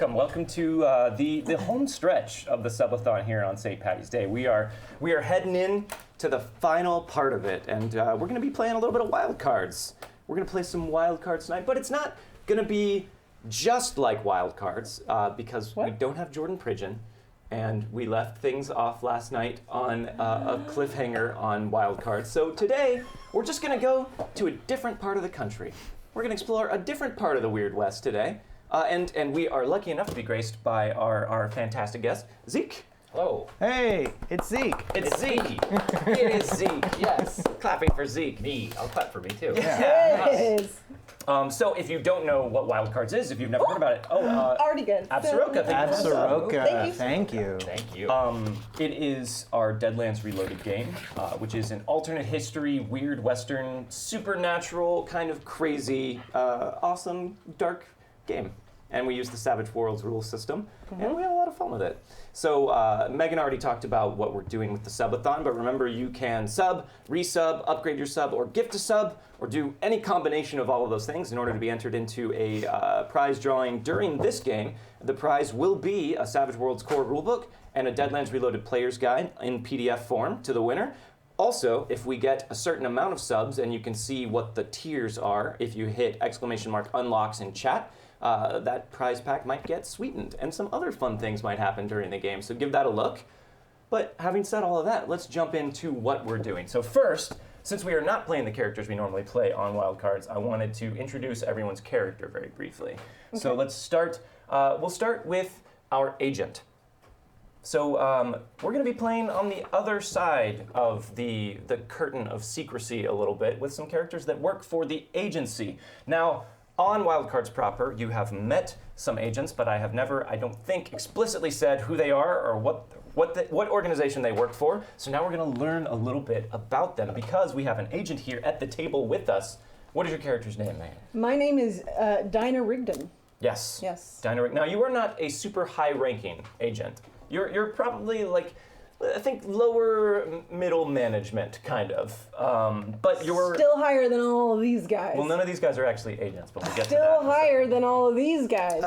welcome to the home stretch of the subathon here on St. Paddy's Day. We are heading in to the final part of it, and we're going to be playing a little bit of Wildcards. We're going to play some Wildcards tonight, but it's not going to be just like Wildcards because we don't have Jordan Pridgeon, and we left things off last night on a cliffhanger on Wildcards. So today, we're just going to go to a different part of the country. We're going to explore a different part of the Weird West today. And we are lucky enough to be graced by our fantastic guest, Zeke. Hello. Hey, it's Zeke. It's Zeke. It is Zeke, yes. Clapping for Zeke. Me. I'll clap for me too. Yes. So if you don't know what Wildcards is, if you've never heard about it, Already good. Absaroka, Thank you. Thank you. It is our Deadlands Reloaded game, which is an alternate history, weird Western, supernatural, kind of crazy, awesome, dark game. And we use the Savage Worlds rule system, and we have a lot of fun with it. So Megan already talked about what we're doing with the subathon, but remember you can sub, resub, upgrade your sub, or gift a sub, or do any combination of all of those things in order to be entered into a prize drawing during this game. The prize will be a Savage Worlds core rulebook and a Deadlands Reloaded player's guide in PDF form to the winner. Also, if we get a certain amount of subs, and you can see what the tiers are if you hit !unlocks in chat, that prize pack might get sweetened, and some other fun things might happen during the game, so give that a look. But having said all of that, let's jump into what we're doing. So first, since we are not playing the characters we normally play on Wildcards, I wanted to introduce everyone's character very briefly. Okay. So let's start, we'll start with our agent. So we're going to be playing on the other side of the curtain of secrecy a little bit with some characters that work for the agency. Now, on Wildcards proper, you have met some agents, but I have never, I don't think, explicitly said who they are or what organization they work for. So now we're going to learn a little bit about them because we have an agent here at the table with us. What is your character's name, Megan? My name is Dinah Rigdon. Yes. Yes. Dinah Rigdon. Now, you are not a super high-ranking agent. You're probably like, I think, lower middle management, kind of. But you're still higher than all of these guys. Well, none of these guys are actually agents, but we'll get to that. Still higher than all of these guys.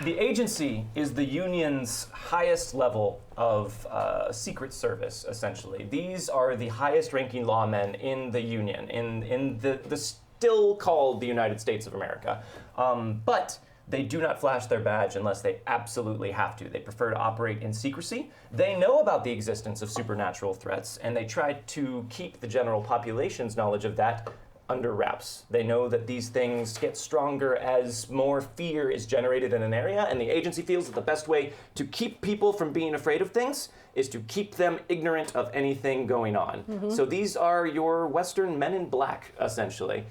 The agency is the union's highest level of secret service, essentially. These are the highest-ranking lawmen in the union, in the still called the United States of America. But they do not flash their badge unless they absolutely have to. They prefer to operate in secrecy. They know about the existence of supernatural threats, and they try to keep the general population's knowledge of that under wraps. They know that these things get stronger as more fear is generated in an area, and the agency feels that the best way to keep people from being afraid of things is to keep them ignorant of anything going on. So these are your Western men in black, essentially.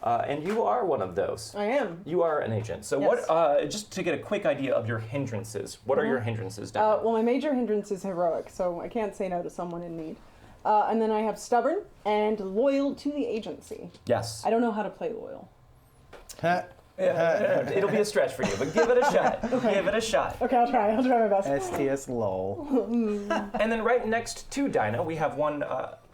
And you are one of those. I am. You are an agent. So yes. what? Just to get a quick idea of your hindrances, what are your hindrances, Dinah? Well, my major hindrance is heroic, so I can't say no to someone in need. And then I have stubborn and loyal to the agency. Yes. I don't know how to play loyal. It'll be a stretch for you, but give it a shot. Okay. Give it a shot. Okay, I'll try my best. STS lol. And then right next to Dinah, we have one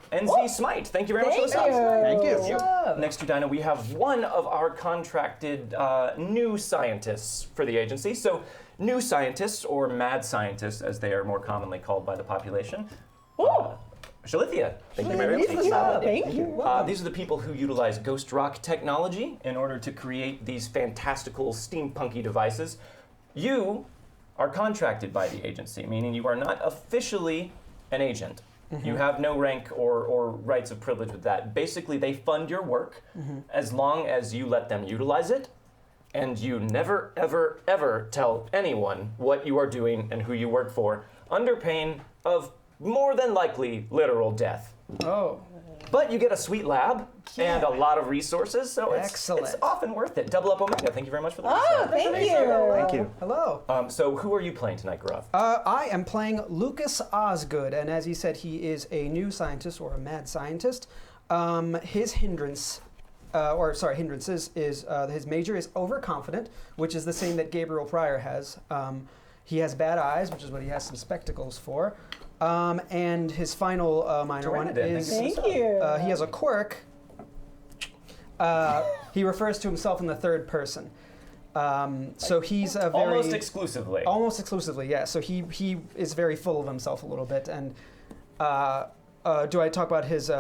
NZ Smite. Thank you very much for the subs. Thank you. Next to Dinah, we have one of our contracted new scientists for the agency. So new scientists, or mad scientists, as they are more commonly called by the population. Shalithia. Thank you very much. Thank you. These are the people who utilize ghost rock technology in order to create these fantastical steampunky devices. You are contracted by the agency, meaning you are not officially an agent. You have no rank or rights of privilege with that. Basically, they fund your work as long as you let them utilize it, and you never, ever, ever tell anyone what you are doing and who you work for, under pain of more than likely literal death. Oh. But you get a sweet lab and a lot of resources, so it's often worth it. Double up Omega, thank you very much for that. Thank you. Thank you. Hello. So who are you playing tonight, Gaurav? I am playing Lucas Osgood, and as he said, he is a new scientist, or a mad scientist. His hindrances is his major is overconfident, which is the same that Gabriel Pryor has. He has bad eyes, which is what he has some spectacles for. And his final minor one is Thank you. He has a quirk. He refers to himself in the third person. So he's a very Almost exclusively. almost exclusively, yeah. So he is very full of himself a little bit. And do I talk about his?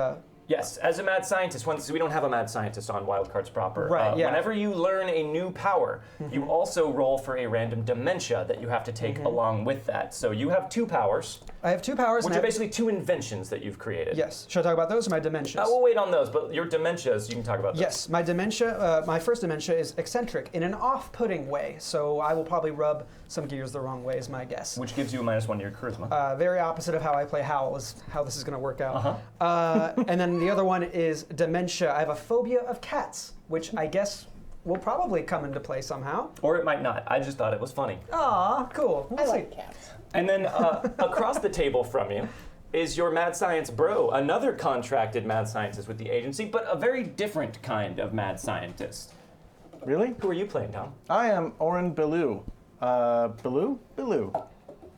Yes, as a mad scientist, once we don't have a mad scientist on Wildcards proper. Right, yeah. Whenever you learn a new power, you also roll for a random dementia that you have to take along with that. So you have 2 powers, I have 2 powers. which and are I- basically 2 inventions that you've created. Yes. Should I talk about those or my dementias? We'll wait on those, but your dementias, you can talk about those. Yes, my dementia, my first dementia is eccentric in an off-putting way, so I will probably rub some gears the wrong way, is my guess. Which gives you a -1 to your charisma. Very opposite of how I play Howl is how this is going to work out. Uh-huh. And then the other one is dementia. I have a phobia of cats, which I guess will probably come into play somehow. Or it might not. I just thought it was funny. Aw, cool. I We'll see. like cats. And then across the table from you is your mad science bro, another contracted mad scientist with the agency, but a very different kind of mad scientist. Really? Who are you playing, Tom? I am Oren Bellew. Bellew? Bellew.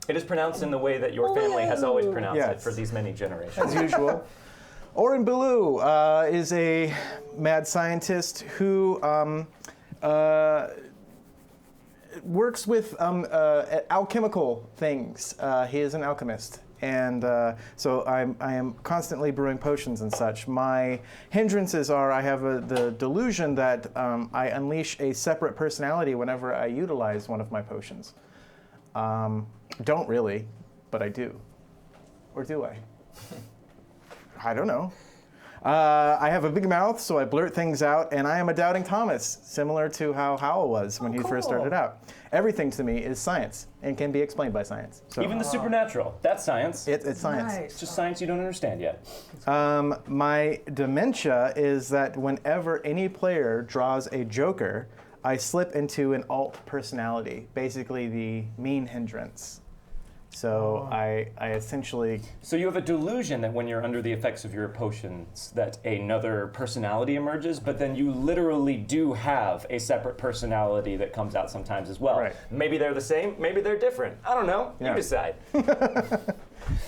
It is pronounced in the way that your family has always pronounced it Yes. for these many generations. As usual. Oren Bellew is a mad scientist who works with alchemical things. He is an alchemist. And so I am constantly brewing potions and such. My hindrances are I have the delusion that I unleash a separate personality whenever I utilize one of my potions. Don't really, but I do. Or do I? I don't know. I have a big mouth, so I blurt things out, and I am a doubting Thomas, similar to how Howell was when he first started out. Everything to me is science and can be explained by science. So Even the supernatural, that's science. it's science. Nice. It's just science you don't understand yet. My dementia is that whenever any player draws a joker, I slip into an alt personality, basically the mean hindrance. So I essentially... So you have a delusion that when you're under the effects of your potions that another personality emerges, but then you literally do have a separate personality that comes out sometimes as well. Right. Maybe they're the same, maybe they're different. I don't know. Yeah. You decide.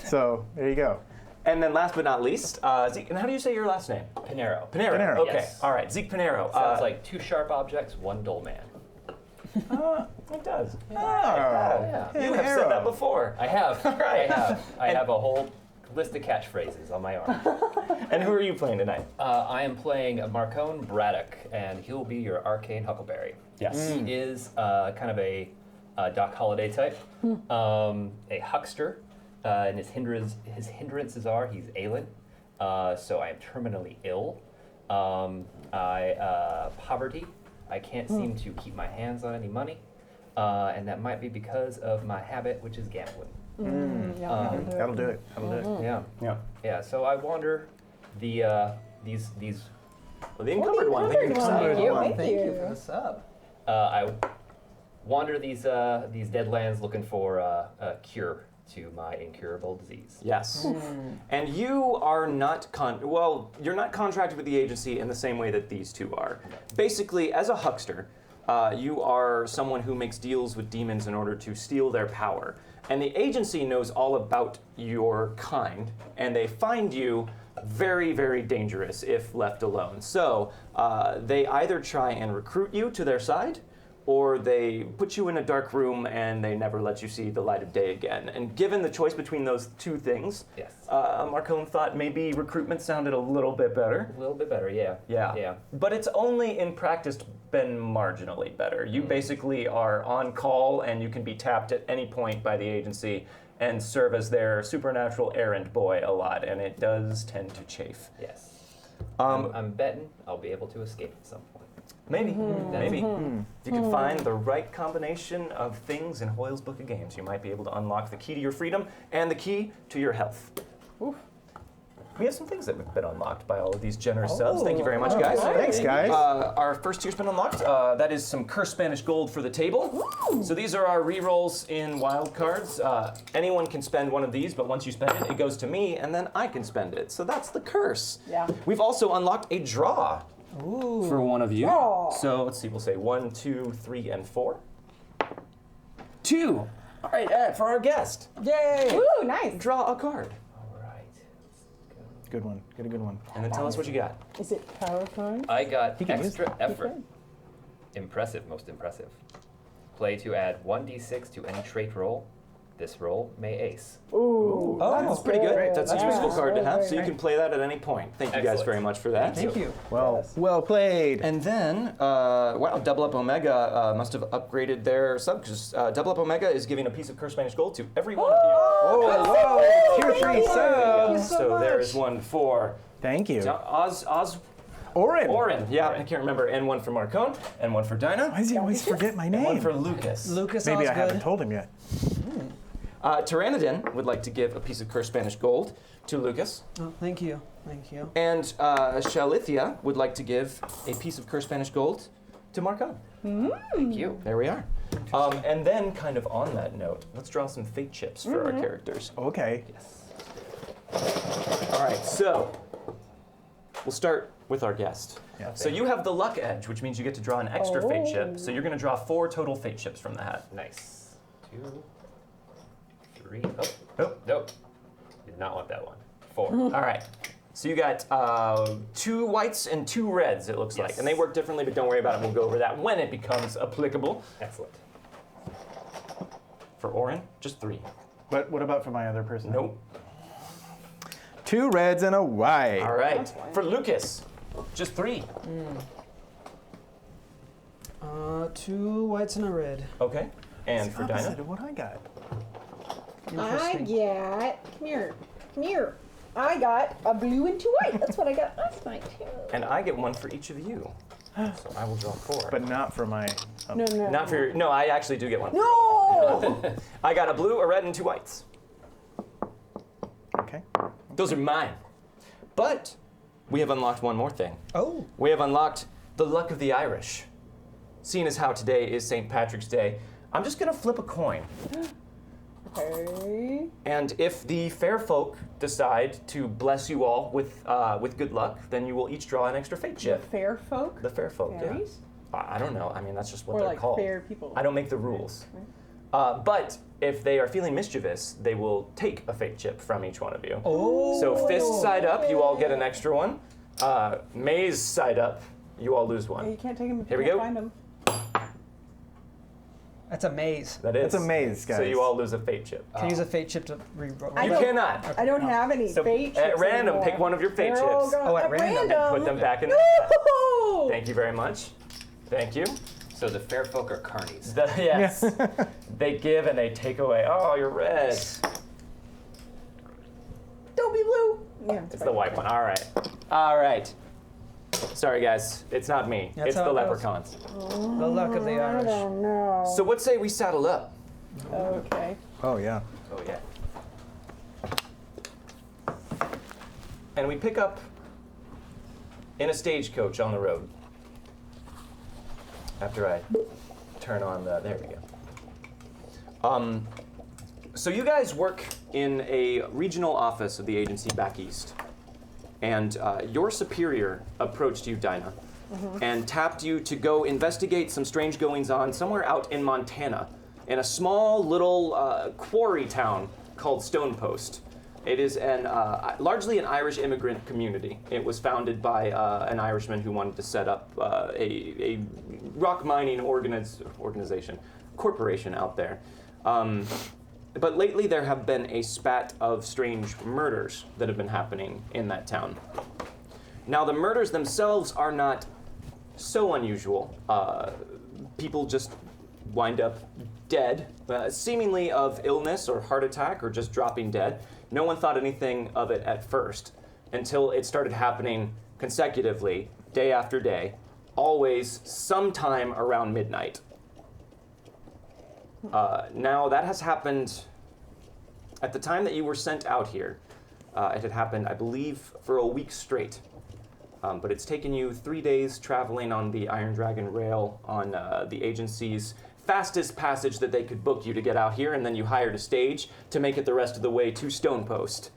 So there you go. And then last but not least, Zeke, and how do you say your last name? Panero. Panero. Panero. Okay. Yes. All right. Zeke Panero. Sounds like 2 sharp objects, 1 dull man. It does. Oh, Yeah. You have said that before. I have. Right. I have a whole list of catchphrases on my arm. And who are you playing tonight? I am playing Marcone Braddock, and he'll be your arcane Huckleberry. Yes. He is kind of a Doc Holliday type, a huckster, and his hindrances are he's ailent, so I am terminally ill. Poverty. I can't seem to keep my hands on any money, and that might be because of my habit, which is gambling. That'll do it. That'll do it. Yeah, Yeah. yeah. So I wander the these. Well, the encumbered one. encumbered Thank you. one. Thank you. Thank you you. for the sub. I wander these Deadlands looking for a cure to my incurable disease. Yes. And you are not you're not contracted with the agency in the same way that these two are. Basically, as a huckster, you are someone who makes deals with demons in order to steal their power. And the agency knows all about your kind, and they find you very, very dangerous if left alone. So they either try and recruit you to their side, or they put you in a dark room and they never let you see the light of day again. And given the choice between those two things, Yes. Marcone thought maybe recruitment sounded a little bit better. A little bit better, yeah. Yeah. Yeah. But it's only in practice been marginally better. You basically are on call and you can be tapped at any point by the agency and serve as their supernatural errand boy a lot, and it does tend to chafe. Yes. Um, I'm betting I'll be able to escape at some point. Maybe, maybe. If you can find the right combination of things in Hoyle's Book of Games, you might be able to unlock the key to your freedom and the key to your health. Oof. We have some things that have been unlocked by all of these generous subs. Thank you very much, guys. Thanks, guys. Our first tier's been unlocked. That is some cursed Spanish gold for the table. So these are our rerolls in Wildcards. Anyone can spend one of these, but once you spend it, it goes to me, and then I can spend it. So that's the curse. Yeah. We've also unlocked a draw for one of you. Draw. So let's see, we'll say 1, 2, 3, and 4. 2. All right, for our guest. Yay! Ooh, nice. Draw a card. All right. Good one. Get a good one. And then tell us what you got. Is it power card? I got can use extra effort. Impressive, most impressive. Play to add 1d6 to any trait roll. This roll may ace. Ooh. Oh, That's pretty good. That's a useful Yes. card to have, so you Very can play that at any point. Thank you guys Excellent. very much for that. Thank you. Well played. And then, wow, Double Up Omega must have upgraded their sub, because Double Up Omega is giving a piece of Cursed Spanish Gold to every one of you. Oh, whoa! Tier 3 Thank you subs. so So there much. is one for Thank you. Oren, Oren. yeah, I can't remember, and one for Marcone, and one for Dinah, Why does he always forget my and one name? for Lucas. Lucas Maybe I Osgood. haven't told him yet. Tyrannodon would like to give a piece of Cursed Spanish Gold to Lucas, Oh, thank you. Thank you. and Shalithia would like to give a piece of Cursed Spanish Gold to Marcone. Thank you. There we are. And then, kind of on that note, let's draw some fate chips for our characters. Okay. All right, so we'll start with our guest. Yeah. So you have the luck edge, which means you get to draw an extra fate chip. So you're going to draw 4 total fate chips from the hat. Nice. 2, 3. Oh, nope. Did not want that one. 4. All right. So you got 2 whites and 2 reds, it looks like. Yes. And they work differently, but don't worry about it. We'll go over that when it becomes applicable. Excellent. For Oren, just 3. But what about for my other person? Nope. 2 reds and a white. All right. That's fine. For Lucas, just 3. 2 whites and a red. Okay. And for Opposite Dinah? of what I got. I got, come here. I got a blue and 2 white. That's what I got last night, too. And I get 1 for each of you. So I will draw 4. But not for my. No, no. Not for your, no, I actually do get 1. No! I got a blue, a red, and 2 whites. Okay. Those are mine. But we have unlocked one more thing. Oh. We have unlocked the luck of the Irish. Seeing as how today is St. Patrick's Day, I'm just gonna flip a coin. Okay. And if the fair folk decide to bless you all with good luck, then you will each draw an extra fate The chip. fair folk? The fair folk, Fairies? yeah. I don't know. I mean, that's just what Or they're like called. fair people? I don't make the rules. But if they are feeling mischievous, they will take a fate chip from each one of you. Oh. So fist side up, you all get an extra one. Maze side up, you all lose Yeah, one. you can't take them if Here you we can't go. find them. That's a maze. That is. That's a maze, So guys. you all lose a fate chip. Can you use a fate chip to re-roll? I You don't- cannot. I don't have any So fate at chips random, anymore. pick one of your fate They're all chips. gone. Oh, at random. And put them back in the hat. No! Thank you very much. Thank you. So the fair folk are carnies. Yes. They give and they take away. Oh, you're red. Don't be blue. Yeah, It's the white one. All right. All right. Sorry, guys. It's not me. That's It's how the it goes. leprechauns. The luck of the I Irish. don't know. So what say we saddle up? Okay. Oh, yeah. Oh, yeah. And we pick up in a stagecoach on the road. After I turn on the, there we go. So you guys work in a regional office of the agency back east. And your superior approached you, Dinah, and tapped you to go investigate some strange goings-on somewhere out in Montana, in a small little quarry town called Stone Post. It is largely an Irish immigrant community. It was founded by an Irishman who wanted to set up a rock mining organization, corporation out there. But lately there have been a spat of strange murders that have been happening in that town. Now the murders themselves are not so unusual. People just wind up dead, seemingly of illness or heart attack or just dropping dead. No one thought anything of it at first until it started happening consecutively, day after day, always sometime around midnight. Now that has happened at the time that you were sent out here. It had happened, I believe, for a week straight. But it's taken you 3 days traveling on the Iron Dragon rail on the agency's fastest passage that they could book you to get out here, and then you hired a stage to make it the rest of the way to Stone Post.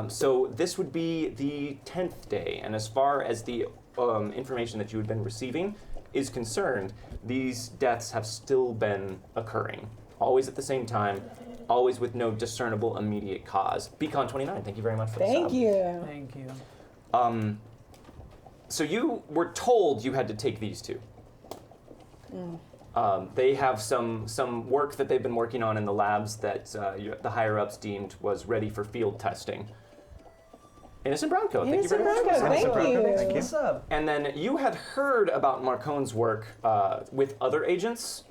So this would be the 10th day, and as far as the information that you had been receiving is concerned, these deaths have still been occurring, always at the same time, always with no discernible immediate cause. Beacon 29, thank you very much for the sub. Thank you. Thank you. So you were told you had to take these two. They have some work that they've been working on in the labs that the higher-ups deemed was ready for field testing. Innocent Browncoat, thank you very much. Thank you. What's up? And then you had heard about Marcone's work with other agents,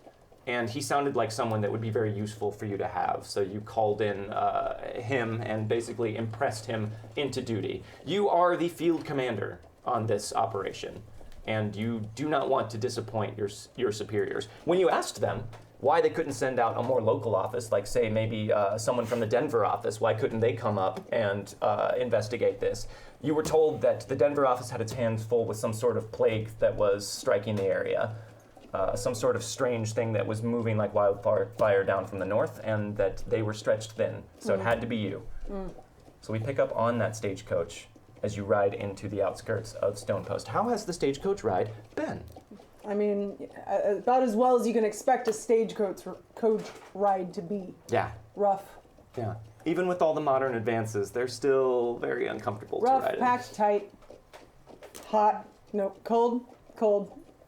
and he sounded like someone that would be very useful for you to have. So you called in him and basically impressed him into duty. You are the field commander on this operation, and you do not want to disappoint your superiors. When you asked them why they couldn't send out a more local office, like say maybe someone from the Denver office, why couldn't they come up and investigate this? You were told that the Denver office had its hands full with some sort of plague that was striking the area, some sort of strange thing that was moving like wildfire down from the north, and that they were stretched thin, so it had to be you. So we pick up on that stagecoach as you ride into the outskirts of Stonepost. How has the stagecoach ride been? I mean, about as well as you can expect a stagecoach ride to be. Yeah. Rough. Yeah. Even with all the modern advances, they're still very uncomfortable to Rough, ride in. packed tight, hot, no, cold,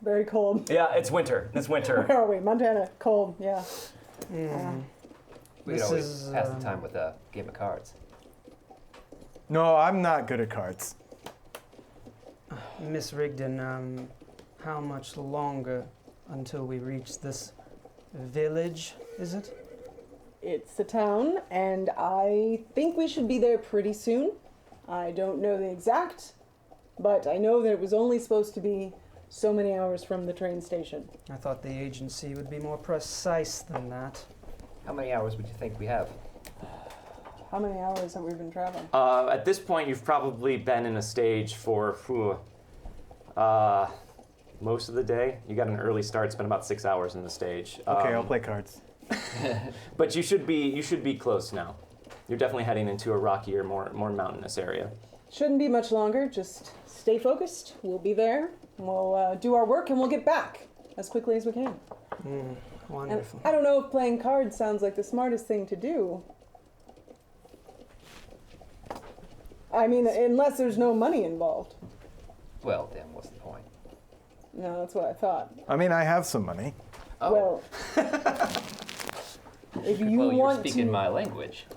very cold. Yeah, it's winter. It's winter. Where are we? Montana, cold, yeah. We could This always is, pass the time with a game of cards. No, I'm not good at cards. Miss Rigdon, how much longer until we reach this village, is it? It's the town, and I think we should be there pretty soon. I don't know the exact, but I know that it was only supposed to be so many hours from the train station. I thought the agency would be more precise than that. How many hours would you think we have? How many hours have we been traveling? At this point, you've probably been in a stage for most of the day. You got an early start. Spent about 6 hours in the stage. Okay, I'll play cards. But you should be close now. You're definitely heading into a rockier, more mountainous area. Shouldn't be much longer. Just stay focused. We'll be there. We'll do our work, and we'll get back as quickly as we can. And Wonderful. I don't know if playing cards sounds like the smartest thing to do. I mean, unless there's no money involved. Well, then what's the point? No, that's what I thought. I mean, I have some money. Oh, Well, if you well, you're want speaking to my language.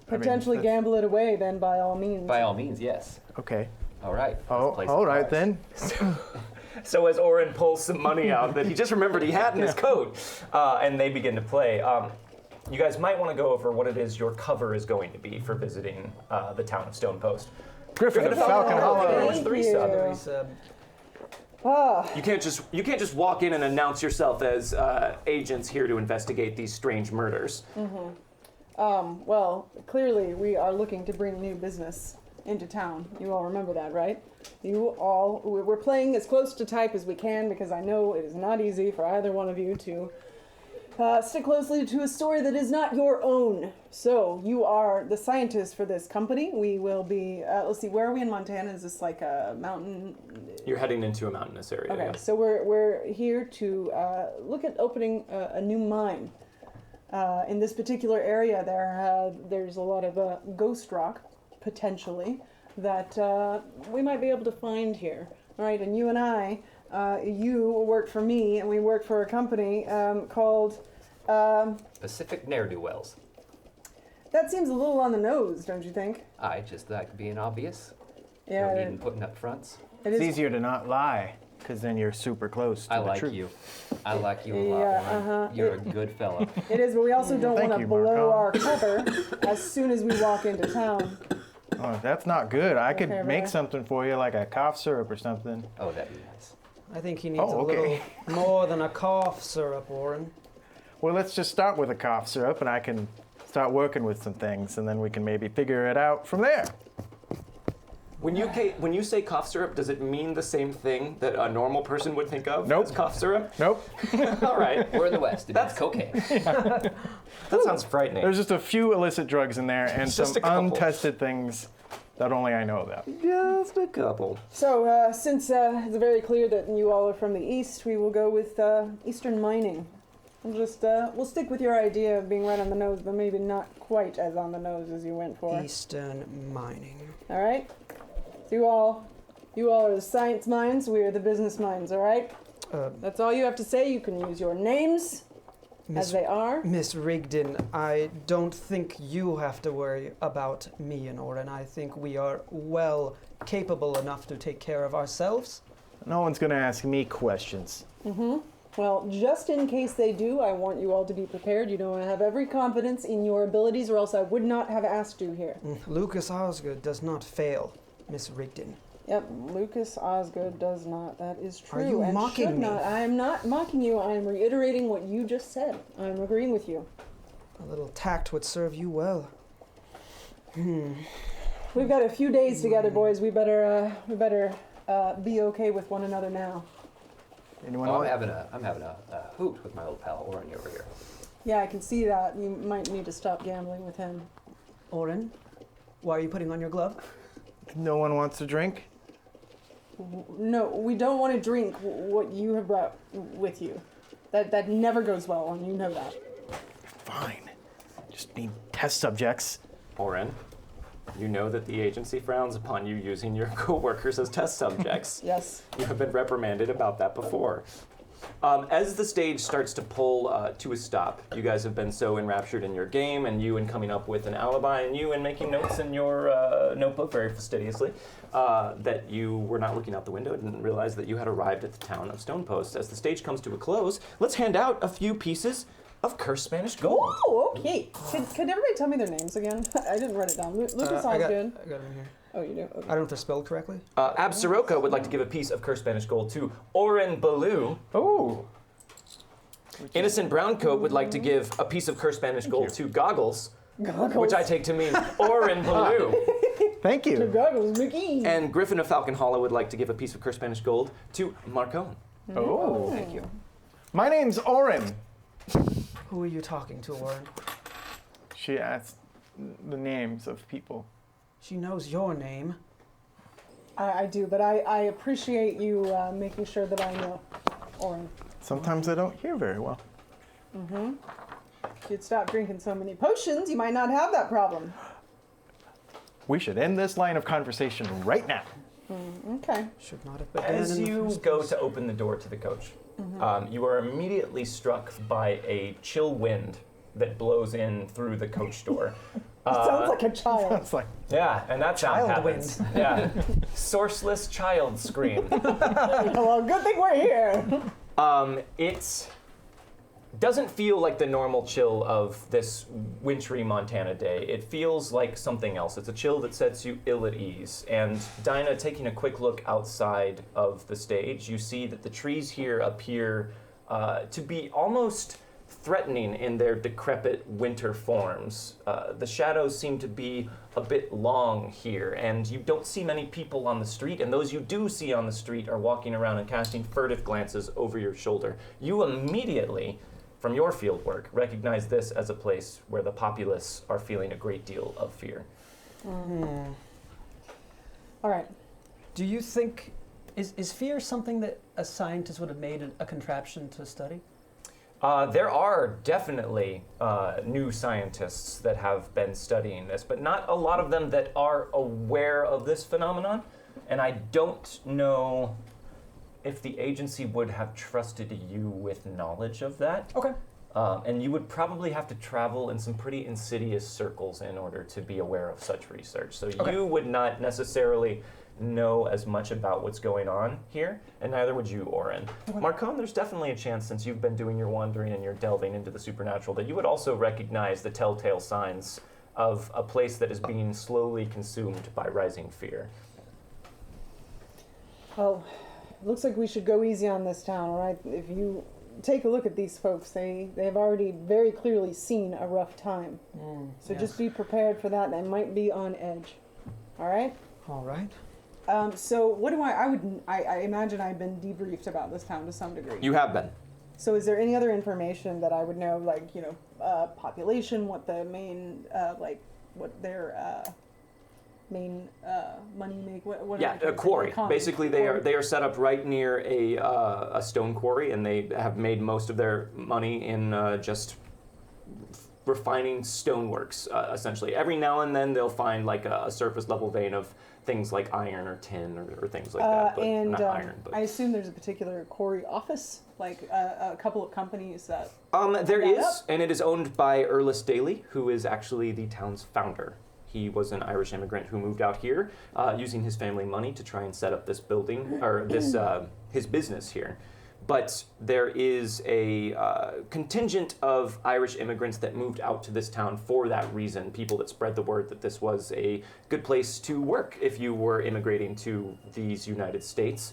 potentially gamble it away, then by all means. By all means, yes. Okay. All right. Oh, let's play all some right cards. then. So as Oren pulls some money out that he just remembered he had in his coat, and they begin to play, you guys might want to go over what it is your cover is going to be for visiting the town of Stonepost. Griffin of Falcon Hollow. There's three sub. you. Sub. You can't just walk in and announce yourself as agents here to investigate these strange murders. Well, clearly we are looking to bring new business into town. You all remember that, right? We're playing as close to type as we can because I know it is not easy for either one of you to stick closely to a story that is not your own. So you are the scientist for this company. We will be, let's see, where are we in Montana? Is this like a mountain? You're heading into a mountainous area. Okay, yeah. so we're here to look at opening a new mine. In this particular area, there's a lot of ghost rock, potentially, that we might be able to find here. All right, and you and I, you work for me, and we work for a company called... Pacific Ne'er-Do-Wells. That seems a little on the nose, don't you think? I just like being obvious. Yeah, No need in putting up fronts. it It's is. easier to not lie, because then you're super close to I the like truth. you. I like you a lot, Yeah, Warren. You're a good fellow. It is, but we also don't Thank want to you, blow Marco. our cover as soon as we walk into town. Oh, that's not good. I could Okay, make right. something for you, like a cough syrup or something. Oh, that'd be nice. I think he needs Oh, a okay. little more than a cough syrup, Warren. Well, let's just start with a cough syrup, and I can start working with some things, and then we can maybe figure it out from there. When you say cough syrup, does it mean the same thing that a normal person would think of Nope. as cough syrup? Nope. All right. We're in the West. That's cocaine. That sounds frightening. There's just a few illicit drugs in there, and Just some a couple. untested things that only I know about. Just a couple. So, since it's very clear that you all are from the east, we will go with eastern mining. We'll stick with your idea of being right on the nose, but maybe not quite as on the nose as you went for. Eastern mining. All right. So you all are the science minds. We are the business minds. All right. That's all you have to say. You can use your names as they are. Miss Rigdon, I don't think you have to worry about me and Oren. I think we are well capable enough to take care of ourselves. No one's going to ask me questions. Well, just in case they do, I want you all to be prepared. You don't have every confidence in your abilities, or else I would not have asked you here. Lucas Osgood does not fail, Miss Rigdon. Yep, Lucas Osgood does not. That is true. Are you and mocking should me? Not. I am not mocking you. I am reiterating what you just said. I'm agreeing with you. A little tact would serve you well. We've got a few days together, boys. We better be okay with one another now. Anyone I'm want? having a hoot with my little pal Oren over here. Yeah, I can see that. You might need to stop gambling with him. Oren, why are you putting on your glove? No one wants to drink? No, we don't want to drink what you have brought with you. That never goes well, and you know that. Fine. Just need test subjects. Oren, you know that the agency frowns upon you using your co-workers as test subjects. Yes. You have been reprimanded about that before. As the stage starts to pull to a stop, you guys have been so enraptured in your game, and you in coming up with an alibi, and you in making notes in your notebook very fastidiously, that you were not looking out the window, didn't realize that you had arrived at the town of Stonepost. As the stage comes to a close, let's hand out a few pieces of cursed Spanish gold. Oh, okay. Could everybody tell me their names again? I didn't write it down. Lucas I got Osgood. them here. Oh, you do? Okay. I don't know if they're spelled correctly. Absaroka would like to give a piece of cursed Spanish gold to Oren Baloo. Oh. Innocent Browncoat would like to give a piece of cursed Spanish gold to Goggles, Goggles. which I take to mean Oren Baloo. Thank To you. Goggles, Mickey. And Griffin of Falcon Hollow would like to give a piece of cursed Spanish gold to Marcone. Oh. Thank you. My name's Oren. Who are you talking to, Oren? She asked the names of people. She knows your name. I do, but I appreciate you making sure that I know. Oren. Sometimes I don't hear very well. If you'd stop drinking so many potions, you might not have that problem. We should end this line of conversation right now. Okay. Should not have begun As in the you first go place. to open the door to the coach, you are immediately struck by a chill wind that blows in through the coach door. Sounds like a child. It's like, Yeah, and that sound Child happens. Yeah, sourceless child scream. Well, good thing we're here. It doesn't feel like the normal chill of this wintry Montana day. It feels like something else. It's a chill that sets you ill at ease. And Dinah, taking a quick look outside of the stage, you see that the trees here appear to be almost threatening in their decrepit winter forms. The shadows seem to be a bit long here, and you don't see many people on the street, and those you do see on the street are walking around and casting furtive glances over your shoulder. You immediately, from your field work, recognize this as a place where the populace are feeling a great deal of fear. All right. Do you think, is fear something that a scientist would have made a contraption to study? There are definitely new scientists that have been studying this, but not a lot of them that are aware of this phenomenon. And I don't know if the agency would have trusted you with knowledge of that. Okay. And you would probably have to travel in some pretty insidious circles in order to be aware of such research. So Okay. you would not necessarily know as much about what's going on here, and neither would you, Oren. Marcone, there's definitely a chance, since you've been doing your wandering and your delving into the supernatural, that you would also recognize the telltale signs of a place that is being slowly consumed by rising fear. Well, it looks like we should go easy on this town, all right? If you take a look at these folks, they have already very clearly seen a rough time. So yes. just be prepared for that. They might be on edge. All right? All right. So what do I imagine I've been debriefed about this town to some degree. You have been. So is there any other information that I would know, like, population, what the main, what their main money make? What Yeah, a quarry. Basically, they are set up right near a stone quarry, and they have made most of their money in just refining stoneworks, essentially. Every now and then they'll find like a surface level vein of things like iron or tin or things like that, but and not iron. But I assume there's a particular quarry office, like a couple of companies that. there that is, up? and it is owned by Erlis Daly, who is actually the town's founder. He was an Irish immigrant who moved out here using his family money to try and set up this building, or this his business here. But there is a contingent of Irish immigrants that moved out to this town for that reason. People that spread the word that this was a good place to work if you were immigrating to these United States.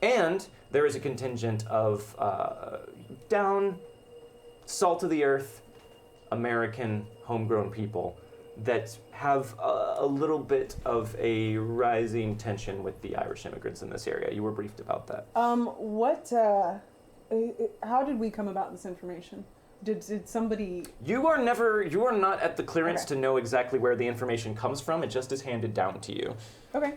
And there is a contingent of down, salt of the earth, American homegrown people that have a little bit of a rising tension with the Irish immigrants in this area. You were briefed about that. How did we come about this information? Did somebody? You are not at the clearance Okay. to know exactly where the information comes from. It just is handed down to you. Okay.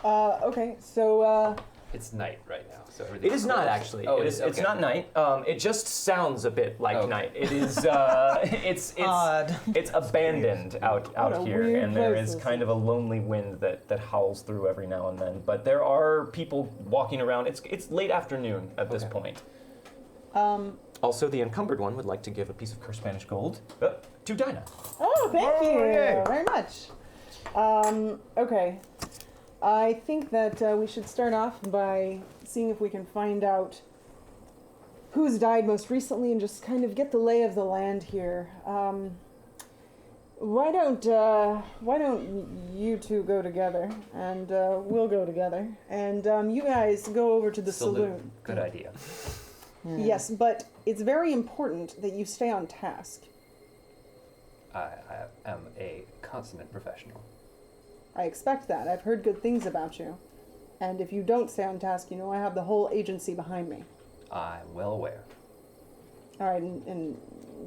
Okay. So. It's night right now, so It everything's is not closed. actually. Oh, It's okay. not night. It just sounds a bit like Okay. night. It is. It's Odd. it's abandoned out What a here, weird and there place is this kind of a lonely wind that howls through every now and then. But there are people walking around. It's late afternoon at this Okay. point. Also, the encumbered one would like to give a piece of cursed Spanish gold to Dinah. Oh, thank you yay. very much. Okay. I think that we should start off by seeing if we can find out who's died most recently and just kind of get the lay of the land here. Why don't you two go together and we'll go together and you guys go over to the saloon. Good idea. Yes, but it's very important that you stay on task. I am a consummate professional. I expect that. I've heard good things about you. And if you don't stay on task, you know I have the whole agency behind me. I'm well aware. All right, and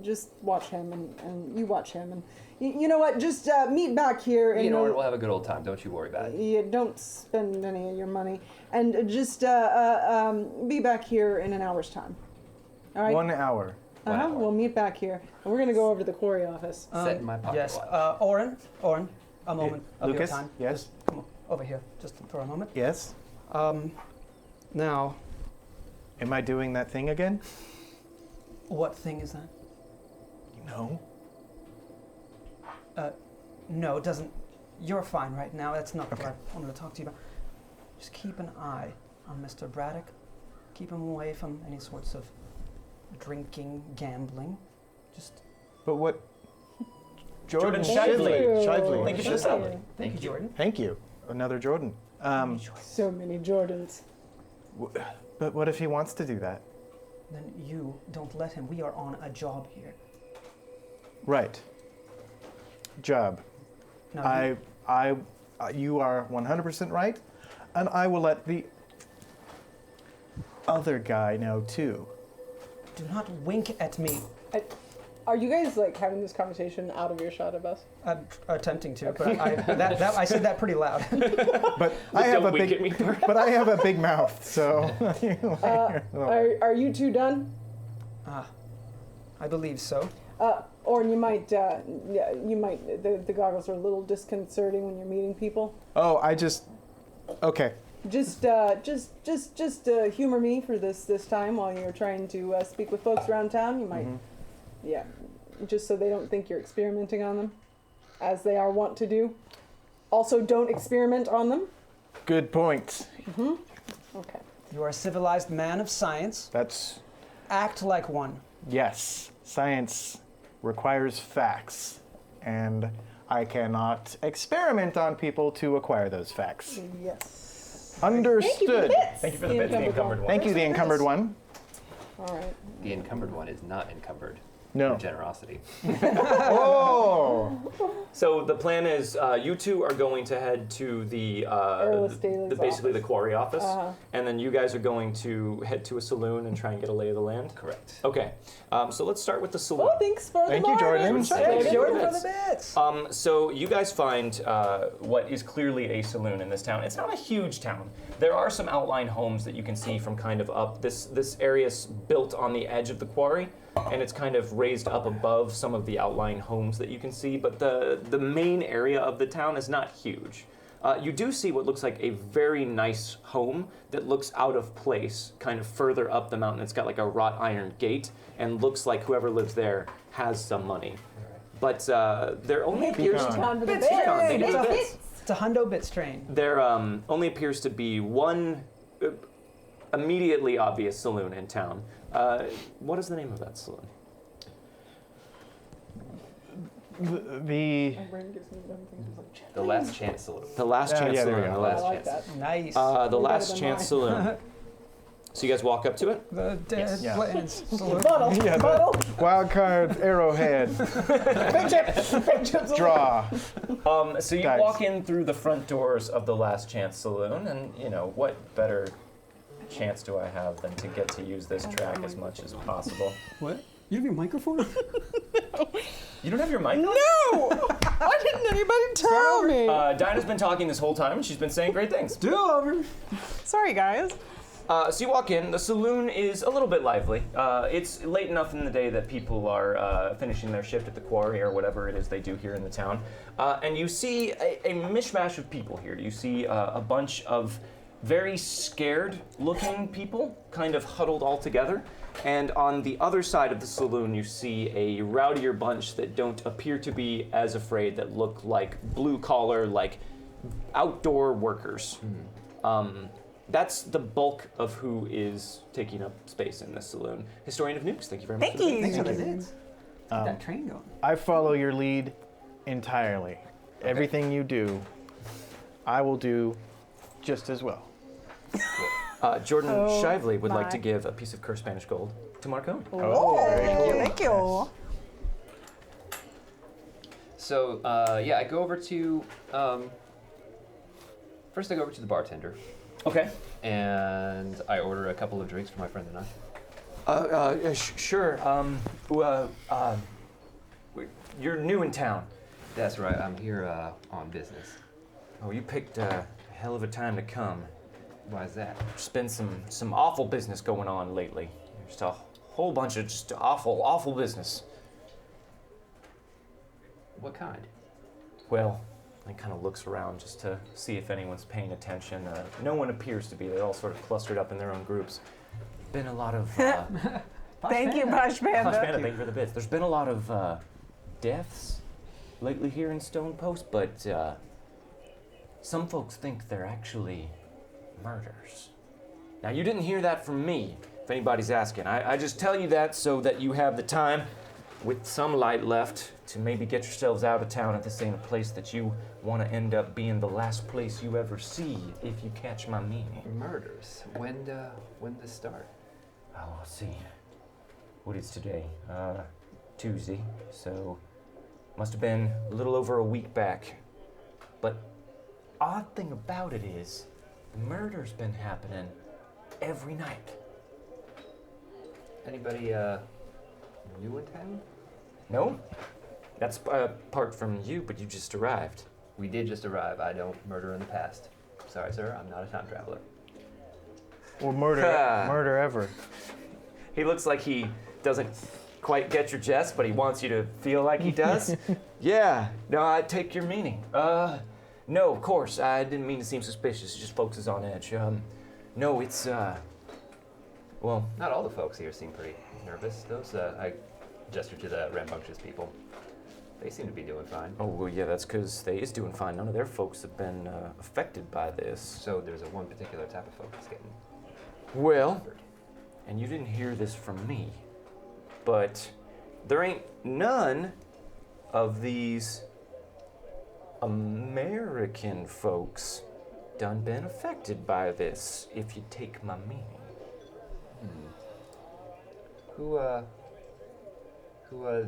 just watch him, and you watch him. And you know what? Just meet back here. And You know, we'll have a good old time. Don't you worry about it. you don't spend any of your money. And just be back here in an hour's time. All right? 1 hour. Uh-huh. hour. We'll meet back here. And we're going to go over to the quarry office. Set in my pocket Yes. watch. Oren, a moment of Lucas? your time. Yes? Come on, over here, just for a moment. Yes? Now, Am I doing that thing again? what thing is that? No. No, it doesn't. You're fine right now. That's not what I wanted to talk to you about. Just keep an eye on Mr. Braddock. Keep him away from any sorts of drinking, gambling. Just But what? Jordan Shively. Shively. Thank you for the salad. thank you, Jordan. Thank you. Another Jordan. So many Jordans. But what if he wants to do that? Then you don't let him. We are on a job here. Right. Job. Now, You are 100% right, and I will let the other guy know too. do not wink at me. Are you guys like having this conversation out of earshot of us? I'm attempting to, but I said that pretty loud. But I have Don't a wink at big, me. but I have a big mouth, so. Are you two done? I believe so. Or you might, the goggles are a little disconcerting when you're meeting people. Oh, okay. Just humor me for this time while you're trying to speak with folks around town. You might, just so they don't think you're experimenting on them, as they are wont to do. Also, don't experiment on them. Good point. Okay. You are a civilized man of science. That's, Act like one. yes, science requires facts, and I cannot experiment on people to acquire those facts. Yes. Understood. Thank you for the bits, the encumbered one. Thank you, the encumbered one. All right. The encumbered one is not encumbered. No. For generosity. Oh! So the plan is you two are going to head to the Daly's basically the office. quarry office, Uh-huh. and then you guys are going to head to a saloon and try and get a lay of the land. Correct. Okay, so let's start with the saloon. Oh, thanks for Thank the you, Jordan. morning. Thank you, Jordan Jordan. for the bits. So you guys find what is clearly a saloon in this town. It's not a huge town. There are some outlying homes that you can see from kind of up. This area is built on the edge of the quarry, and it's kind of raised up above some of the outlying homes that you can see, but the main area of the town is not huge. You do see what looks like a very nice home that looks out of place, kind of further up the mountain. It's got like a wrought iron gate, and looks like whoever lives there has some money. But there only appears to Time for the Bits, bits. they do the bits. It's a hundo bits train. There only appears to be one immediately obvious saloon in town. What is the name of that saloon? The My brain gives me dumb things like The Last Chance Saloon. The Last Chance yeah, there we Saloon. go. The I Last like Chance. that. Nice. The Way Last better than Chance mine. Saloon. So you guys walk up to it? The Deadlands. Saloon. Bottle. Yeah, the- Bottle. wild card, arrowhead, Big chip. Big chips. draw. So you Dice. walk in through the front doors of the Last Chance Saloon, and what better chance do I have than to get to use this track as much as possible? What? You have your microphone? You don't have your mic? No! Why didn't anybody tell me? Dinah's been talking this whole time, and she's been saying great things. Do over. Sorry, guys. So you walk in, the saloon is a little bit lively. It's late enough in the day that people are finishing their shift at the quarry or whatever it is they do here in the town. And you see a mishmash of people here. You see a bunch of very scared looking people kind of huddled all together. And on the other side of the saloon, you see a rowdier bunch that don't appear to be as afraid, that look like blue collar, like outdoor workers. That's the bulk of who is taking up space in this saloon. Historian of Nukes, thank you very much. Thank for the you. bits. Thanks for the bits. Keep that train going. I follow your lead entirely. Everything you do, I will do just as well. Jordan Oh, Shively would like my. to give a piece of cursed Spanish gold to Marcone. Oh, very cool. Thank you. So, I go over to, first I go over to the bartender, Okay. and I order a couple of drinks for my friend and I. Sure. You're new in town. That's right, I'm here on business. Oh, you picked a hell of a time to come. Why is that? There's been some awful business going on lately. Just a whole bunch of just awful business. What kind? Well, he kind of looks around just to see if anyone's paying attention. No one appears to be. They're all sort of clustered up in their own groups. Been a lot of... Thank you, Posh Posh Panda, Panda. thank you for the bits. There's been a lot of deaths lately here in Stone Post, but some folks think they're actually murders. Now, you didn't hear that from me, if anybody's asking. I just tell you that so that you have the time, with some light left, to maybe get yourselves out of town if this ain't a place that you want to end up being the last place you ever see, if you catch my meaning. Murders. When this start? Oh, I'll see. What is today? Tuesday. So, must have been a little over a week back. But odd thing about it is, the murder's been happening every night. Anybody new in town? No? That's apart from you, but you just arrived. We did just arrive. I don't murder in the past. Sorry, sir, I'm not a time traveler. Or murder ever. He looks like he doesn't quite get your jest, but he wants you to feel like he does. Yeah, no, I take your meaning. No, of course, I didn't mean to seem suspicious, just folks is on edge. No, it's, well, Not all the folks here seem pretty nervous. Those, I gesture to the rambunctious people. They seem to be doing fine. oh, well, yeah, that's because they is doing fine. None of their folks have been affected by this. So there's a one particular type of folk that's getting Well, murdered. and you didn't hear this from me, but there ain't none of these American folks done been affected by this, if you take my meaning. Who are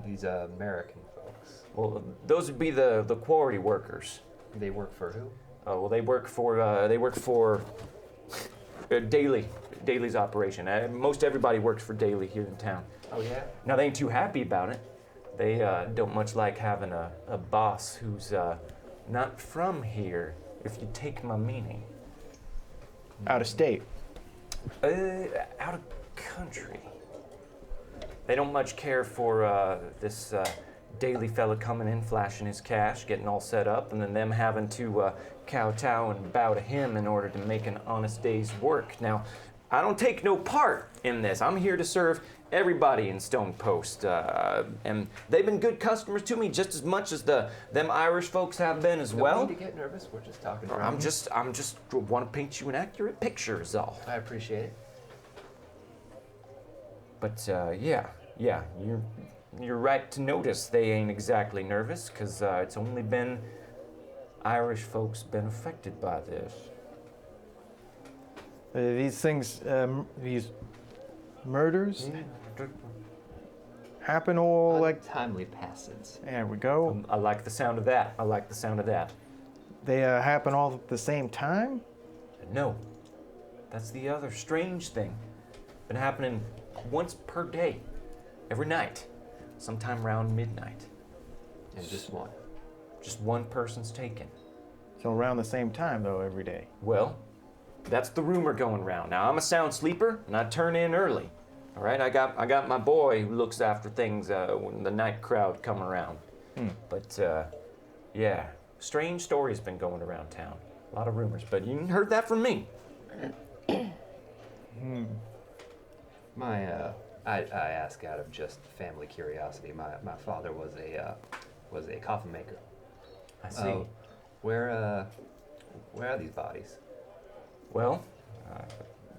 these American folks? Well, those would be the quarry workers. They work for who? Oh, well, they work for Daly's operation. Most everybody works for Daly here in town. Oh, yeah? Now, they ain't too happy about it. They don't much like having a boss who's not from here, if you take my meaning. Out of state. Out of country. they don't much care for this daily fella coming in, flashing his cash, getting all set up, and then them having to kowtow and bow to him in order to make an honest day's work. Now, I don't take no part in this. I'm here to serve everybody in Stone Post, and they've been good customers to me just as much as them Irish folks have been as well. Don't need to get nervous. We're just talking. I'm just want to paint you an accurate picture, is all. I appreciate it. But yeah, you're right to notice they ain't exactly nervous, 'cause it's only been Irish folks been affected by this. These things, these murders happen all like. Timely passage. There we go. I like the sound of that. I like the sound of that. They happen all at the same time. No, that's the other strange thing. Been happening once per day, every night, sometime around midnight. And just one. Just one person's taken. So around the same time though, every day. Well, that's the rumor going around. Now, I'm a sound sleeper, and I turn in early. All right, I got my boy who looks after things when the night crowd come around. But yeah, strange stories been going around town. A lot of rumors, but you heard that from me. I ask out of just family curiosity. My father was a coffin maker. I see. Where are these bodies? Well,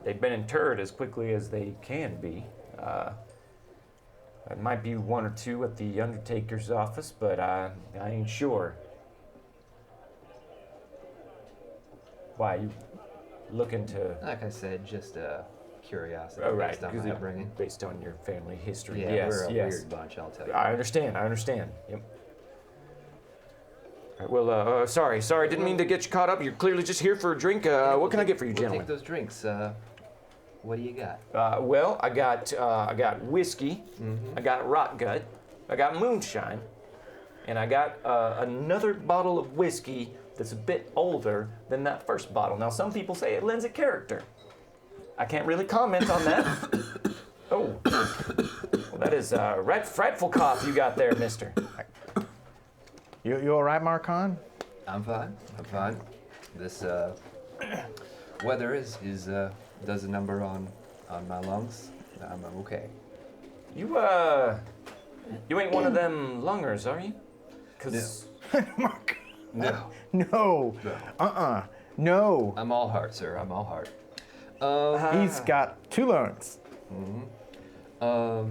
they've been interred as quickly as they can be. There might be one or two at the undertaker's office, but I ain't sure. Why, you looking to... Like I said, just curiosity Oh, right, based on because my upbringing. based on your family history. Yeah, Yes, we're a yes. weird bunch, I'll tell you. I understand. Yep. All right, well, sorry, didn't mean to get you caught up. You're clearly just here for a drink. What can I get for you, We'll gentlemen? take those drinks. What do you got? Well, I got whiskey, I got rot gut, I got moonshine, and I got another bottle of whiskey that's a bit older than that first bottle. Now, some people say it lends a character. I can't really comment on that. Oh, well, that is a right frightful cough you got there, mister. You all right, Marcon? I'm fine. This weather does a number on my lungs. I'm okay. You ain't one of them lungers, are you? 'Cause Mark. No. No. No. I'm all heart, sir. I'm all heart. He's got 2 lungs. I'll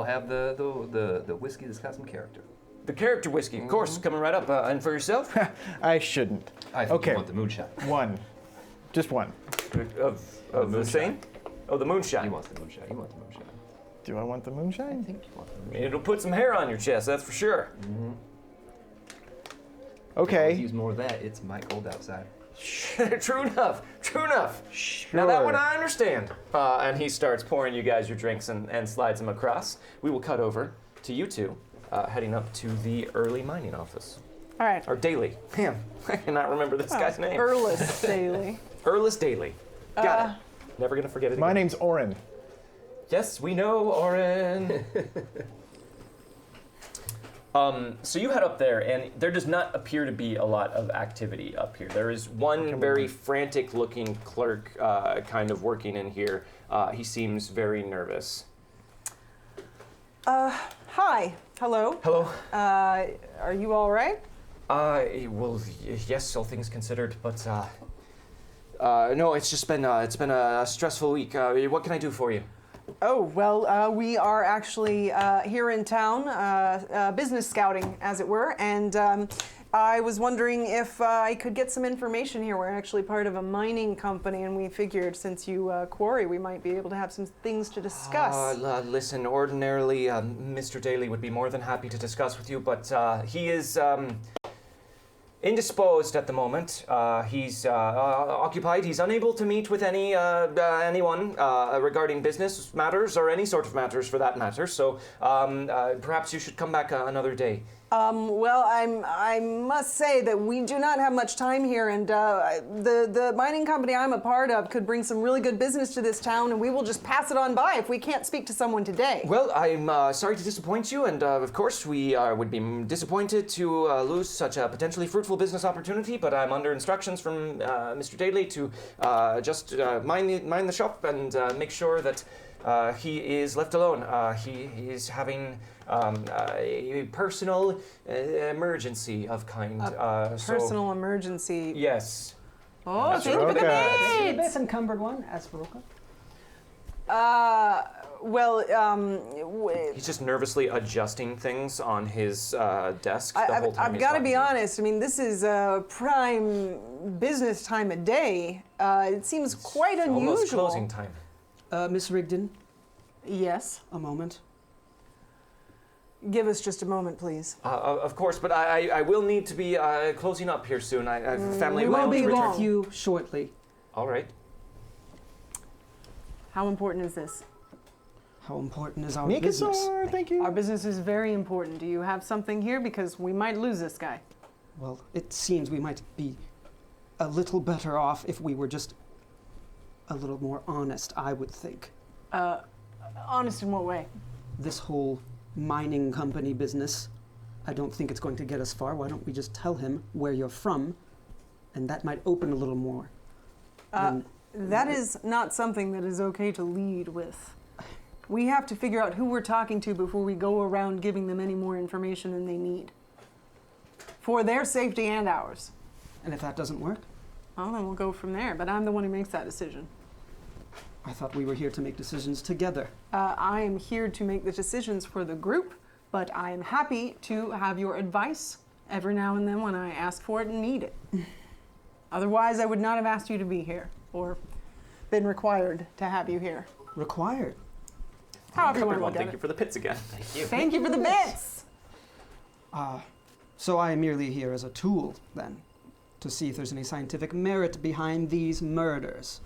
have the whiskey that's got some character. the character whiskey, of course, coming right up. And for yourself? I shouldn't. I think Okay. you want the moonshine. One. Just one. Of the moonshine. same? Oh, the moonshine. He wants the moonshine. You want the moonshine. Do I want the I moonshine? think you want the I moonshine. mean, it'll put some hair on your chest, that's for sure. Always Okay. use more of that. It's my cold outside. True enough. Sure. Now that one I understand. And he starts pouring you guys your drinks and slides them across. We will cut over to you two, heading up to the early mining office. All right. Or Daily. Man, I cannot remember this guy's name. Erlis Daily. Erlis Daily. Got it. Never gonna forget it My again. name's Oren. Yes, we know, Oren. So you head up there, and there does not appear to be a lot of activity up here. There is one very frantic-looking clerk kind of working in here. He seems very nervous. Hi. Hello. Hello. Are you all right? Well, yes, all things considered, but no, it's just been a stressful week. What can I do for you? Oh, well, we are actually here in town, business scouting, as it were, and I was wondering if I could get some information here. We're actually part of a mining company, and we figured since you quarry, we might be able to have some things to discuss. Listen, ordinarily, Mr. Daly would be more than happy to discuss with you, but he is indisposed at the moment. He's occupied. He's unable to meet with anyone regarding business matters or any sort of matters for that matter. So perhaps you should come back another day Well, I must say that we do not have much time here, and the mining company I'm a part of could bring some really good business to this town, and we will just pass it on by if we can't speak to someone today. Well, I'm sorry to disappoint you, and of course we would be disappointed to lose such a potentially fruitful business opportunity, but I'm under instructions from Mr. Daly to just mind the shop and make sure that he is left alone. He is having a personal emergency of kind. Personal emergency. Yes. Oh, That's thank you for the okay. A bits! bit encumbered one, as Baroka. He's just nervously adjusting things on his desk the whole time. I've got to be honest. I mean, this is prime business time of day. It seems quite unusual. Almost closing time. Miss Rigdon, Yes. a moment. Give us just a moment, please. Of course, but I will need to be closing up here soon. I have family we won't plans be to return. long. With you shortly. All right. How important is this? How important is our business? Mikasor, thank you. Our business is very important. Do you have something here? Because we might lose this guy. Well, it seems we might be a little better off if we were just a little more honest, I would think. Honest in what way? This whole mining company business, I don't think it's going to get us far. Why don't we just tell him where you're from, and that might open a little more. That is not something that is okay to lead with. We have to figure out who we're talking to before we go around giving them any more information than they need. For their safety and ours. And if that doesn't work, Well, then we'll go from there, but I'm the one who makes that decision. I thought we were here to make decisions together. I am here to make the decisions for the group, but I am happy to have your advice every now and then when I ask for it and need it. Otherwise, I would not have asked you to be here or been required to have you here. Required. However you want Everyone, to look thank at you it. for the pits again. Thank you. Thank you for the bits! So I am merely here as a tool, then, to see if there's any scientific merit behind these murders.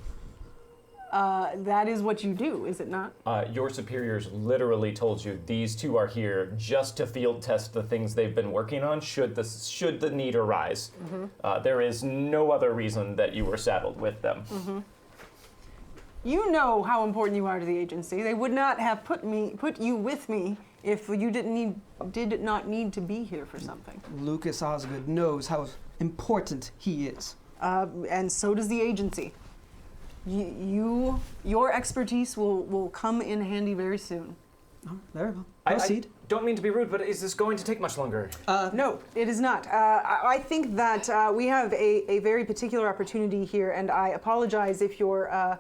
That is what you do, is it not? Your superiors literally told you these two are here just to field test the things they've been working on should the need arise. There is no other reason that you were saddled with them. You know how important you are to the agency. They would not have put you with me if you did not need to be here for something. Lucas Osgood knows how important he is. And so does the agency. Your expertise will come in handy very soon. Oh, very well. I Proceed. don't mean to be rude, but is this going to take much longer? No, it is not. I think that we have a very particular opportunity here, and I apologize if your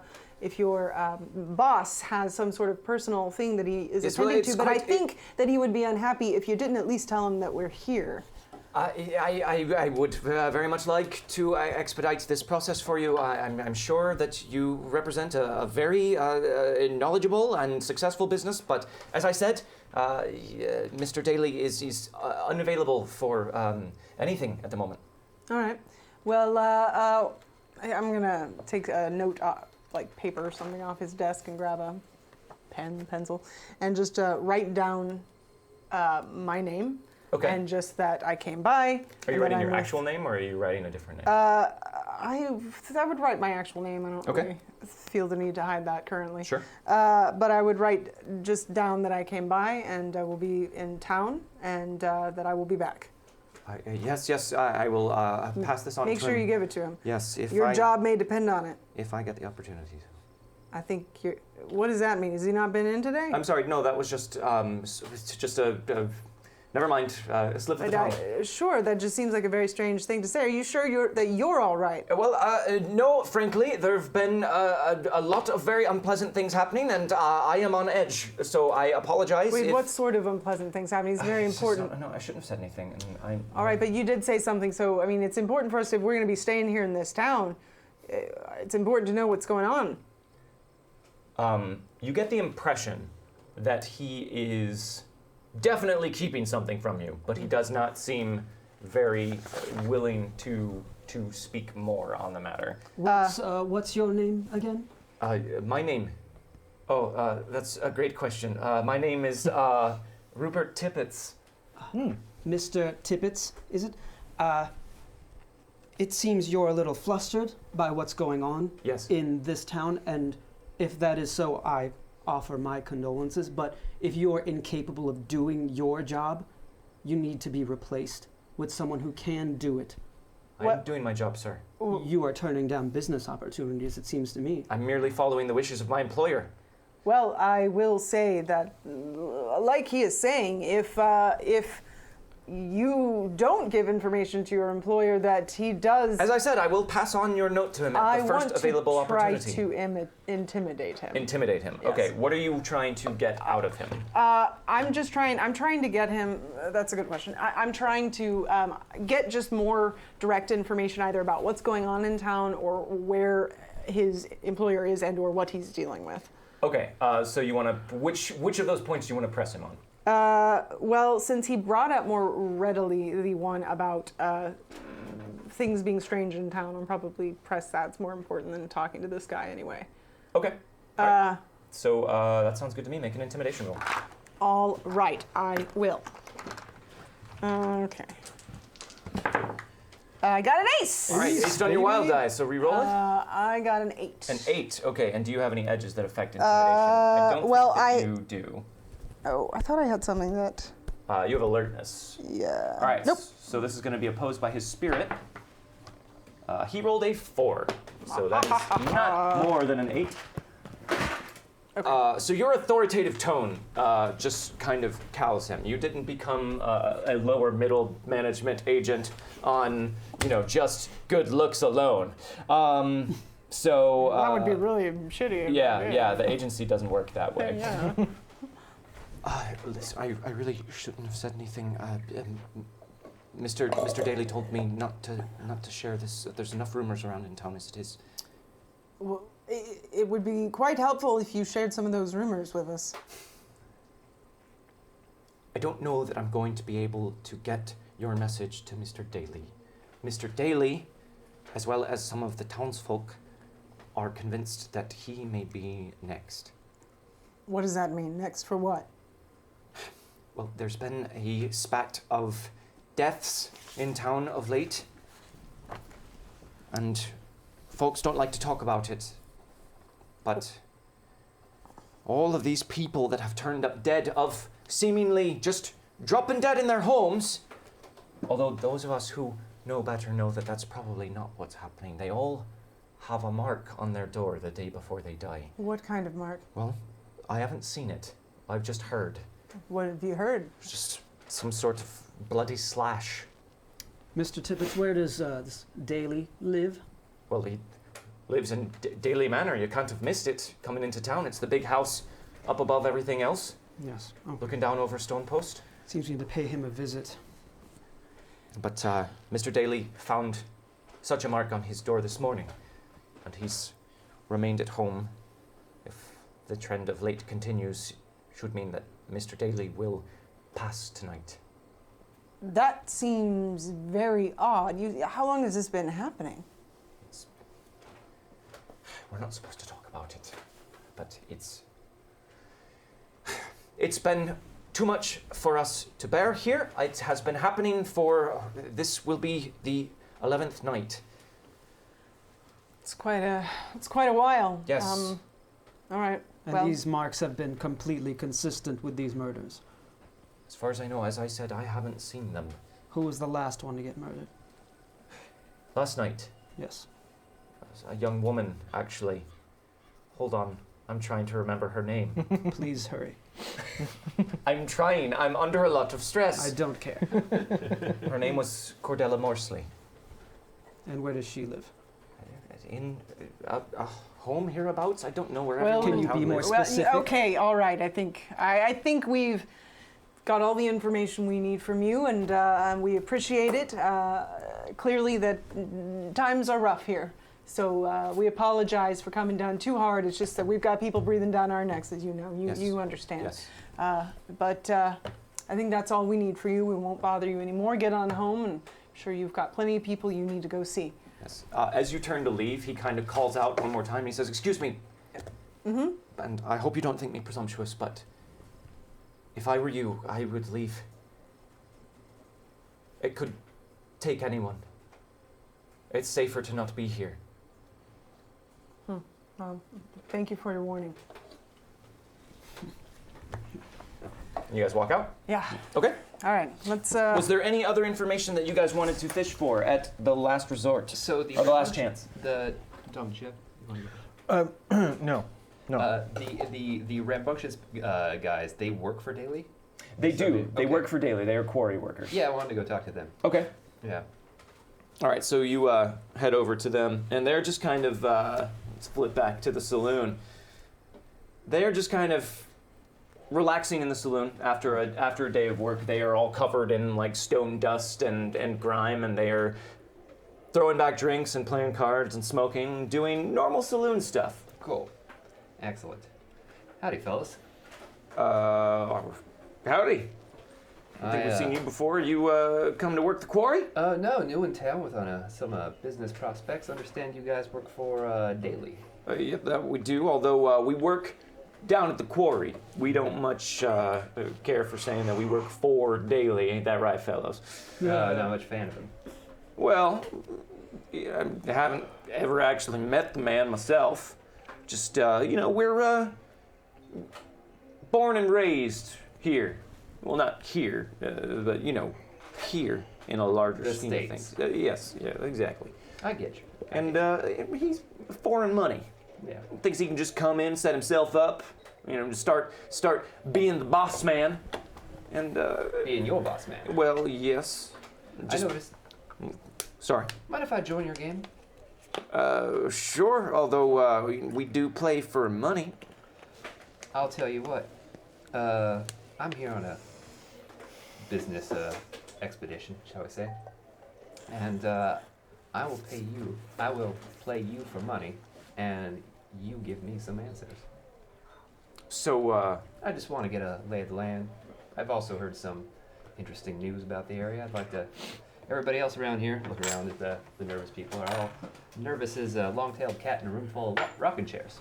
boss has some sort of personal thing that he is attending to, but I think that he would be unhappy if you didn't at least tell him that we're here. I would very much like to expedite this process for you. I'm sure that you represent a very knowledgeable and successful business, but as I said, Mr. Daly is unavailable for anything at the moment. All right. Well, I'm going to take a note, like paper or something off his desk and grab a pen, pencil, and just write down my name. Okay. And just that I came by. Are you writing your actual name, or are you writing a different name? I would write my actual name. I don't really feel the need to hide that currently. Sure. But I would write just down that I came by and I will be in town and that I will be back. Yes, I will pass this on to him. Make sure you give it to him. Yes, Your job may depend on it. If I get the opportunity. I think you're. What does that mean? Has he not been in today? I'm sorry, no, that was just a never mind, a slip of the tongue. Sure, that just seems like a very strange thing to say. Are you sure that you're all right? Well, no, frankly, there have been a lot of very unpleasant things happening, and I am on edge, so I apologize. Wait, what sort of unpleasant things happening? It's very important. No, I shouldn't have said anything. And all right, but you did say something, so, I mean, it's important for us if we're going to be staying here in this town. It's important to know what's going on. You get the impression that he is definitely keeping something from you, but he does not seem very willing to speak more on the matter. What's your name again? My name? Oh, that's a great question. My name is Rupert Tippets. Mr. Tippett, is it? It seems you're a little flustered by what's going on Yes. in this town, and if that is so, I offer my condolences. But if you're incapable of doing your job, you need to be replaced with someone who can do it. I'm doing my job, sir. You are turning down business opportunities, it seems to me. I'm merely following the wishes of my employer. Well, I will say that, like he is saying, if you don't give information to your employer that he does, As I said, I will pass on your note to him at I the first want available to try opportunity. to intimidate him. Intimidate him. Yes. Okay, what are you trying to get out of him? I'm trying to get him, that's a good question. I'm trying to get just more direct information either about what's going on in town or where his employer is and or what he's dealing with. Okay, so you want to, which of those points do you want to press him on? Well, since he brought up more readily the one about things being strange in town, I'll probably press that's more important than talking to this guy anyway. Okay. All right. So that sounds good to me. Make an intimidation roll. All right, I will. Okay. I got an ace. All right, based on your wild die, so re-roll it. I got an 8. An 8. Okay, and do you have any edges that affect intimidation? I don't well, think that you do. Oh, I thought I had something that. You have alertness. Yeah. All right. Nope. So this is going to be opposed by his spirit. He rolled a 4, so that is not more than an 8. Okay. So your authoritative tone just kind of cows him. You didn't become a lower middle management agent on, just good looks alone. So that would be really shitty. yeah, the agency doesn't work that way. Yeah. Listen, I really shouldn't have said anything. Mr. Daly told me not to share this. There's enough rumors around in town as it is. Well, it would be quite helpful if you shared some of those rumors with us. I don't know that I'm going to be able to get your message to Mr. Daly. Mr. Daly, as well as some of the townsfolk, are convinced that he may be next. What does that mean? Next for what? Well, there's been a spat of deaths in town of late, and folks don't like to talk about it. But all of these people that have turned up dead of seemingly just dropping dead in their homes, although those of us who know better know that that's probably not what's happening. They all have a mark on their door the day before they die. What kind of mark? Well, I haven't seen it. I've just heard. What have you heard? Just some sort of bloody slash. Mr. Tippett, where does this Daly live? Well, he lives in Daly Manor. You can't have missed it coming into town. It's the big house up above everything else, Yes. Oh, looking down over Stone Post. seems we need to pay him a visit. But Mr. Daly found such a mark on his door this morning, and he's remained at home. If the trend of late continues, should mean that Mr. Daly will pass tonight. That seems very odd. How long has this been happening? We're not supposed to talk about it, but it's been too much for us to bear here. It has been happening this will be the 11th night. It's quite a while. Yes. All right. And well, these marks have been completely consistent with these murders. As far as I know, as I said, I haven't seen them. Who was the last one to get murdered? Last night, Yes. a young woman, actually. Hold on, I'm trying to remember her name. Please hurry. I'm trying, I'm under a lot of stress. I don't care. Her name was Cordella Morsley. And where does she live? In a home hereabouts? I don't know where Well, everyone Can in you town be more lives. specific? okay. All right. I think we've got all the information we need from you, and we appreciate it. Clearly, that times are rough here. So we apologize for coming down too hard. It's just that we've got people breathing down our necks, as you know. Yes. You understand. Yes. But I think that's all we need for you. We won't bother you anymore. Get on home, and I'm sure you've got plenty of people you need to go see. Yes. As you turn to leave, he kind of calls out one more time. He says, "Excuse me." Mm-hmm. And I hope you don't think me presumptuous, but if I were you, I would leave It could take anyone. It's safer to not be here. Well, thank you for your warning. You guys walk out? Yeah. Okay. All right. Let's. Was there any other information that you guys wanted to fish for at the last resort? So the Or the last chance? Tom, Jeff, you want to go? No. No. The rambunctious guys, they work for Daily? They do. They Okay. work for Daily. They are quarry workers. Yeah, I wanted to go talk to them. Okay. Yeah. All right, so you head over to them, and they're just kind of, let's flip back to the saloon. They're just kind of relaxing in the saloon after a day of work. They are all covered in like stone dust and grime, and they are throwing back drinks and playing cards and smoking, doing normal saloon stuff. Cool. Excellent. Howdy, fellas. Howdy. I think we've seen you before. You come to work the quarry? No, new in town with some business prospects. Understand you guys work for Daily. Yep, that we do, although we work down at the quarry. We don't much care for saying that we work for Daily. Ain't that right, fellows? Not much fan of him. Well, I haven't ever actually met the man myself. Just, we're born and raised here. Well, not here, but, here in a larger The scheme States. of things. Yes, yeah, exactly. I get you. And he's foreign money. Yeah. Thinks he can just come in, set himself up, just start being the boss man. And, Being your boss man. well, yes. I noticed. Sorry. Mind if I join your game? Sure, although we do play for money. I'll tell you what. I'm here on a business expedition, shall we say. And I will pay you. I will play you for money, and you give me some answers. So, I just want to get a lay of the land. I've also heard some interesting news about the area. I'd like to. Everybody else around here, look around at the nervous people. Are all nervous as a long-tailed cat in a room full of rocking chairs.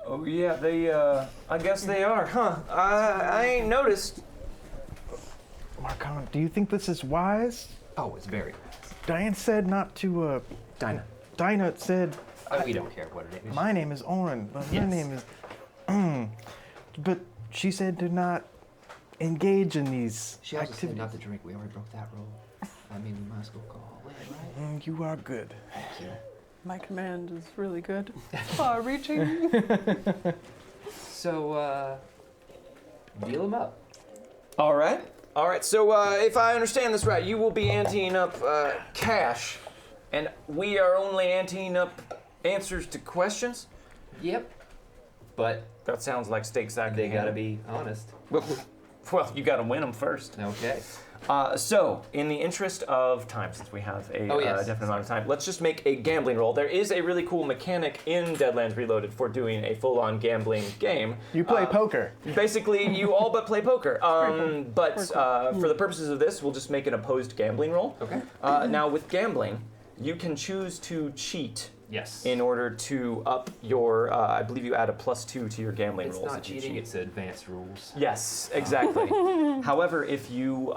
oh yeah, they, I guess they are, huh? I ain't noticed. Marcon, do you think this is wise? Oh, it's very. Diane said not to, Dinah. Dinah said, We don't care what it is. my name is Oren, but her Yes. name is, but she said to not engage in these She also said activities. not to drink. We already broke that rule. I mean, we might as well go all in, right? You are good. Thank you. My command is really good. Far-reaching. So, deal them up. All right. So, if I understand this right, you will be anteing up cash, and we are only anteing up answers to questions? Yep. But That sounds like stakes I can they gotta handle. be honest. Well, you gotta win them first. Okay. So, in the interest of time, since we have a Yes. definite amount of time, let's just make a gambling roll. There is a really cool mechanic in Deadlands Reloaded for doing a full-on gambling game. You play poker. Basically, you all but play poker. But for the purposes of this, we'll just make an opposed gambling roll. Okay. Now, with gambling, you can choose to cheat Yes. in order to up your, I believe you add a +2 to your gambling It's rolls. not if you cheating, cheat. it's advanced rules. Yes, exactly. However, if you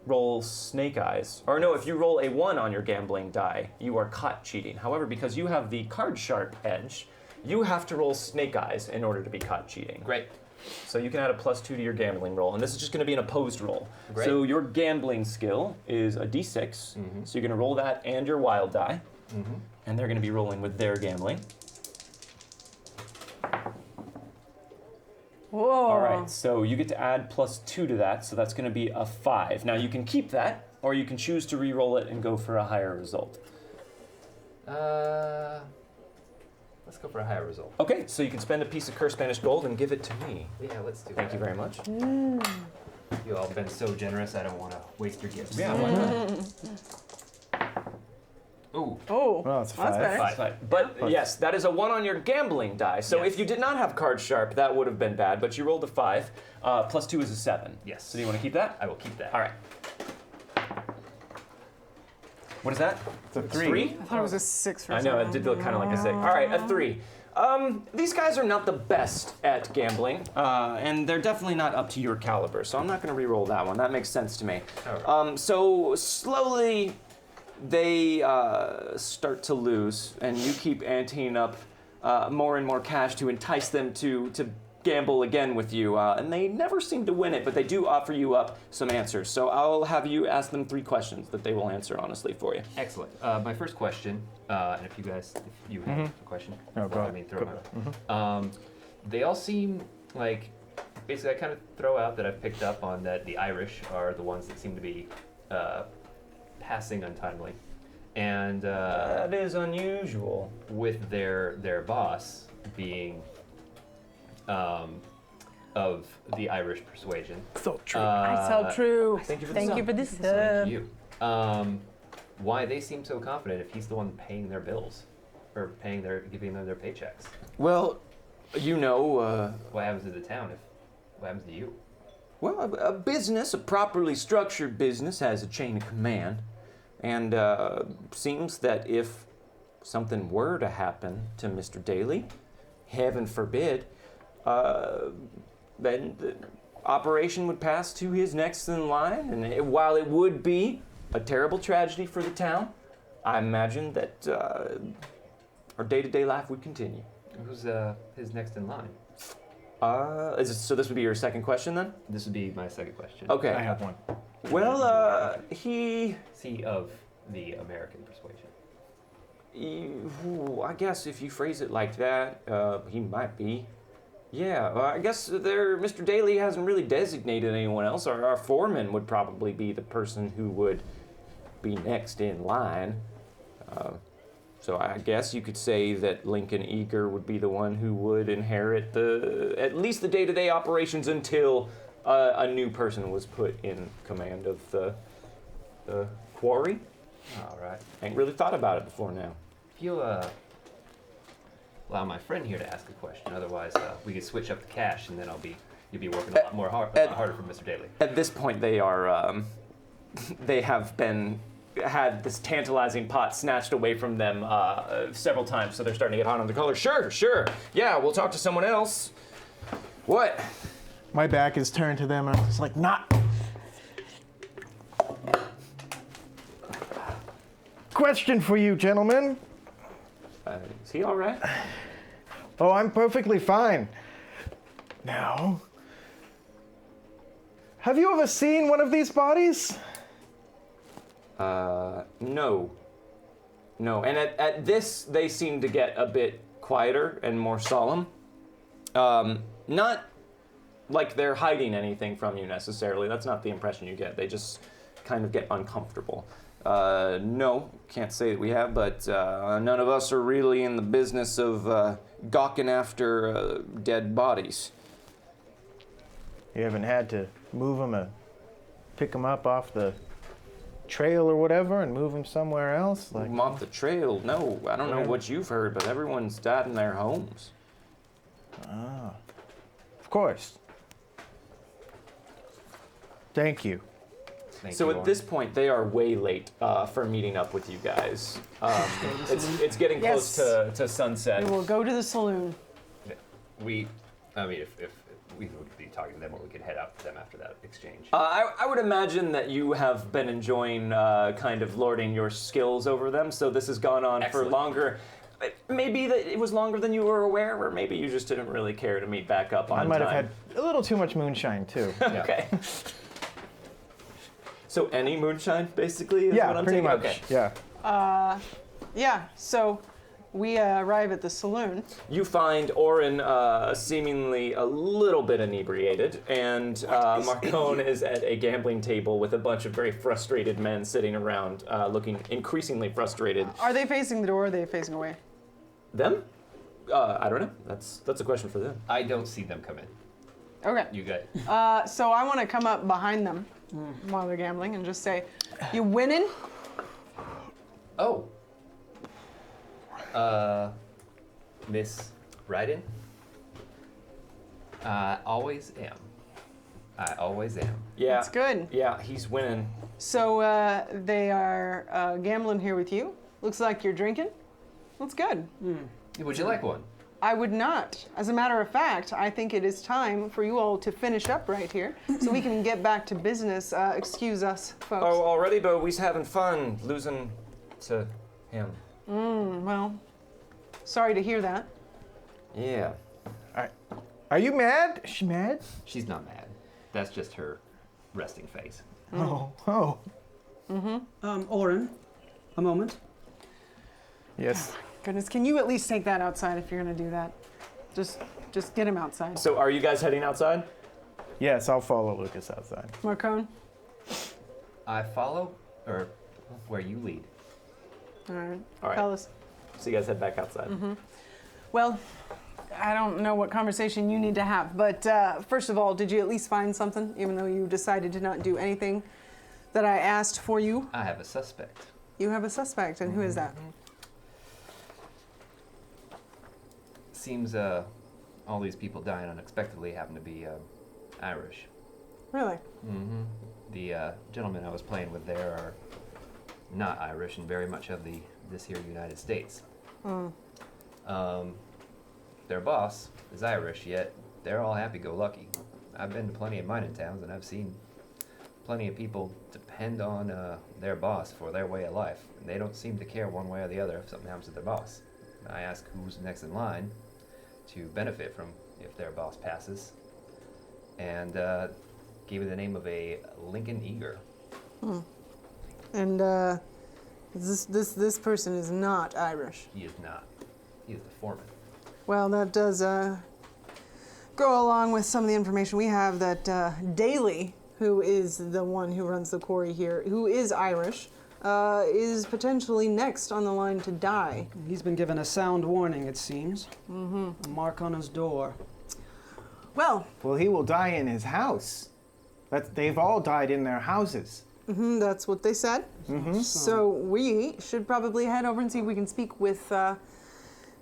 roll snake eyes, or no, if you roll a 1 on your gambling die, you are caught cheating. However, because you have the card sharp edge, you have to roll snake eyes in order to be caught cheating. Great. So you can add a +2 to your gambling roll, and this is just going to be an opposed roll. Great. So your gambling skill is a d6, so you're going to roll that and your wild die, and they're going to be rolling with their gambling. Whoa. All right, so you get to add +2 to that, so that's going to be a 5. Now you can keep that, or you can choose to re-roll it and go for a higher result. Let's go for a higher result. Okay, so you can spend a piece of cursed Spanish gold and give it to me. Yeah, let's do Thank that. you very much. You all have been so generous, I don't want to waste your gifts. Yeah, why not? Ooh. Oh. Well, it's That's 5. better. But yes, that is a 1 on your gambling die. So Yes. if you did not have card sharp, that would have been bad, but you rolled a 5. +2 is a 7. Yes. So do you want to keep that? I will keep that. All right. What is that? It's a 3. 3? I thought it was a 6 for I know, it some did look kind of like a 6. All right, a 3. These guys are not the best at gambling, and they're definitely not up to your caliber, so I'm not going to re-roll that one. That makes sense to me. Alright. So slowly they start to lose, and you keep anteing up more and more cash to entice them to gamble again with you, and they never seem to win it, but they do offer you up some answers. So I'll have you ask them 3 questions that they will answer honestly for you. Excellent. My first question, and if you have a question, No, go I ahead. mean, throw them out. They all seem like, basically I kind of throw out that I've picked up on that the Irish are the ones that seem to be passing untimely. And That is unusual. with their boss being of the Irish persuasion. So true. I so true. Thank you for Thank the you for this. Thank you. Why they seem so confident if he's the one paying their bills, or giving them their paychecks? Well, you know, What happens to the town what happens to you? well, a business, a properly structured business, has a chain of command, and seems that if something were to happen to Mr. Daly, heaven forbid, then the operation would pass to his next in line, and while it would be a terrible tragedy for the town, I imagine that our day-to-day life would continue. Who's his next in line? So this would be your second question then? This would be my second question. Okay. I have one. Well, he Is he of the American persuasion? I guess if you phrase it like that, he might be. Yeah, I guess Mr. Daly hasn't really designated anyone else. Our foreman would probably be the person who would be next in line. So I guess you could say that Lincoln Eager would be the one who would inherit at least the day-to-day operations until a new person was put in command of the quarry. All right. Ain't really thought about it before now. If you allow my friend here to ask a question, otherwise we could switch up the cash, and then you'll be working a lot harder for Mr. Daly. At this point, they are they have had this tantalizing pot snatched away from them several times, so they're starting to get hot on the collar. Sure, yeah, we'll talk to someone else. What? My back is turned to them, and I'm just like, not. Question for you, gentlemen. Is he all right? Oh, I'm perfectly fine. Now, have you ever seen one of these bodies? No. And at this, they seem to get a bit quieter and more solemn. Not like they're hiding anything from you necessarily. That's not the impression you get. They just kind of get uncomfortable. No, can't say that we have, but none of us are really in the business of gawking after dead bodies. You haven't had to move them or pick them up off the trail or whatever and move them somewhere else? Move 'em off the trail? No, I don't know what you've heard, but everyone's died in their homes. Ah, of course. Thank you. So at this point, they are way late for meeting up with you guys. It's getting close to sunset. We will go to the saloon. If we would be talking to them, or we could head out to them after that exchange. I would imagine that you have been enjoying kind of lording your skills over them, so this has gone on Excellent. for longer. Maybe that it was longer than you were aware, or maybe you just didn't really care to meet back up on I might time. have had a little too much moonshine, too. Okay. So any moonshine, basically, is Yeah, what I'm pretty taking? much. Okay. Yeah. Yeah, so we arrive at the saloon. You find Oren seemingly a little bit inebriated, and Marcone is at a gambling table with a bunch of very frustrated men sitting around, looking increasingly frustrated. Are they facing the door or are they facing away? Them? I don't know. That's a question for them. I don't see them come in. Okay. You got it. So I want to come up behind them while they're gambling and just say, "You winning?" Oh. Miss Ryden? I always am. Yeah. That's good. Yeah, he's winning. So they are gambling here with you. Looks like you're drinking. That's good. Would you like one? I would not. As a matter of fact, I think it is time for you all to finish up right here so we can get back to business. Excuse us, folks. Oh, already, but we's having fun losing to him. Well, sorry to hear that. Yeah. Are you mad? Is she mad? She's not mad. That's just her resting face. Oh. Oren, a moment. Yes. Goodness, can you at least take that outside if you're going to do that? Just get him outside. So are you guys heading outside? Yes, I'll follow Lucas outside. Marcone? I follow, or where you lead. All right. All right. Fellas. So you guys head back outside. Well, I don't know what conversation you need to have, but first of all, did you at least find something, even though you decided to not do anything that I asked for you? I have a suspect. You have a suspect, and who is that? Seems all these people dying unexpectedly happen to be Irish. Really? The gentlemen I was playing with there are not Irish and very much of this here United States. Their boss is Irish, yet they're all happy-go-lucky. I've been to plenty of mining towns, and I've seen plenty of people depend on their boss for their way of life, and they don't seem to care one way or the other if something happens to their boss. I ask who's next in line to benefit from if their boss passes, and gave me the name of a Lincoln Eager. And this person is not Irish. He is not. He is the foreman. Well, that does go along with some of the information we have that Daly, who is the one who runs the quarry here, who is Irish, is potentially next on the line to die. He's been given a sound warning, it seems. A mark on his door. Well, He will die in his house. They've all died in their houses. that's what they said. So we should probably head over and see if we can speak with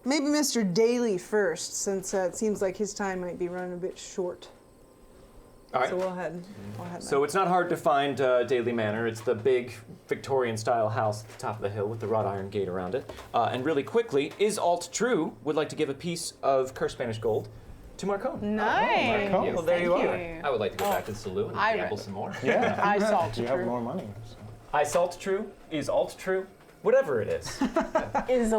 maybe Mr. Daly first, since it seems like his time might be running a bit short. All right. So we'll head. So it's not hard to find Daly Manor. It's the big Victorian-style house at the top of the hill with the wrought iron gate around it. And really quickly, is alt true would like to give a piece of cursed Spanish gold to Marcone. Nice. Marcone. Well, there you are. I would like to go back to the saloon and I gamble read. some more. Yeah. I salt You have true. more money. So. I salt true. Is alt true? Whatever it is. Is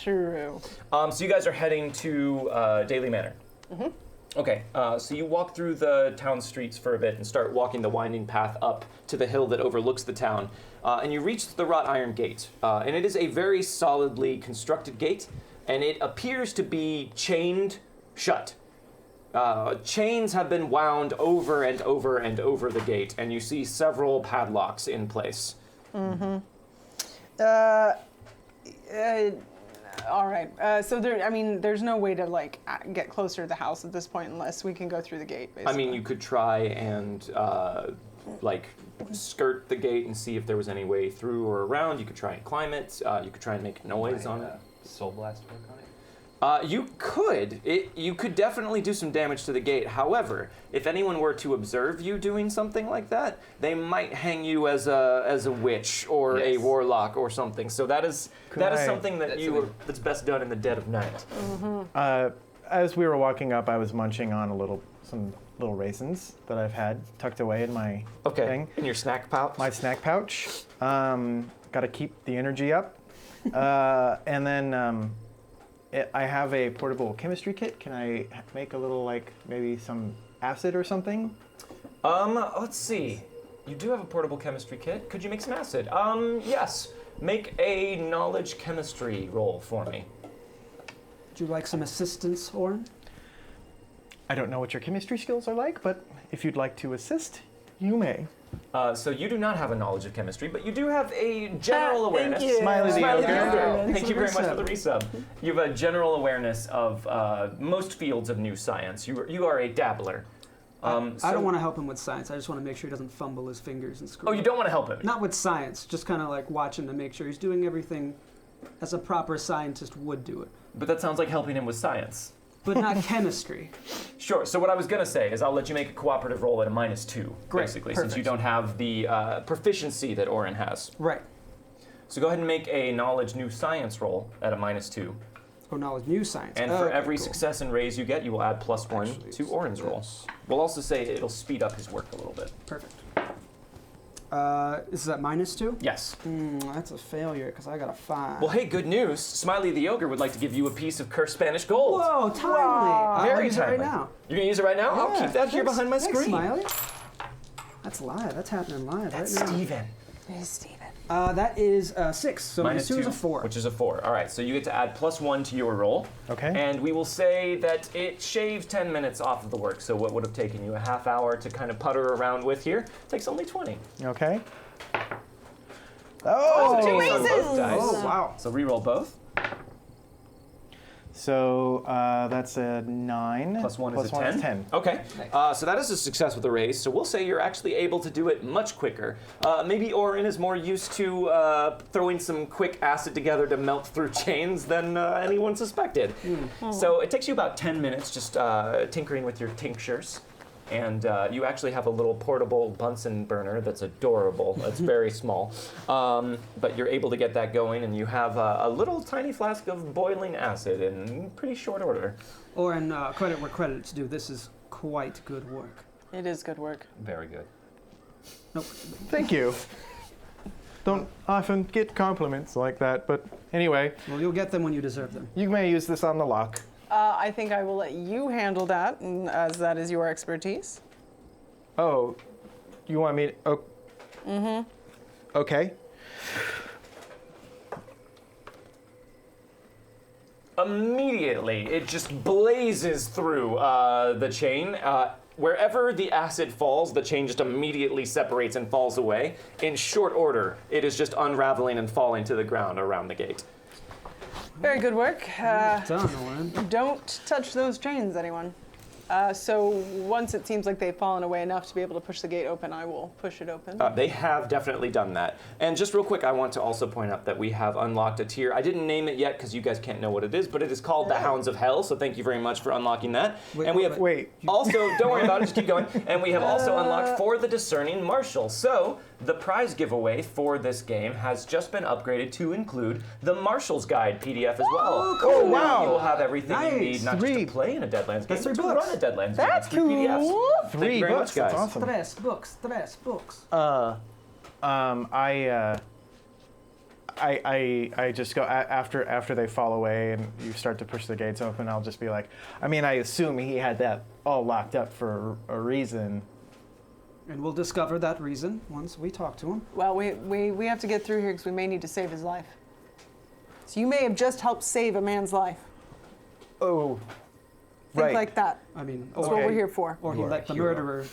true. So you guys are heading to Daly Manor. Okay, so you walk through the town streets for a bit and start walking the winding path up to the hill that overlooks the town. And you reach the wrought iron gate. And it is a very solidly constructed gate, and it appears to be chained shut. Chains have been wound over and over and over the gate, and you see several padlocks in place. All right. So there's no way to get closer to the house at this point unless we can go through the gate. Basically. I mean, you could try and skirt the gate and see if there was any way through or around. You could try and climb it. You could try and make noise on it. Soul blast work on it. You could. You could definitely do some damage to the gate. However, if anyone were to observe you doing something like that, they might hang you as a witch or a Yes. warlock or something. So that is I- something that's best done in the dead of night. As we were walking up, I was munching on some little raisins that I've had tucked away in my thing. In your snack pouch. My snack pouch. Got to keep the energy up. And then I have a portable chemistry kit. Can I make a little, maybe some acid or something? Let's see. You do have a portable chemistry kit. Could you make some acid? Yes. Make a knowledge chemistry roll for me. Would you like some assistance, Oren? I don't know what your chemistry skills are like, but if you'd like to assist, you may. So you do not have a knowledge of chemistry, but you do have a general Thank awareness. you. Smiley the Smiley ogre. the ogre. Thanks Thank for you the very much for the resub. resub. You have a general awareness of most fields of new science. You are a dabbler. I don't want to help him with science. I just want to make sure he doesn't fumble his fingers and screw Oh, you up. don't want to help him? Not with science, just kind of watch him to make sure he's doing everything as a proper scientist would do it. But that sounds like helping him with science. But not chemistry. Sure. So what I was gonna say is I'll let you make a cooperative roll at a -2, Great, basically, since you perfect. don't have the proficiency that Oren has. Right. So go ahead and make a knowledge new science roll at a -2. Oh, knowledge, new science. And for Okay, every cool. success and raise you get, you will add +1 Actually, to it's Orin's roll. this. We'll also say it'll speed up his work a little bit. Perfect. Is that -2? Yes. That's a failure because I got a 5. Well, hey, good news. Smiley the Ogre would like to give you a piece of cursed Spanish gold. Whoa, timely! I'll Very use it right timely. now. You're gonna use it right now? I'll Yeah, keep that here thanks. behind my Thanks, screen. Smiley. That's live. That's happening live That's right now. Steven. Hey, Steven. That is 6. So -2 is a 4. Which is a 4. All right, so you get to add +1 to your roll. Okay. And we will say that it shaves 10 minutes off of the work. So what would have taken you a half hour to kind of putter around with here takes only 20. Okay. So Oh! it takes on both dice. Oh, wow. So re-roll both. So that's a 9. +1 is a Plus 10. 10. Okay. Nice. So that is a success with the raise. So we'll say you're actually able to do it much quicker. Maybe Orin is more used to throwing some quick acid together to melt through chains than anyone suspected. So it takes you about 10 minutes just tinkering with your tinctures. And you actually have a little portable Bunsen burner that's adorable. It's very small. But you're able to get that going, and you have a little tiny flask of boiling acid in pretty short order. Or in credit where credit's due, this is quite good work. It is good work. Very good. Nope. Thank you. Don't often get compliments like that, but anyway, Well, you'll get them when you deserve them. you may use this on the lock. I think I will let you handle that, as that is your expertise. Oh, you want me to? Oh. Mm-hmm. Okay. Immediately, it just blazes through the chain. Wherever the acid falls, the chain just immediately separates and falls away. In short order, it is just unraveling and falling to the ground around the gate. Very good work. Done, Oren. Don't touch those chains, anyone. So once it seems like they've fallen away enough to be able to push the gate open, I will push it open. They have definitely done that. And just real quick, I want to also point out that we have unlocked a tier. I didn't name it yet because you guys can't know what it is, but it is called the Hounds of Hell, so thank you very much for unlocking that. Wait, and we have Wait. also, don't worry about it, just keep going. And we have also unlocked For the Discerning Marshal. So the prize giveaway for this game has just been upgraded to include the Marshal's Guide PDF as well. Oh, cool. So now wow. you will have everything you Nice. need, not just 3. to play in a Deadlands game, That's 3 but to books. run a Deadlands game. That's It's 3 PDFs. cool. Thank you 3 very books. much, guys. That's awesome. Tres books. I just go after they fall away and you start to push the gates open. I'll just be like, I mean, I assume he had that all locked up for a reason. And we'll discover that reason once we talk to him. Well, we have to get through here because we may need to save his life. So you may have just helped save a man's life. Oh, Think right. like that. I mean, That's or, what we're here for. or he You are let a the hero. murderer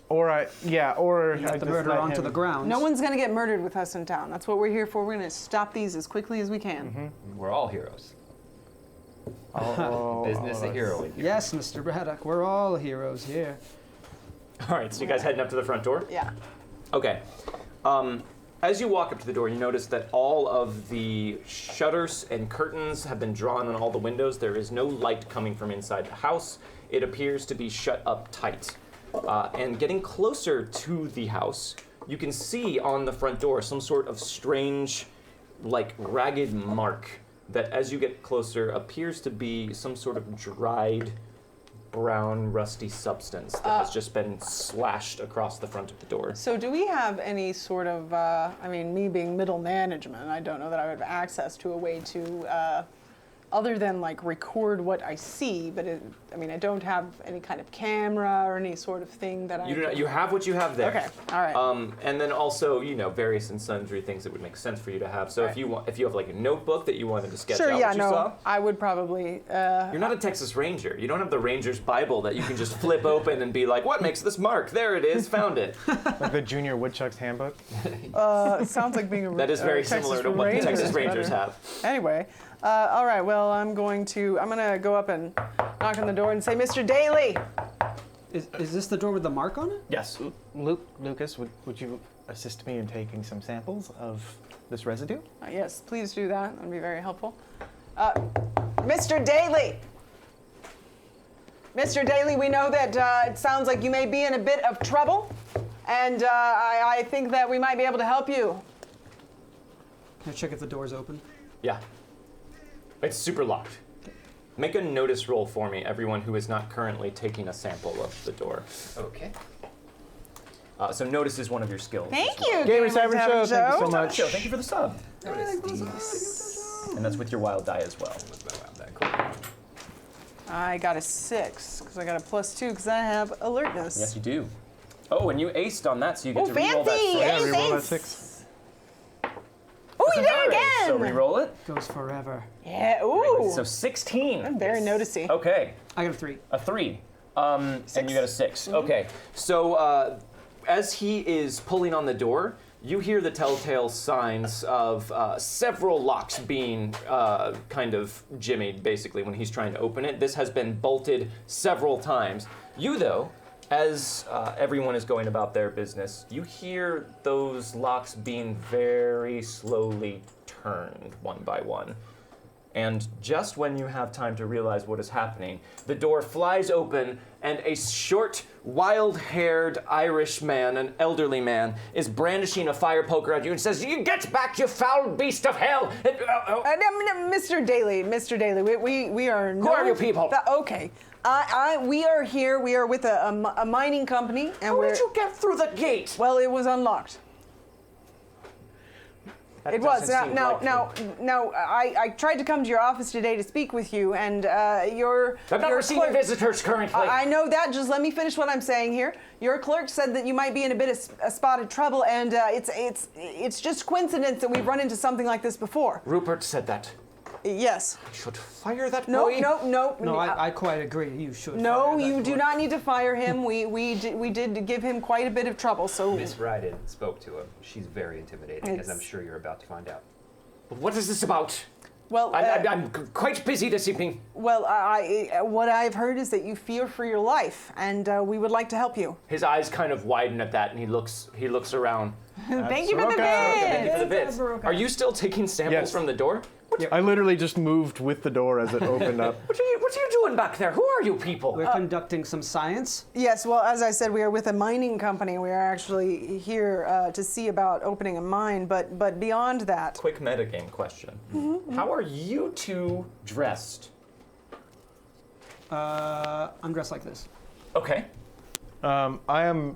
or I let just the murderer let onto him- the ground. No one's going to get murdered with us in town. That's what we're here for. We're going to stop these as quickly as we can. We're all heroes. Oh, Business a hero. Yes, Mr. Braddock, we're all heroes here. All right, so you guys heading up to the front door? Yeah. Okay. As you walk up to the door, you notice that all of the shutters and curtains have been drawn on all the windows. There is no light coming from inside the house. It appears to be shut up tight. And getting closer to the house, you can see on the front door some sort of strange, like, ragged mark that, as you get closer, appears to be some sort of dried, brown, rusty substance that has just been slashed across the front of the door. So do we have any sort of, I mean, me being middle management, I don't know that I would have access to a way to, other than like record what I see, but I mean, I don't have any kind of camera or any sort of thing that I You do not, you have what you have there. Okay, all right. And then also, you know, various and sundry things that would make sense for you to have. So if you want, if you have like a notebook that you wanted to sketch Sure, out yeah, what you no, saw. I would probably, You're not a Texas Ranger. You don't have the Ranger's Bible that you can just flip open and be like, what makes this mark? There it is, found it. Like the Junior Woodchuck's Handbook. it sounds like being a That is very Texas similar to what the Ranger Texas is Rangers better. have. Anyway, all right, well, I'm gonna go up and knock on the door and say, Mr. Daly! Is this the door with the mark on it? Yes. Lucas, would you assist me in taking some samples of this residue? Yes, please do that. That'd be very helpful. Mr. Daly! Mr. Daly, we know that it sounds like you may be in a bit of trouble, and I think that we might be able to help you. Can I check if the door's open? Yeah. It's super locked. Make a notice roll for me, everyone who is not currently taking a sample of the door. Okay. So notice is one of your skills. Thank you, Gamer Tavern Show, thank you so much. Joe, thank you for the sub. And that's with your wild die as well. I got a 6 because I got a +2 because I have alertness. Yes, you do. Oh, and you aced on that, so you get Oh, to reroll that. fancy! Yeah, Ace, reroll that ace. 6. Oh, you did it Alright, again! So reroll it. Goes forever. Yeah, ooh. So 16. I'm very noticey. Okay, I got a 3. a 3. And you got a 6. Okay, so as he is pulling on the door, you hear the telltale signs of several locks being kind of jimmied, basically, when he's trying to open it. This has been bolted several times. You, though, as everyone is going about their business, you hear those locks being very slowly turned one by one. And just when you have time to realize what is happening, the door flies open and a short, wild-haired Irish man, an elderly man, is brandishing a fire poker at you and says, "You get back, you foul beast of hell!" Mr. Daly, we are. Who are you people? Okay, we are here. We are with a mining company, and How did you get through the gate? Well, it was unlocked. That It was. doesn't seem likely. I tried to come to your office today to speak with you, and your. I'm not your receiving clerk- visitors currently. I know that. Just let me finish what I'm saying here. Your clerk said that you might be in a bit of spotted trouble, and it's just coincidence that we've run into something like this before. Rupert said that. Yes. I should fire that No, boy. No, I quite agree. You should. No, fire that you do boy. not need to fire him. We did give him quite a bit of trouble. So Miss Ryden spoke to him. She's very intimidating, as I'm sure you're about to find out. What is this about? well, I'm quite busy this evening. well, what I've heard is that you fear for your life, and we would like to help you. His eyes kind of widen at that, and he looks around. Thank you for the Thank you bid. for the bits. Are you still taking samples Yes. from the door? I literally just moved with the door as it opened up. What are you doing back there? Who are you people? We're conducting some science. Yes, well, as I said, we are with a mining company. We are actually here to see about opening a mine, but beyond that, Quick metagame question. How are you two dressed? I'm dressed like this. Okay. I'm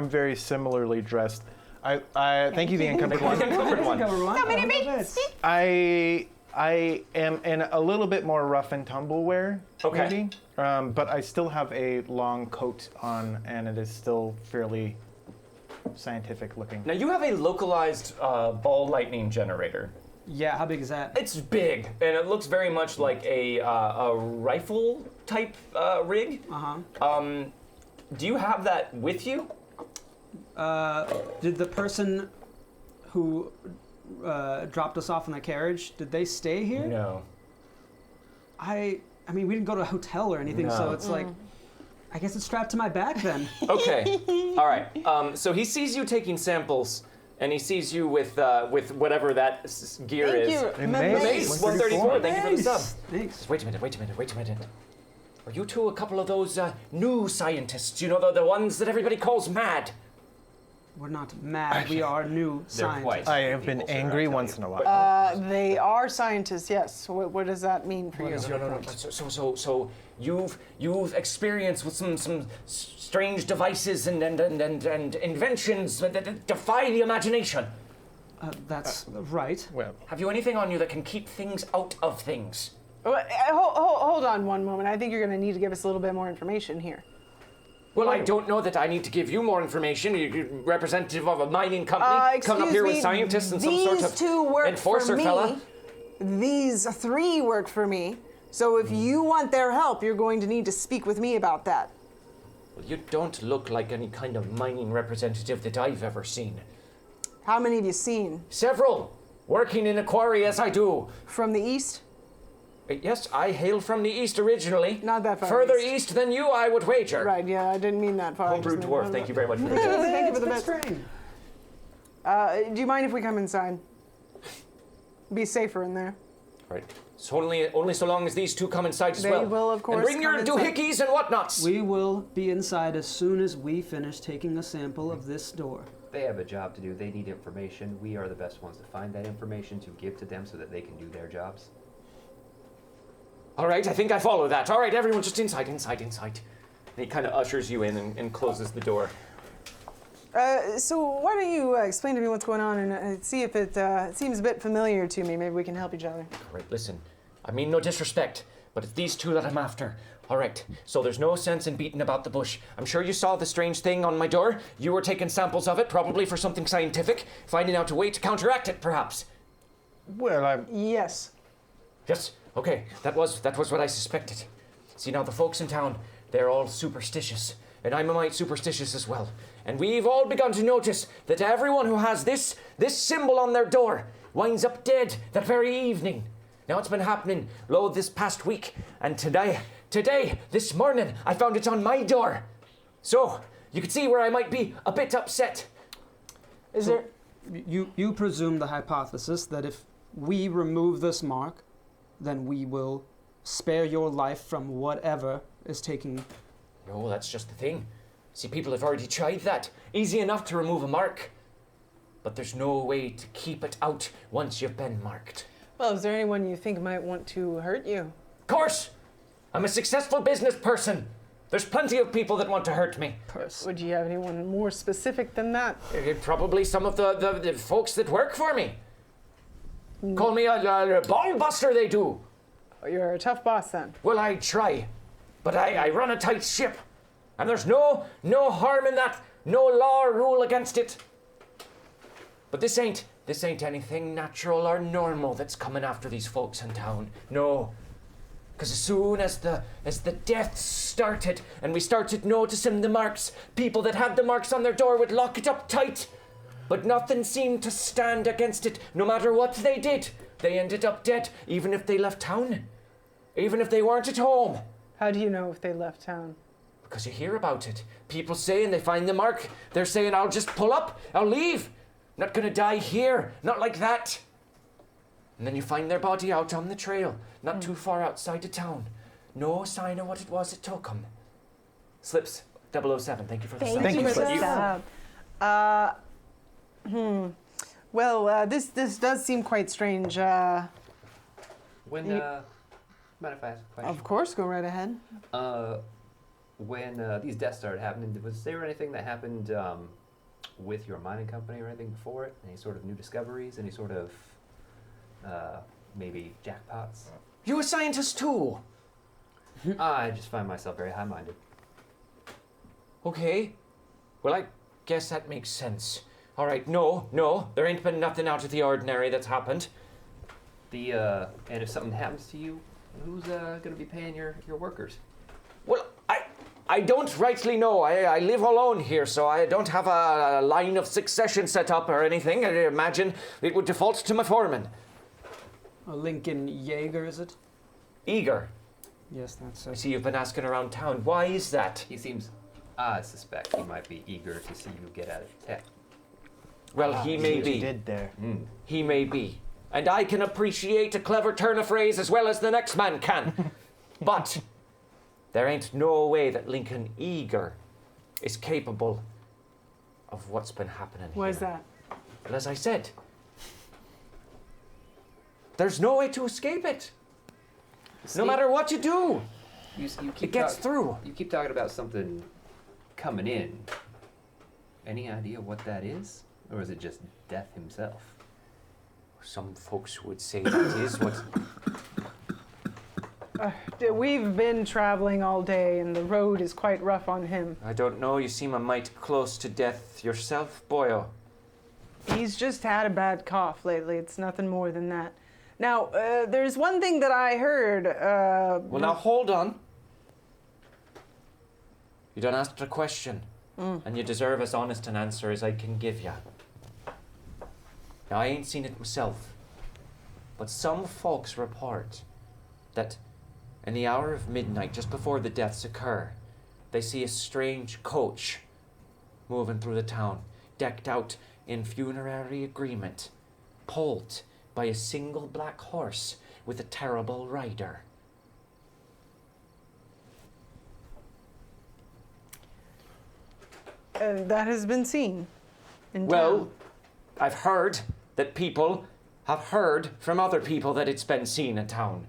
very similarly dressed. I thank you, the encumbered one. Covered one. How many bits? I am in a little bit more rough and tumble wear, Okay. maybe. But I still have a long coat on, and it is still fairly scientific looking. Now you have a localized ball lightning generator. Yeah, how big is that? It's big, and it looks very much like a rifle type rig. Do you have that with you? Did the person who dropped us off in the carriage, did they stay here? No. I mean, we didn't go to a hotel or anything, so No. it's like, I guess it's strapped to my back then. Okay. All right. So he sees you taking samples, and he sees you with whatever that gear thank is. you. Mace 134. Thank you for the sub. Thanks. Wait a minute. Are you two a couple of those new scientists? You know, the ones that everybody calls mad? We're not mad. We are new They're scientists. quite I have been people, sir, angry I'll tell once you. in a while. They are scientists, yes. What does that mean for you? No. So you've experienced with some strange devices and inventions that defy the imagination. That's right. Well, Have you anything on you that can keep things out of things? Hold on one moment. I think you're going to need to give us a little bit more information here. Well, I don't know that I need to give you more information. You're representative of a mining company coming up Excuse here me, with scientists and some sort these of two work enforcer for me. fella. These three work for me. So if you want their help, you're going to need to speak with me about that. Well, you don't look like any kind of mining representative that I've ever seen. How many have you seen? Several, working in a quarry as I do. From the east? Yes, I hail from the east originally. Not that far Further east. east than you, I would wager. Right, yeah, I didn't mean that far. I Homebrew just meant- dwarf, thank you very much for the Thank you for the It's bit. spring. Do you mind if we come inside? Be safer in there. Right. It's only so long as these two come inside as They well. will, of course, And bring your come inside. doohickeys and whatnots. We will be inside as soon as we finish taking a sample of this door. They have a job to do. They need information. We are the best ones to find that information to give to them so that they can do their jobs. All right, I think I follow that. All right, everyone, just inside. And he kind of ushers you in and closes the door. So why don't you explain to me what's going on and see if it seems a bit familiar to me. Maybe we can help each other. All right, listen. I mean no disrespect, but it's these two that I'm after. All right, so there's no sense in beating about the bush. I'm sure you saw the strange thing on my door. You were taking samples of it, probably for something scientific, finding out a way to counteract it, perhaps. Well, Yes. Yes, okay, that was what I suspected. See, now the folks in town, they're all superstitious, and I'm a mite superstitious as well. And we've all begun to notice that everyone who has this symbol on their door winds up dead that very evening. Now it's been happening, this past week, and today, this morning, I found it on my door. So, you could see where I might be a bit upset. Is there? You presume the hypothesis that if we remove this mark, then we will spare your life from whatever is taking... No, that's just the thing. See, people have already tried that. Easy enough to remove a mark. But there's no way to keep it out once you've been marked. Well, is there anyone you think might want to hurt you? Of course! I'm a successful business person. There's plenty of people that want to hurt me. Would you have anyone more specific than that? Probably some of the folks that work for me. Call me a ball buster, they do. You're a tough boss then. Well, I try. But I run a tight ship. And there's no harm in that. No law or rule against it. But this ain't anything natural or normal that's coming after these folks in town. No. Because as soon as the deaths started and we started noticing the marks, people that had the marks on their door would lock it up tight. But nothing seemed to stand against it. No matter what they did, they ended up dead, even if they left town. Even if they weren't at home. How do you know if they left town? Because you hear about it. People saying they find the mark. They're saying, I'll just pull up, I'll leave. Not gonna die here, not like that. And then you find their body out on the trail, not too far outside of town. No sign of what it was that took them. Slips, 007, thank you for the sign. Thank you, for Slips. that. Well, this does seem quite strange. When, mind if I ask a question? Of course, go right ahead. When these deaths started happening, was there anything that happened with your mining company or anything before it? Any sort of new discoveries? Any sort of maybe jackpots? You a scientist too? I just find myself very high-minded. Okay. Well, I guess that makes sense. All right, no, there ain't been nothing out of the ordinary that's happened. And if something happens to you, who's gonna be paying your workers? Well, I don't rightly know. I live alone here, so I don't have a line of succession set up or anything. I imagine it would default to my foreman. Lincoln Jaeger, is it? Eager. Yes, that's I it. see you've been asking around town. Why is that? He seems, I suspect he might be eager to see you get out of tech. Well, he may be. Did there. He may be. And I can appreciate a clever turn of phrase as well as the next man can. But there ain't no way that Lincoln Eager is capable of what's been happening here. Why is that? Well, as I said, there's no way to escape it. No matter what you do, You it keep gets through. You keep talking about something coming in. Any idea what that is? Or is it just death himself? Some folks would say that is what... We've been traveling all day, and the road is quite rough on him. I don't know, you seem a mite close to death yourself, boyo. He's just had a bad cough lately. It's nothing more than that. Now, there's one thing that I heard. Well, now hold on. You done asked a question, and you deserve as honest an answer as I can give you. Now, I ain't seen it myself, but some folks report that in the hour of midnight, just before the deaths occur, they see a strange coach moving through the town, decked out in funerary agreement, pulled by a single black horse with a terrible rider. That has been seen in Well, town. I've heard that people have heard from other people that it's been seen in town.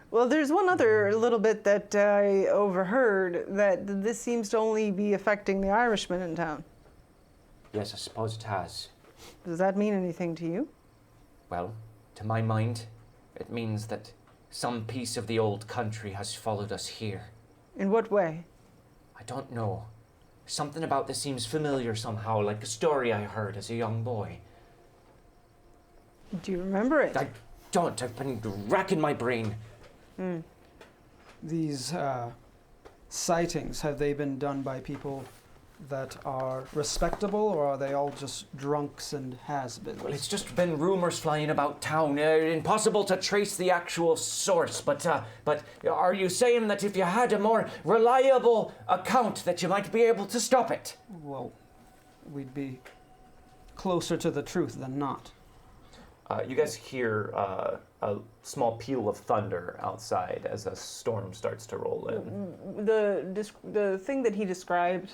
Well, there's one other little bit that I overheard, that this seems to only be affecting the Irishmen in town. Yes, I suppose it has. Does that mean anything to you? Well, to my mind, it means that some piece of the old country has followed us here. In what way? I don't know. Something about this seems familiar somehow, like a story I heard as a young boy. Do you remember it? I don't. I've been racking my brain. These sightings, have they been done by people that are respectable, or are they all just drunks and has-beens? Well, it's just been rumors flying about town. Impossible to trace the actual source, but are you saying that if you had a more reliable account that you might be able to stop it? Well, we'd be closer to the truth than not. You guys hear a small peal of thunder outside as a storm starts to roll in. The thing that he described,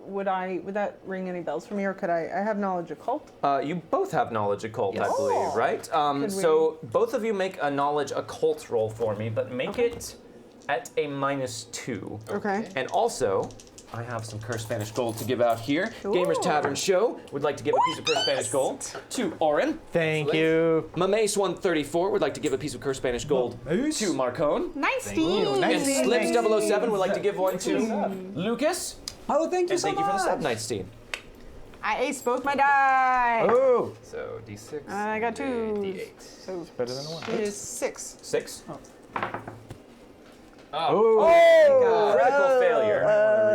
would that ring any bells for me, or could I have knowledge occult? You both have knowledge occult, Yes. I believe, right? Could we- So both of you make a knowledge occult roll for me, but make it at a -2. Okay. And also, I have some cursed Spanish gold to give out here. Ooh. Gamers Tavern Show would like to give a piece of cursed Spanish gold to Oren. Thank you. Mamace 134 would like to give a piece of cursed Spanish gold to Marcone. Nice, Thank you. Steve. Nice. And Slips 007 would like to give one to Lucas. Oh, thank you And so thank you much! for the sub, Nightstein. I aced both my die. Oh, So D6. I got and a 2. D8. So better than a 1. it is 6. 6. Oh, Critical failure.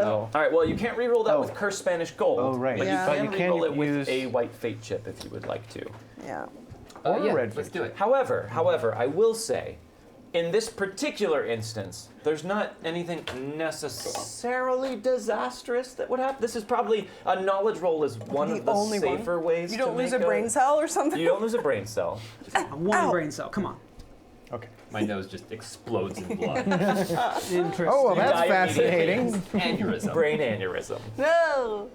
All right, well, you can't reroll that Oh. with cursed Spanish gold. Oh, right. But Yeah. But you you can can reroll it with use- a white fate chip if you would like to. Yeah. Or Yeah, red let's fate. do it. However, I will say, in this particular instance, there's not anything necessarily disastrous that would happen. This is probably a knowledge roll is one The of the only one? safer ways You to don't lose a make brain cell or something? You don't lose a brain cell. One Ow. brain cell, come on. Okay. My nose just explodes in blood. Interesting. Oh, well, You that's die fascinating. Aneurysm. Brain aneurysm. No.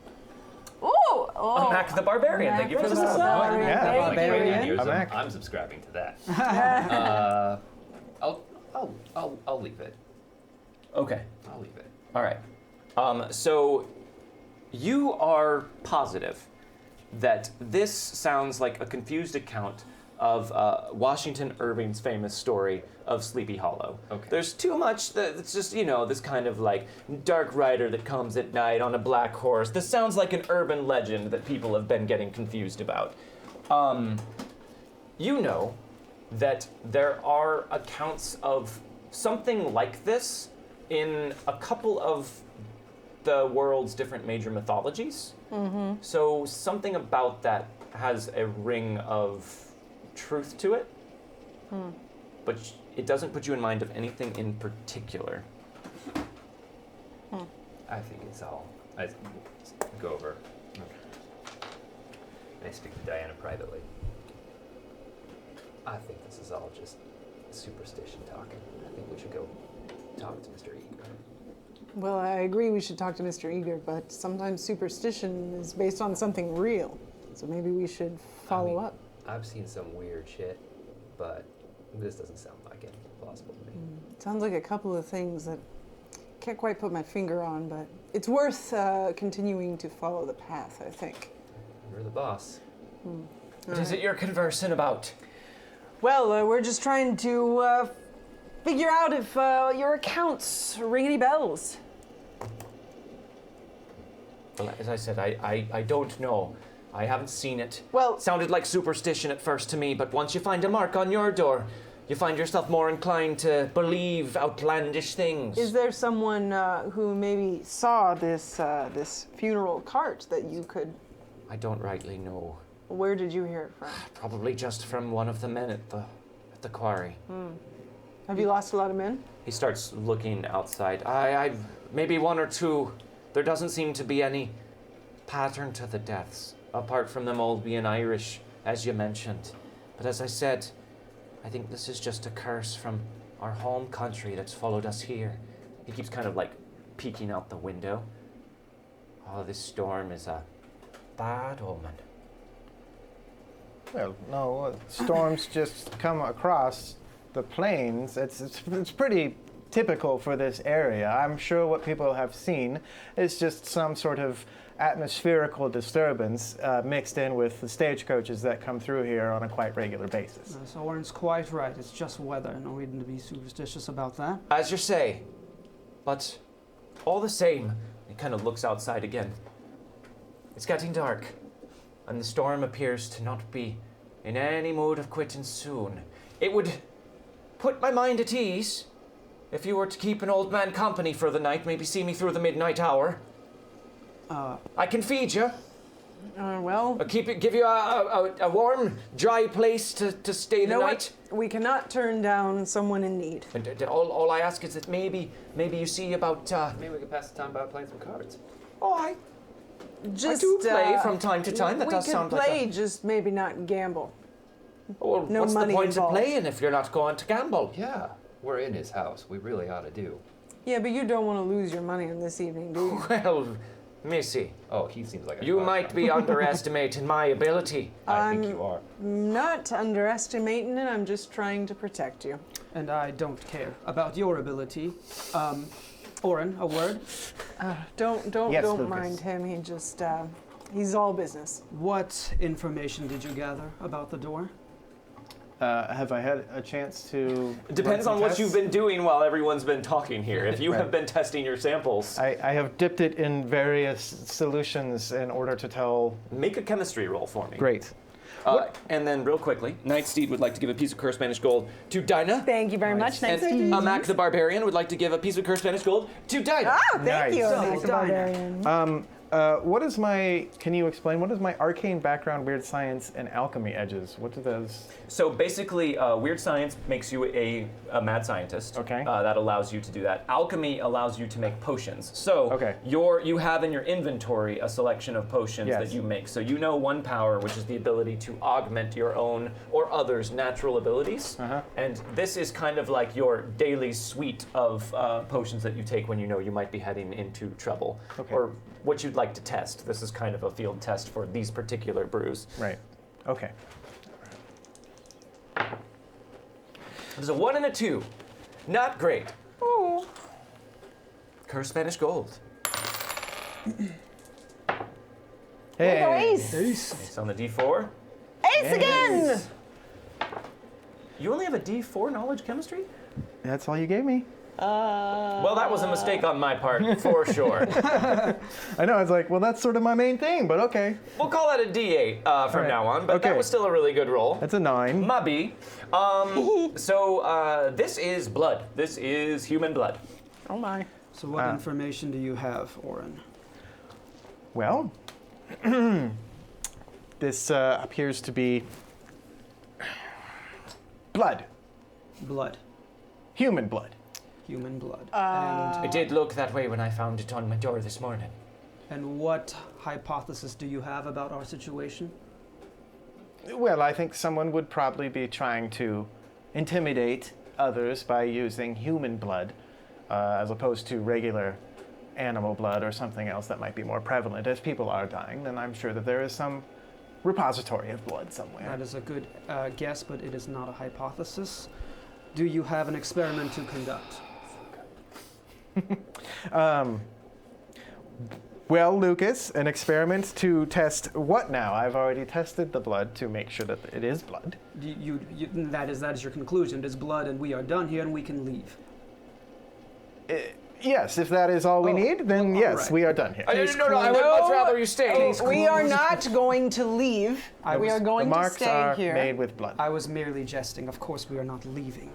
Oh. Mac the Barbarian, thank you for the Mac the sub. Barbarian. Yeah. Thank Like you. brain Barbarian. aneurysm. Mac. I'm subscribing to that. I'll leave it. Okay. I'll leave it. All right. So you are positive that this sounds like a confused account of Washington Irving's famous story of Sleepy Hollow. Okay. There's too much it's just, this kind of like dark rider that comes at night on a black horse. This sounds like an urban legend that people have been getting confused about. You know that there are accounts of something like this in a couple of the world's different major mythologies. Mm-hmm. So something about that has a ring of truth to it, but it doesn't put you in mind of anything in particular. I think it's all. I go over. I speak to Diana privately. I think this is all just superstition talking. I think we should go talk to Mr. Eager. Well, I agree we should talk to Mr. Eager, but sometimes superstition is based on something real. So maybe we should follow up. I've seen some weird shit, but this doesn't sound like anything plausible to me. It sounds like a couple of things that I can't quite put my finger on, but it's worth continuing to follow the path, I think. You're the boss. What is it you're conversing about? Well, we're just trying to figure out if your accounts ring any bells. Well, as I said, I don't know. I haven't seen it. Well- It sounded like superstition at first to me, but once you find a mark on your door, you find yourself more inclined to believe outlandish things. Is there someone who maybe saw this this funeral cart that you could? I don't rightly know. Where did you hear it from? Probably just from one of the men at the quarry. Have you lost a lot of men? He starts looking outside. I've maybe one or two. There doesn't seem to be any pattern to the deaths, apart from them all being Irish, as you mentioned. But as I said, I think this is just a curse from our home country that's followed us here. He keeps kind of like peeking out the window. Oh, this storm is a bad omen. Well, no, storms just come across the plains, it's pretty typical for this area. I'm sure what people have seen is just some sort of atmospherical disturbance mixed in with the stagecoaches that come through here on a quite regular basis. So Oren's quite right. It's just weather. No reason to be superstitious about that. As you say, but all the same, he kind of looks outside again. It's getting dark, and the storm appears to not be in any mood of quitting soon. It would put my mind at ease if you were to keep an old man company for the night, maybe see me through the midnight hour. I can feed you. Well, Give you a warm, dry place to stay the night. We cannot turn down someone in need. And all I ask is that maybe you see about. Maybe we can pass the time by playing some cards. Oh, I Just do play from time to time. That does sound like. We could play, just maybe not gamble. Well, no what's the money point involved. of playing if you're not going to gamble? Yeah, we're in his house. We really ought to do. Yeah, but you don't want to lose your money on this evening, do you? Well, Missy, Oh, he seems like a you card might guy. be underestimating my ability. I think you are. Not underestimating it, I'm just trying to protect you. And I don't care about your ability. Oren, a word? Yes, Don't Lucas. mind him, he's all business. What information did you gather about the door? Have I had a chance to... It depends run on some what tests? you've been doing while everyone's been talking here. If you Right. have been testing your samples, I have dipped it in various solutions in order to tell... make a chemistry roll for me. Great. And then, real quickly, Nightsteed would like to give a piece of cursed Spanish gold to Dinah. Thank you very much. Nice to meet And you. Mac the Barbarian would like to give a piece of cursed Spanish gold to Dinah. Oh, thank Nice. you. So, Mac the Dinah. Barbarian. What is my... Can you explain? What is my arcane background, weird science, and alchemy edges? What do those... So basically, weird science makes you a mad scientist. Okay. That allows you to do that. Alchemy allows you to make potions. So Okay. you have in your inventory a selection of potions Yes. that you make. So you know one power, which is the ability to augment your own or others' natural abilities. Uh-huh. And this is kind of like your daily suite of potions that you take when you know you might be heading into trouble. Okay. Or what you'd like to test. This is kind of a field test for these particular brews. Right. Okay. There's a 1 and a 2. Not great. Oh. Cursed Spanish gold. Hey. Ace. It's on the D4. Ace again. You only have a D4 knowledge chemistry? That's all you gave me. Well, that was a mistake on my part, for sure. I know, I was like, well, that's sort of my main thing, but okay. We'll call that a D8 from Right. now on, but Okay. that was still a really good roll. That's a 9. Maybe. So this is blood. This is human blood. Oh my. So what information do you have, Oren? Well, this appears to be blood. Blood. Human blood. Human blood. It did look that way when I found it on my door this morning. And what hypothesis do you have about our situation? Well, I think someone would probably be trying to intimidate others by using human blood as opposed to regular animal blood or something else that might be more prevalent. As people are dying, then I'm sure that there is some repository of blood somewhere. That is a good guess, but it is not a hypothesis. Do you have an experiment to conduct? Well, Lucas, an experiment to test what now? I've already tested the blood to make sure that it is blood. That is your conclusion. It is blood, and we are done here, and we can leave. Yes, if that is all we need, then all yes, right. we are done here. I would much rather you stay. We are not going to leave. We are The going to marks stay are here. made with blood. I was merely jesting. Of course, we are not leaving.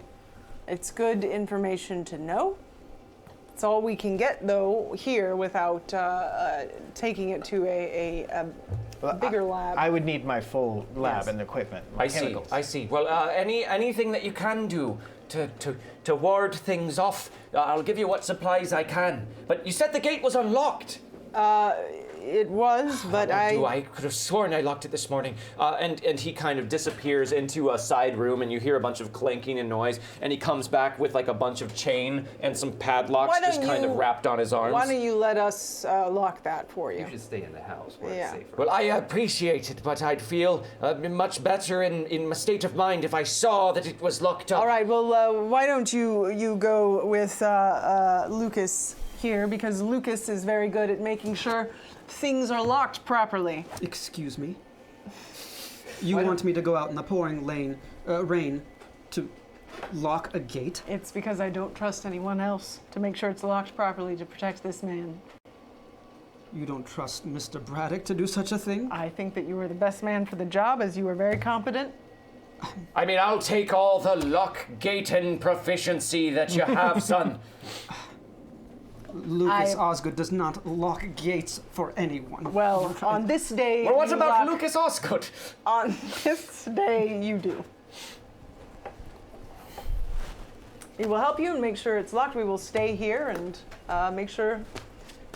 It's good information to know. It's all we can get, though, here without taking it to a Well, bigger lab. I would need my full lab Yes. and equipment. My I see. chemicals. I see. Well, anything that you can do to ward things off, I'll give you what supplies I can. But you said the gate was unlocked. It was, but I could have sworn I locked it this morning. And he kind of disappears into a side room, and you hear a bunch of clanking and noise, and he comes back with like a bunch of chain and some padlocks Why don't just kind of you- wrapped on his arms. Why don't you let us lock that for you? You should stay in the house where Yeah. it's safer. Well, I appreciate it, but I'd feel much better in my state of mind if I saw that it was locked up. All right, well, why don't you go with Lucas here, because Lucas is very good at making sure things are locked properly. Excuse me. You want me to go out in the pouring rain to lock a gate? It's because I don't trust anyone else to make sure it's locked properly to protect this man. You don't trust Mr. Braddock to do such a thing? I think that you are the best man for the job, as you are very competent. I mean, I'll take all the lock, gate, and proficiency that you have, son. Lucas Osgood does not lock gates for anyone. Well, on this day, Well, what you about lock- Lucas Osgood? On this day, you do. We will help you and make sure it's locked. We will stay here and make sure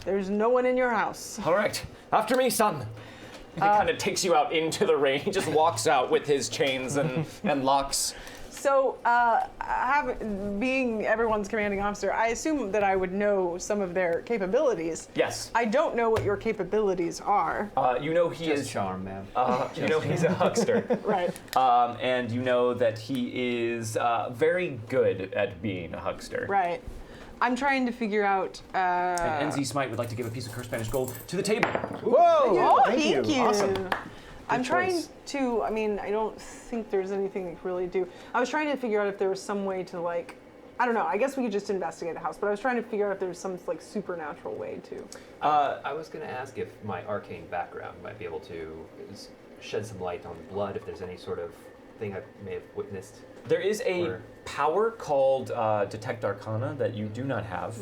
there's no one in your house. All right, after me, son. He kind of takes you out into the rain. He just walks out with his chains and locks. So, being everyone's commanding officer, I assume that I would know some of their capabilities. Yes. I don't know what your capabilities are. You know he Just is. charm, man. You know he's a huckster. Right. And you know that he is very good at being a huckster. Right. I'm trying to figure out. And NZ Smite would like to give a piece of cursed Spanish gold to the table. Whoa! Oh, thank you. Awesome. I'm trying choice. to. I mean, I don't think there's anything we can really do. I was trying to figure out if there was some way to like. I don't know. I guess we could just investigate the house, but I was trying to figure out if there was some like supernatural way to. I was going to ask if my arcane background might be able to shed some light on blood, if there's any sort of thing I may have witnessed. There is a Or- power called Detect Arcana that you do not have,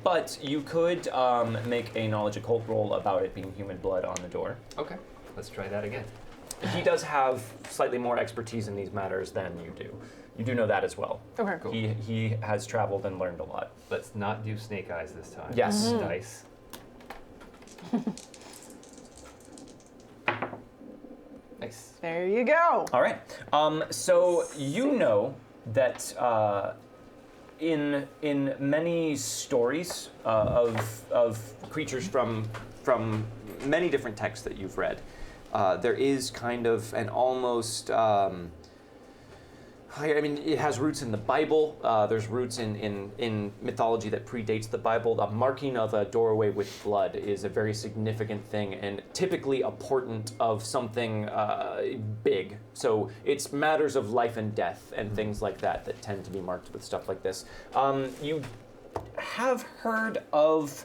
but you could make a knowledge occult roll about it being human blood on the door. Okay, let's try that again. He does have slightly more expertise in these matters than you do. You do know that as well. Okay. Cool. He has traveled and learned a lot. Let's not do snake eyes this time. Yes. Dice. Nice. There you go. All right. So you know that in many stories of creatures from many different texts that you've read, there is kind of an almost. I mean, it has roots in the Bible. There's roots in mythology that predates the Bible. The marking of a doorway with blood is a very significant thing and typically a portent of something big. So it's matters of life and death and things like that that tend to be marked with stuff like this. You have heard of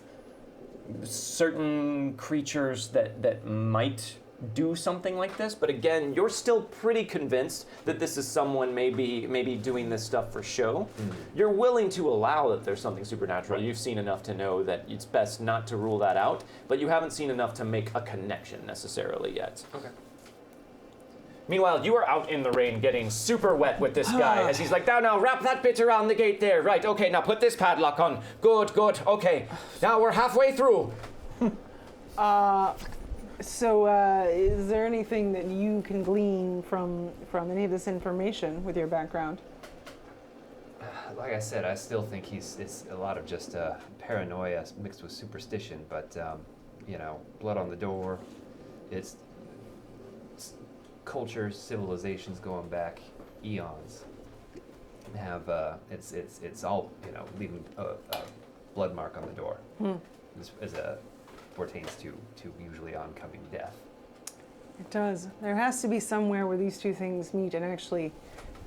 certain creatures that might do something like this, but again, you're still pretty convinced that this is someone maybe doing this stuff for show. You're willing to allow that there's something supernatural. You've seen enough to know that it's best not to rule that out, but you haven't seen enough to make a connection necessarily yet. Okay. Meanwhile, you are out in the rain getting super wet with this guy as he's like, now, wrap that bit around the gate there. Right, okay, now put this padlock on. Good, okay. Now we're halfway through. So, is there anything that you can glean from any of this information with your background? Like I said, I still think it's a lot of just paranoia mixed with superstition, but, blood on the door, it's cultures, civilizations going back eons have, it's all, leaving a blood mark on the door. This is pertains to usually oncoming death. It does. There has to be somewhere where these two things meet and actually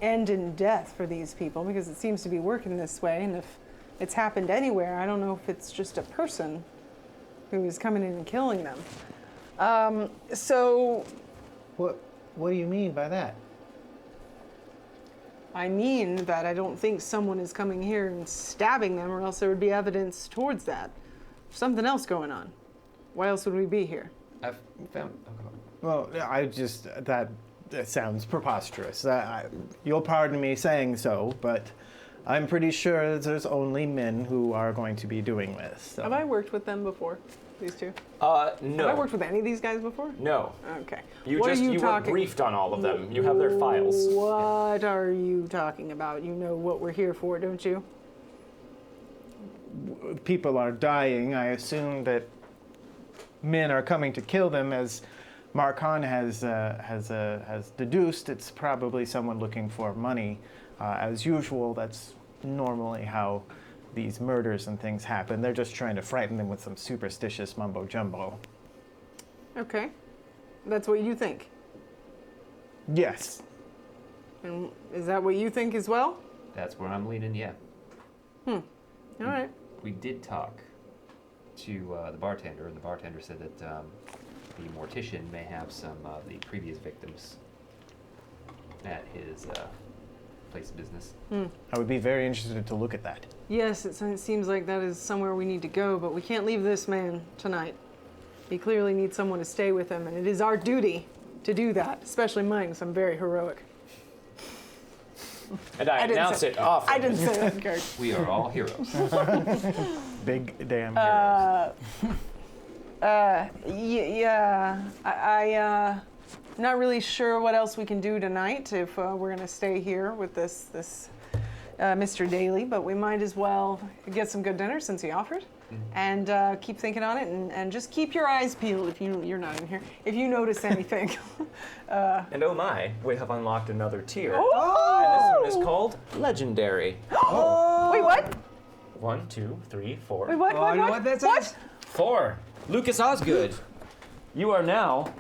end in death for these people, because it seems to be working this way. And if it's happened anywhere, I don't know if it's just a person who is coming in and killing them. So What do you mean by that? I mean that I don't think someone is coming here and stabbing them, or else there would be evidence towards that. There's something else going on. Why else would we be here? I've found. Oh, Well, that sounds preposterous. You'll pardon me saying so, but I'm pretty sure there's only men who are going to be doing this. So. Have I worked with them before? These two? Have I No. worked with any of these guys before? No. Okay. You What are just you you were talking? briefed on all of them. You have their files. What are you talking about? You know what we're here for, don't you? People are dying. I assume that men are coming to kill them, as Marcon has deduced. It's probably someone looking for money. As usual, that's normally how these murders and things happen. They're just trying to frighten them with some superstitious mumbo jumbo. Okay. That's what you think. Yes. And is that what you think as well? That's where I'm leaning, yeah. All right. We did talk to the bartender, and the bartender said that the mortician may have some of the previous victims at his place of business. I would be very interested to look at that. Yes, it seems like that is somewhere we need to go, but we can't leave this man tonight. He clearly needs someone to stay with him, and it is our duty to do that, especially mine, because I'm very heroic. And I didn't announce say- it often. I didn't say that, Gert. We are all heroes. Big damn heroes. Yeah, I'm not really sure what else we can do tonight if we're going to stay here with this Mr. Daly, but we might as well get some good dinner since he offered. And keep thinking on it, and just keep your eyes peeled if you're not in here. If you notice anything. And oh my, we have unlocked another tier. Oh! And this one is called Legendary. Wait, what? 1, 2, 3, 4. Wait, what? Oh, I know what that says. 4. Lucas Osgood. You are now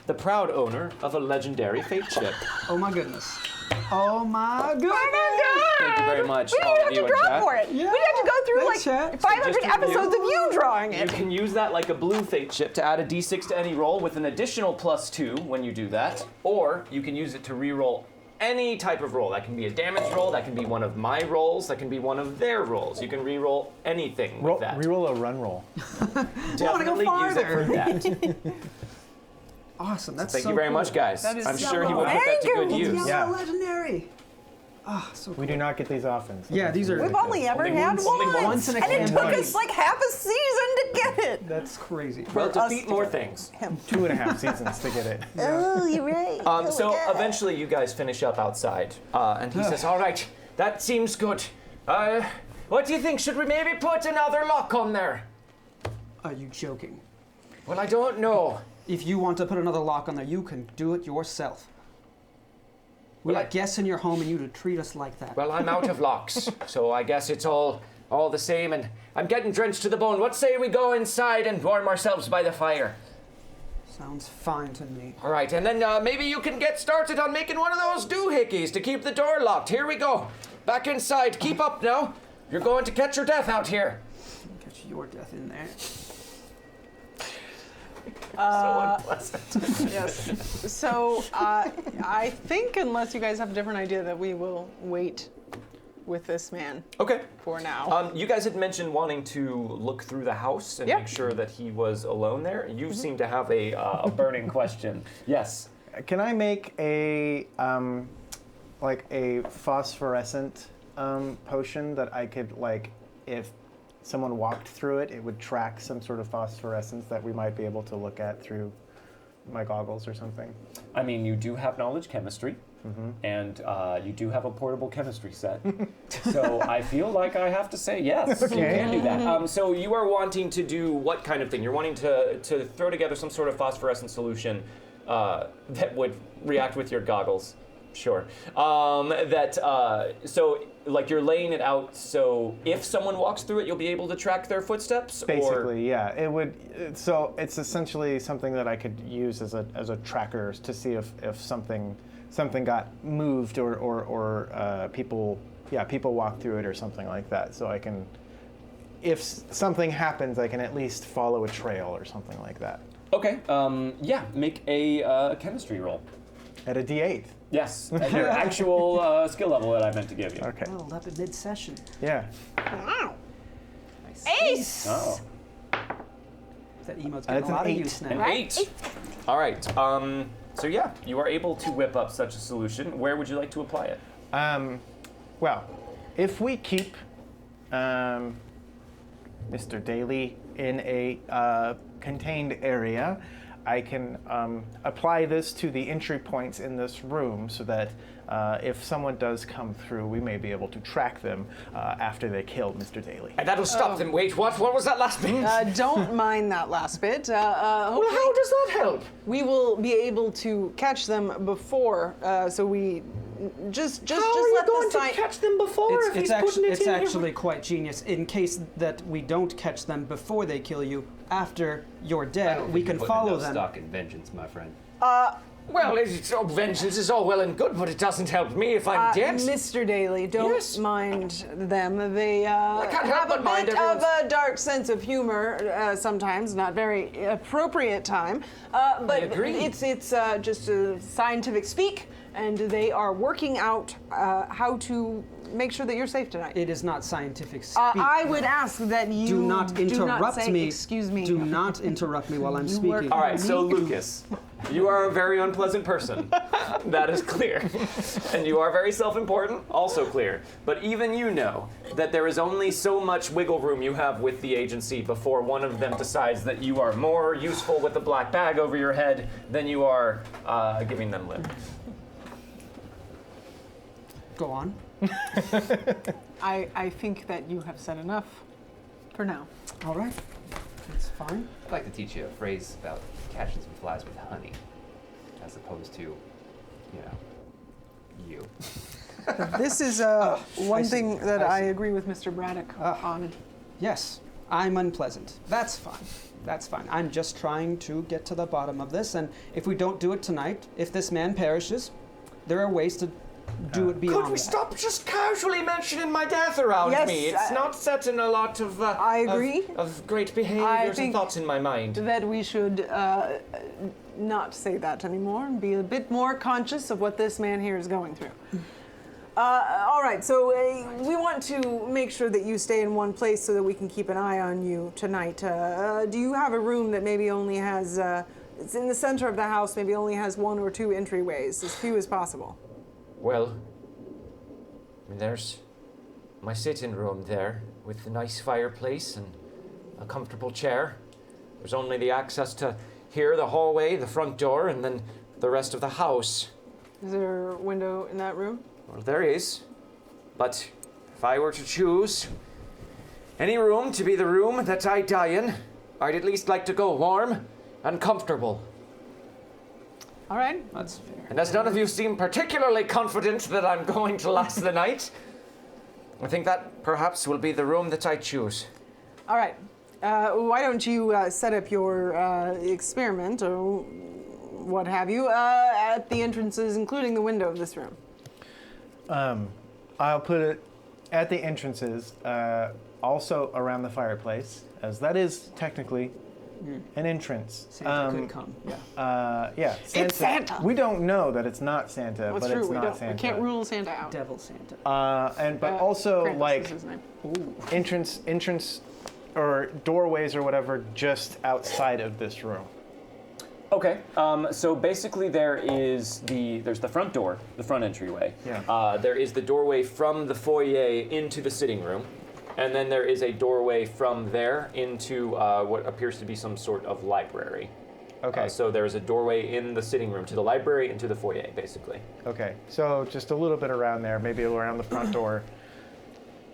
the proud owner of a legendary fate chip. Oh my goodness. Oh my goodness. Thank you very much, We all didn't of have you to in draw chat. for it. Yeah. We'd have to go through Thanks, like chat. 500 just to review, episodes of you drawing You it. can use that like a blue fate chip to add a d6 to any roll with an additional +2 when you do that, or you can use it to re-roll any type of roll. That can be a damage roll, that can be one of my rolls, that can be one of their rolls. You can re-roll anything with that. Reroll a run roll. Definitely use it for that. Awesome. That's Thank so you very cool. much, guys. That is I'm so sure he will cool. put that to good Thank you. use. Yeah. Yellow legendary. Ah, so cool. We do not get these often. So Yeah, that's these are- really We've cool. only ever Only had once- one. only once in a and it took campaign. us like half a season to get it. That's crazy. Well, us defeat to more get things. 2.5 seasons to get it. Oh, you're right. Oh, So my God. eventually you guys finish up outside, and he says, all right, that seems good. What do you think? Should we maybe put another lock on there? Are you joking? Well, I don't know. If you want to put another lock on there, you can do it yourself. We Well, got guests in your home and you to treat us like that. Well, I'm out of locks, so I guess it's all the same, and I'm getting drenched to the bone. What say we go inside and warm ourselves by the fire? Sounds fine to me. All right, and then maybe you can get started on making one of those doohickeys to keep the door locked. Here we go. Back inside. Keep up now. You're going to catch your death out here. Catch your death in there. So unpleasant. Yes. So I think, unless you guys have a different idea, that we will wait with this man Okay. for now. You guys had mentioned wanting to look through the house and Yep. make sure that he was alone there. You seem to have a burning question. Yes. Can I make a like a phosphorescent potion that I could like, if someone walked through it, it would track some sort of phosphorescence that we might be able to look at through my goggles or something? I mean, you do have knowledge chemistry, and you do have a portable chemistry set. So I feel like I have to say yes. You Okay. can do that. So you are wanting to do what kind of thing? You're wanting to throw together some sort of phosphorescent solution that would react with your goggles. Sure. So like you're laying it out so if someone walks through it, you'll be able to track their footsteps? Or? Basically, yeah. It would. So it's essentially something that I could use as a tracker to see if something got moved or people walk through it or something like that. So I can, if something happens, I can at least follow a trail or something like that. Okay. Yeah. Make a chemistry roll. At a D8. Yes, at your actual skill level that I meant to give you. Okay. Leveled up at mid-session. Yeah. Wow. Nice. Ace. Oh, That emote's That's getting a an lot of 8. use now. an 8. All right. So yeah, you are able to whip up such a solution. Where would you like to apply it? Well, if we keep Mr. Daly in a contained area, I can apply this to the entry points in this room so that if someone does come through, we may be able to track them after they killed Mr. Daly. And that'll stop them. Wait, what? What was that last bit? Don't mind that last bit. Well, how does that help? We will be able to catch them before, so we just How are you let going the to catch them before if he's putting it It's in here? actually quite genius. In case that we don't catch them before they kill you, after you're dead, we can follow them. Stock in vengeance, my friend. Well, vengeance is all well and good, but it doesn't help me if I'm dead. Mr. Daly, don't Yes. mind them. They can't help have a but mind bit of everyone's- a dark sense of humor sometimes, not very appropriate time. But agree. it's just a scientific speak, and they are working out how to make sure that you're safe tonight. It is not scientific speak. I would ask that you do not interrupt say, me. Excuse me. Do not interrupt me while I'm You work speaking. All right, so Lucas, you are a very unpleasant person. That is clear. And you are very self-important, also clear. But even you know that there is only so much wiggle room you have with the agency before one of them decides that you are more useful with the black bag over your head than you are giving them lip. Go on. I think that you have said enough for now. All right. That's fine. I'd like to teach you a phrase about catching some flies with honey, as opposed to, you. This is one thing that I agree with Mr. Braddock on. Yes, I'm unpleasant. That's fine. That's fine. I'm just trying to get to the bottom of this, and if we don't do it tonight, if this man perishes, there are ways to do it beyond Could we that. stop just casually mentioning my death around Yes, me? It's not setting a lot of I agree. of great behaviors and think thoughts in my mind. that we should not say that anymore and be a bit more conscious of what this man here is going through. All right, so we want to make sure that you stay in one place so that we can keep an eye on you tonight. Do you have a room that maybe only has, it's in the center of the house, maybe only has 1 or 2 entryways, as few as possible? Well, there's my sitting room there with the nice fireplace and a comfortable chair. There's only the access to here, the hallway, the front door, and then the rest of the house. Is there a window in that room? Well, there is. But if I were to choose any room to be the room that I die in, I'd at least like to go warm and comfortable. All right. That's fair. And as none of you seem particularly confident that I'm going to last the night, I think that perhaps will be the room that I choose. All right. Why don't you set up your experiment or what have you at the entrances, including the window of this room? I'll put it at the entrances, also around the fireplace, as that is technically an entrance. Santa could come. Yeah. Yeah, Santa. It's Santa. We don't know that it's not Santa, That's but true. it's We not don't. Santa. We can't rule Santa out. Devil Santa. But also Krampus like is his name. entrance or doorways or whatever just outside of this room. Okay, so basically there's the front door, the front entryway. Yeah. There is the doorway from the foyer into the sitting room, and then there is a doorway from there into what appears to be some sort of library. Okay. So there's a doorway in the sitting room to the library and to the foyer, basically. Okay. So just a little bit around there, maybe around the front door,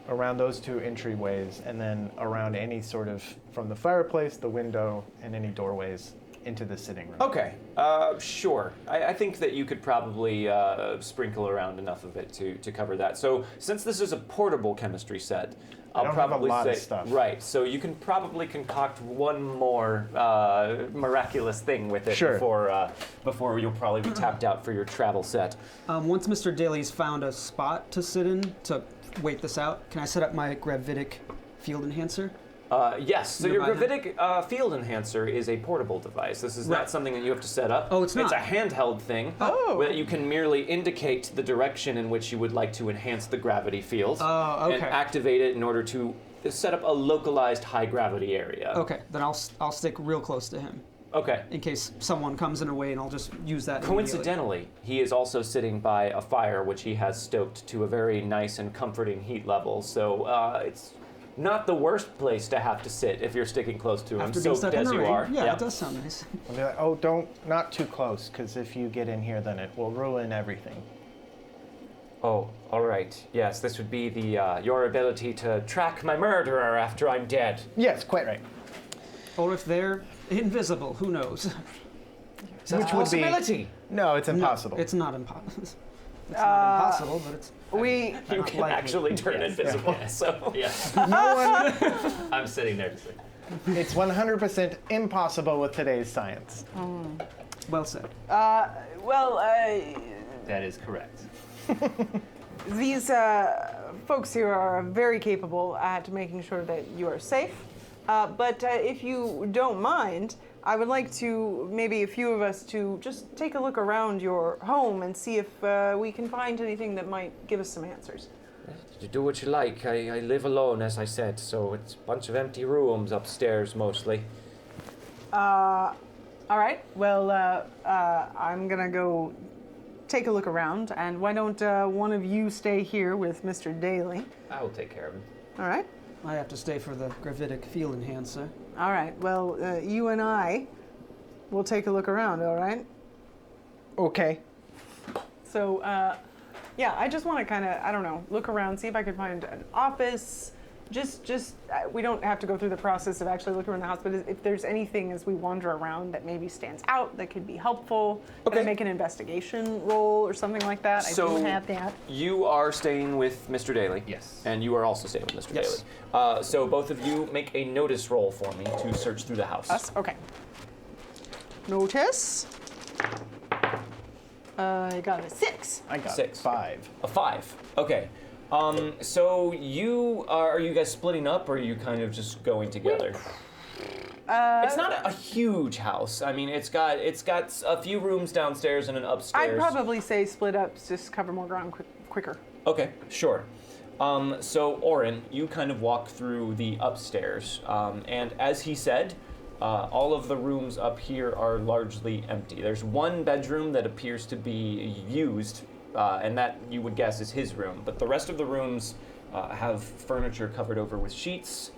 around those 2 entryways, and then around any sort of from the fireplace, the window, and any doorways into the sitting room. Okay, sure. I think that you could probably sprinkle around enough of it to cover that. So since this is a portable chemistry set, I'll don't have a probably lot say of stuff. right. So you can probably concoct one more miraculous thing with it Sure. before you'll probably be tapped out for your travel set. Once Mr. Daly's found a spot to sit in to wait this out, can I set up my gravitic field enhancer? Yes, so your Nearby then? gravitic field enhancer is a portable device. This is not Right. something that you have to set up. Oh, it's not? It's a handheld thing where you can merely indicate the direction in which you would like to enhance the gravity field Oh, and okay. activate it in order to set up a localized high gravity area. Okay, then I'll stick real close to him Okay. in case someone comes in a way, and I'll just use that. Coincidentally, he is also sitting by a fire which he has stoked to a very nice and comforting heat level, so it's not the worst place to have to sit if you're sticking close to him, After being soaked stuck in as the you rain. are. Yeah, it does sound nice. I'll be like, oh, not too close, because if you get in here, then it will ruin everything. Oh, all right. Yes, this would be the your ability to track my murderer after I'm dead. Yes, quite right. Or if they're invisible, who knows? Is that Which a would be- possibility? No, it's impossible. No, it's not impossible. It's not impossible, but it's We You not can likely. actually turn invisible. So Yeah. No one. I'm sitting there just like, It's 100% impossible with today's science. Well said. well, that is correct. these folks here are very capable at making sure that you are safe. But if you don't mind, I would like to, maybe a few of us, to just take a look around your home and see if we can find anything that might give us some answers. You do what you like. I live alone, as I said, so it's a bunch of empty rooms upstairs mostly. All right. Well, I'm gonna go take a look around, and why don't one of you stay here with Mr. Daly? I will take care of him. All right. I have to stay for the gravitic feel enhancer. All right. Well, you and I will take a look around. All right. Okay. So, yeah, I just want to kind of, I don't know, look around, see if I could find an office. Just we don't have to go through the process of actually looking around the house, but if there's anything as we wander around that maybe stands out that could be helpful, can I make an investigation roll or something like that? So- I do have that. you are staying with Mr. Daly. Yes. And you are also staying with Mr. Yes. Daly. So both of you make a notice roll for me to search through the house. Us? Okay. Notice. I got a 6. I got 6. 5. A 5. Okay. So are you guys splitting up, or are you kind of just going together? It's not a huge house. I mean, it's got a few rooms downstairs and an upstairs. I'd probably say split up, just cover more ground quicker. Okay, sure. So Oren, you kind of walk through the upstairs, and as he said, all of the rooms up here are largely empty. There's one bedroom that appears to be used, and that you would guess is his room. But the rest of the rooms have furniture covered over with sheets,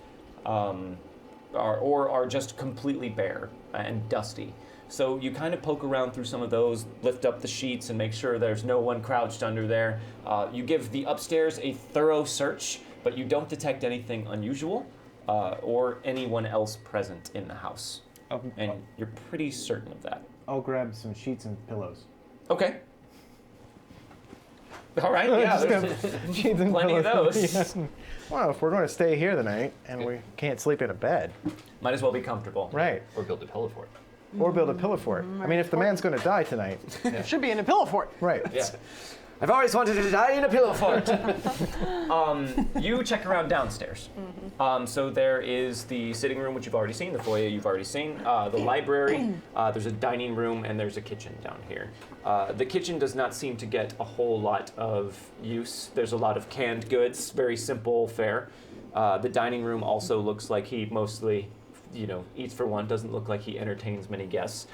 or are just completely bare and dusty. So you kind of poke around through some of those, lift up the sheets, and make sure there's no one crouched under there. You give the upstairs a thorough search, but you don't detect anything unusual or anyone else present in the house. And you're pretty certain of that. I'll grab some sheets and pillows. Okay. All right, yeah, Just there's grab sheets and plenty of pillows. those. Yeah. Well, if we're going to stay here the night and we can't sleep in a bed, Might as well be comfortable. right? Or build a pillow for it. Or build a pillow fort. I mean, if the man's going to die tonight, Should be in a pillow fort. right? Yeah. I've always wanted to die in a pillow fort. You check around downstairs. So there is the sitting room, which you've already seen, the foyer you've already seen, the library, there's a dining room, and there's a kitchen down here. The kitchen does not seem to get a whole lot of use. There's a lot of canned goods, very simple fare. The dining room also looks like he mostly eats for one, doesn't look like he entertains many guests.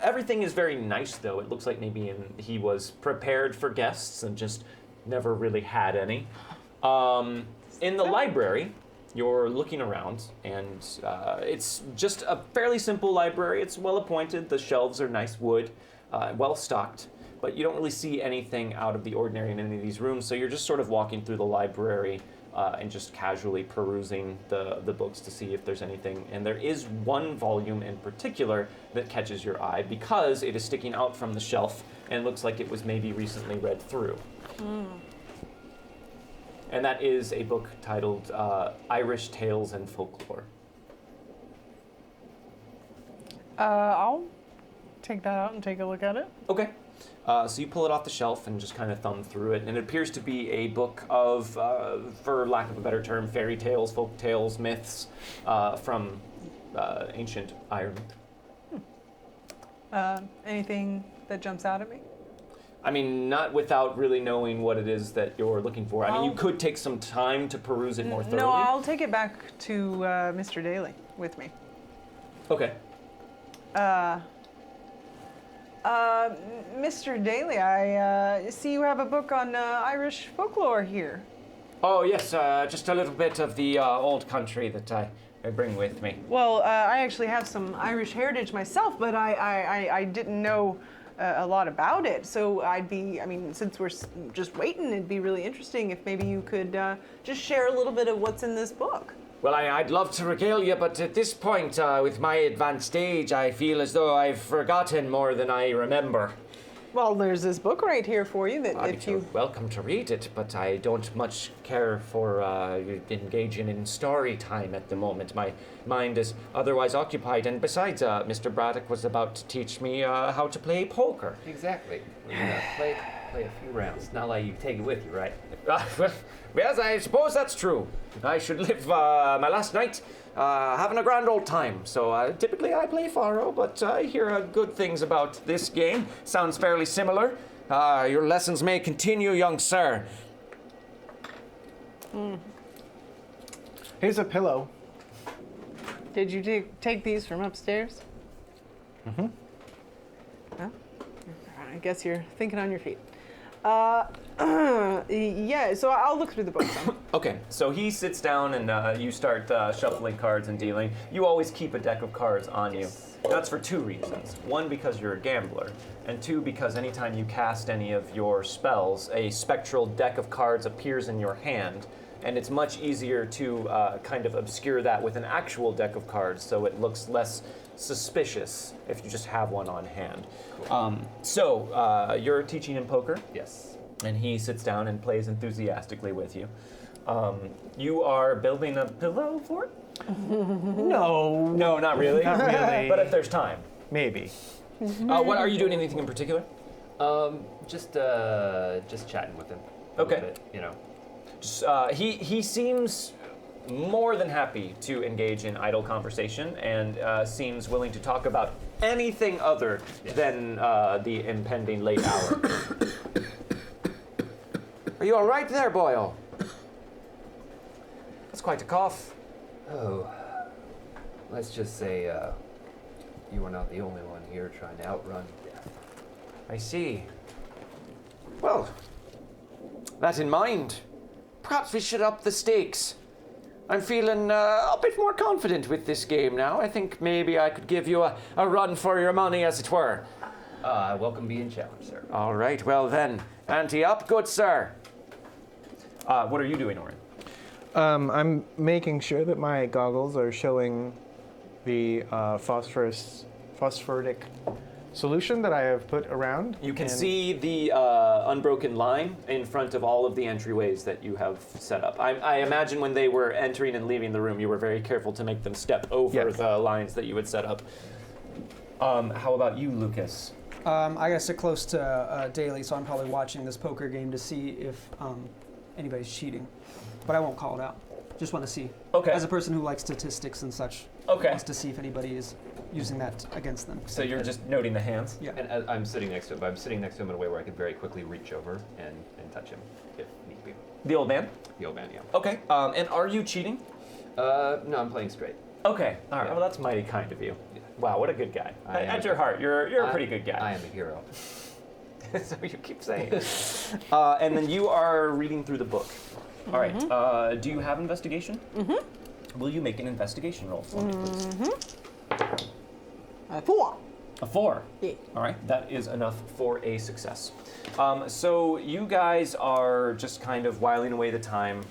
Everything is very nice, though. It looks like maybe he was prepared for guests and just never really had any. In the library, you're looking around, and it's just a fairly simple library. It's well appointed. The shelves are nice wood, well stocked, but you don't really see anything out of the ordinary in any of these rooms, so you're just sort of walking through the library and just casually perusing the books to see if there's anything. And there is one volume in particular that catches your eye because it is sticking out from the shelf and looks like it was maybe recently read through. And that is a book titled Irish Tales and Folklore. I'll take that out and take a look at it. Okay. So you pull it off the shelf and just kind of thumb through it, and it appears to be a book of, for lack of a better term, fairy tales, folk tales, myths from ancient Ireland. Anything that jumps out at me? I mean, not without really knowing what it is that you're looking for. I mean, you could take some time to peruse it more thoroughly. No, I'll take it back to Mr. Daly with me. Okay. Mr. Daly, I see you have a book on Irish folklore here. Oh, yes, just a little bit of the old country that I bring with me. Well, I actually have some Irish heritage myself, but I didn't know a lot about it. So since we're just waiting, it'd be really interesting if maybe you could just share a little bit of what's in this book. Well, I'd love to regale you, but at this point, with my advanced age, I feel as though I've forgotten more than I remember. Well, there's this book right here for you that if You're you... welcome to read it, but I don't much care for engaging in story time at the moment. My mind is otherwise occupied, and besides, Mr. Braddock was about to teach me how to play poker. Exactly. We're gonna play a few rounds. Not like you take it with you, right? Yes, I suppose that's true. I should live my last night having a grand old time. So typically I play faro, but I hear good things about this game. Sounds fairly similar. Your lessons may continue, young sir. Here's a pillow. Did you take these from upstairs? Mm-hmm. Well, I guess you're thinking on your feet. Yeah, so I'll look through the book some. Okay, so he sits down and you start shuffling cards and dealing. You always keep a deck of cards on you. That's for two reasons. One, because you're a gambler, and two, because anytime you cast any of your spells, a spectral deck of cards appears in your hand, and it's much easier to kind of obscure that with an actual deck of cards, so it looks less suspicious if you just have one on hand. So you're teaching him poker? Yes. And he sits down and plays enthusiastically with you. You are building a pillow for it? No. No, not really. Not really. But if there's time. Maybe. What are you doing? Anything in particular? Just chatting with him. A Okay. little bit, you know. He seems more than happy to engage in idle conversation and seems willing to talk about anything other than the impending late hour. Are you all right there, Boyle? That's quite a cough. Oh, let's just say you are not the only one here trying to outrun death. I see. Well, that in mind, perhaps we should up the stakes. I'm feeling a bit more confident with this game now. I think maybe I could give you a run for your money, as it were. I welcome being challenged, sir. All right, well then, ante up, good sir. What are you doing, Orin? I'm making sure that my goggles are showing the phosphoric solution that I have put around. You can and- see the unbroken line in front of all of the entryways that you have set up. I imagine when they were entering and leaving the room, you were very careful to make them step over Yes. the lines that you had set up. How about you, Lucas? I gotta sit close to Daly, so I'm probably watching this poker game to see if anybody's cheating. But I won't call it out. Just want to see. Okay. As a person who likes statistics and such, Okay. wants to see if anybody is using that against them. So you're just noting the hands? Yeah. And as I'm sitting next to him, but I'm sitting next to him in a way where I could very quickly reach over and touch him if need be. The old man? The old man, yeah. Okay. And are you cheating? No, I'm playing straight. Okay. All right. Yeah. Well, that's mighty kind of you. Yeah. Wow, what a good guy. I am At a- your heart, you're a I- pretty good guy. I am a hero. So you keep saying. And then you are reading through the book. All right. Do you have investigation? Mm-hmm. Will you make an investigation roll for me, please? 4. A 4. Yeah. All right. That is enough for a success. So you guys are just kind of whiling away the time,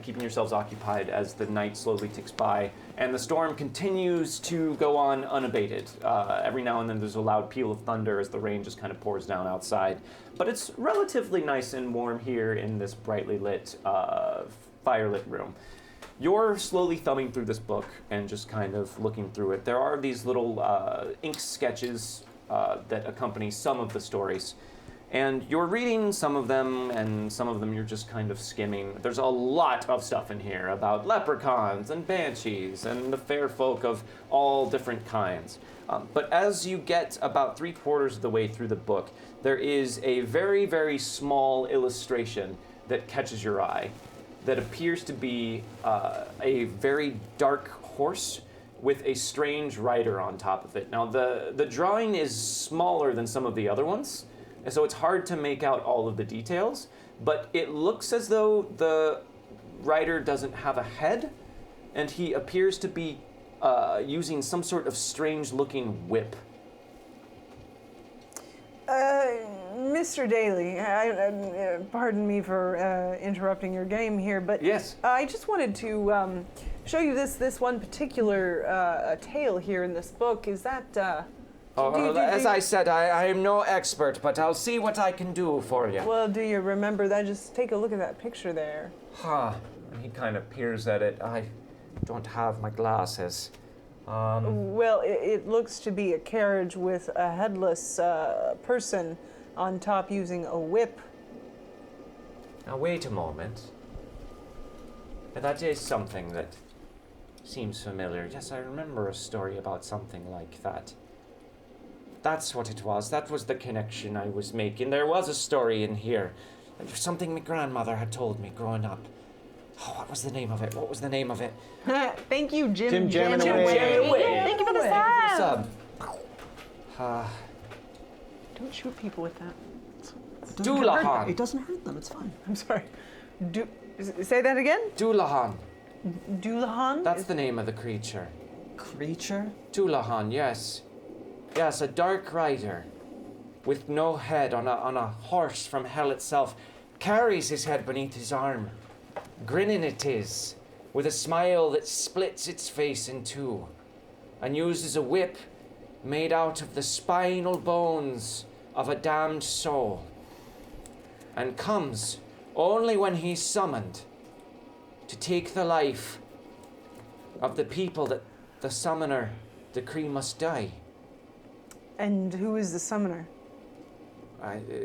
keeping yourselves occupied as the night slowly ticks by, and the storm continues to go on unabated. Every now and then there's a loud peal of thunder as the rain just kind of pours down outside. But it's relatively nice and warm here in this brightly lit, firelit room. You're slowly thumbing through this book and just kind of looking through it. There are these little ink sketches that accompany some of the stories. And you're reading some of them, and some of them you're just kind of skimming. There's a lot of stuff in here about leprechauns and banshees and the fair folk of all different kinds. But as you get about 3/4 of the way through the book, there is a very, very small illustration that catches your eye that appears to be a very dark horse with a strange rider on top of it. Now, the drawing is smaller than some of the other ones, and so it's hard to make out all of the details, but it looks as though rider doesn't have a head, and he appears to be using some sort of strange-looking whip. Mr. Daly, pardon me for interrupting your game here, but Yes. I just wanted to show you this one particular tale here in this book. Is that? As I said, I am no expert, but I'll see what I can do for you. Well, do you remember that? Just take a look at that picture there. Huh. He kind of peers at it. I don't have my glasses. Well, it looks to be a carriage with a headless person on top using a whip. Now, wait a moment. That is something that seems familiar. Yes, I remember a story about something like that. That's what it was. That was the connection I was making. There was a story in here. Something my grandmother had told me growing up. Oh, what was the name of it? What was the name of it? Thank you, Jim. Jim jamming away. Thank you for the Sub. Don't shoot people with that. Dullahan. It doesn't hurt them. It's fine. I'm sorry. Say that again? Dullahan. Dullahan? That's the name of the creature. Creature? Dullahan, yes. Yes, a dark rider with no head on a horse from hell itself. Carries his head beneath his arm. Grinning it is, with a smile that splits its face in two, and uses a whip made out of the spinal bones of a damned soul, and comes only when he's summoned to take the life of the people that the summoner decree must die. And who is the summoner?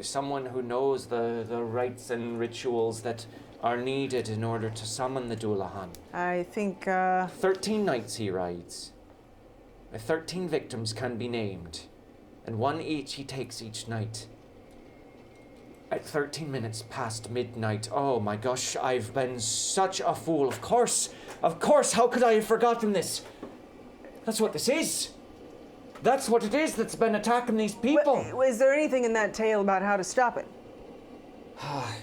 Someone who knows the rites and rituals that are needed in order to summon the Dullahan. I think, 13 nights he rides. 13 victims can be named, and one each he takes each night. At 13 minutes past midnight, oh my gosh, I've been such a fool. Of course, how could I have forgotten this? That's what this is. That's what it is that's been attacking these people. is there anything in that tale about how to stop it? I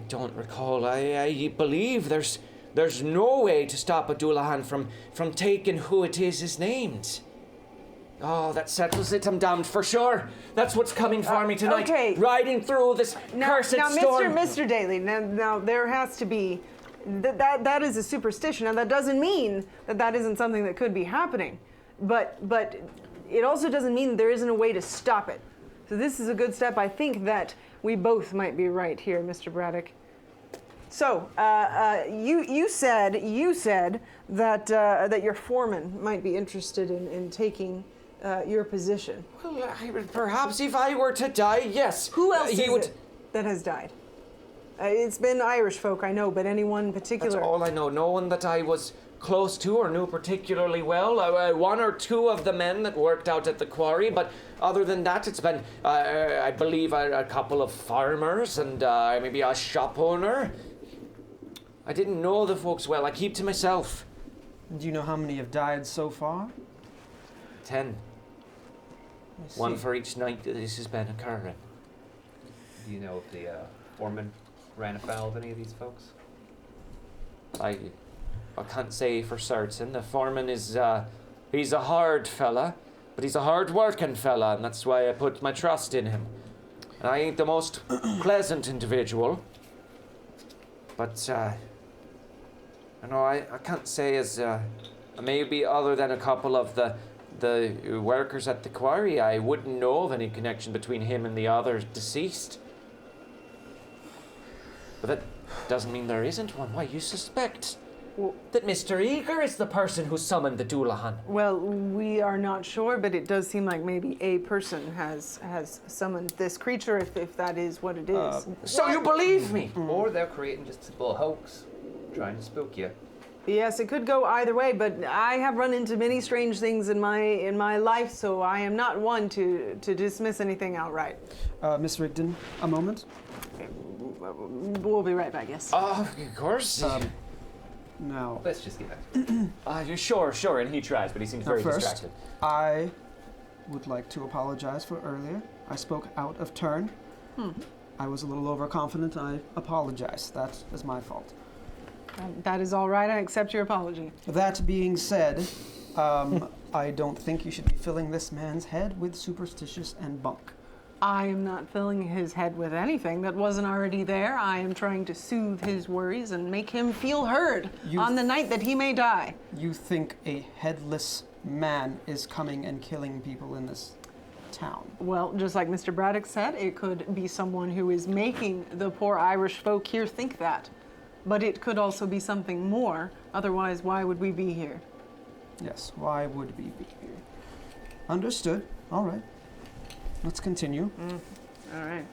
don't recall. I believe there's no way to stop a Dullahan from taking who it is named. Oh, that settles it. I'm damned for sure. That's what's coming for me tonight. Okay. Riding through this cursed storm. Mr. Daly, now there has to be that is a superstition. Now that doesn't mean that isn't something that could be happening, but it also doesn't mean there isn't a way to stop it. So this is a good step. I think that we both might be right here, Mr. Braddock. So you said that your foreman might be interested in taking your position. Well, perhaps if I were to die, yes. Who else he is would. it that has died? It's been Irish folk, I know, but anyone That's particular? all I know. No one that I was close to or knew particularly well. One or two of the men that worked out at the quarry, but other than that, it's been, I believe, a couple of farmers and maybe a shop owner. I didn't know the folks well. I keep to myself. Do you know how many have died so far? 10. I see. One for each night that this has been occurring. Do you know if the foreman ran afoul of any of these folks? I can't say for certain. The foreman is, he's a hard fella, but he's a hard-working fella, and that's why I put my trust in him. And I ain't the most pleasant individual, but, I can't say as, maybe other than a couple of the workers at the quarry, I wouldn't know of any connection between him and the other deceased. But that doesn't mean there isn't one. Why, you suspect that Mr. Eager is the person who summoned the Dullahan. Well, we are not sure, but it does seem like maybe a person has summoned this creature, if that is what it is. So you believe me? Or they're creating just a simple hoax, trying to spook you. Yes, it could go either way, but I have run into many strange things in my life, so I am not one to dismiss anything outright. Miss Rigdon, a moment. We'll be right back, yes. Of course. Now, Let's just get back. Sure, and he tries, but he seems very first, distracted. I would like to apologize for earlier. I spoke out of turn. I was a little overconfident. I apologize. That is my fault. That is all right. I accept your apology. That being said, I don't think you should be filling this man's head with superstitious and bunk. I am not filling his head with anything that wasn't already there. I am trying to soothe his worries and make him feel heard on the night that he may die. You think a headless man is coming and killing people in this town? Well, just like Mr. Braddock said, it could be someone who is making the poor Irish folk here think that. But it could also be something more. Otherwise, why would we be here? Yes, why would we be here? Understood. All right. Let's continue. All right.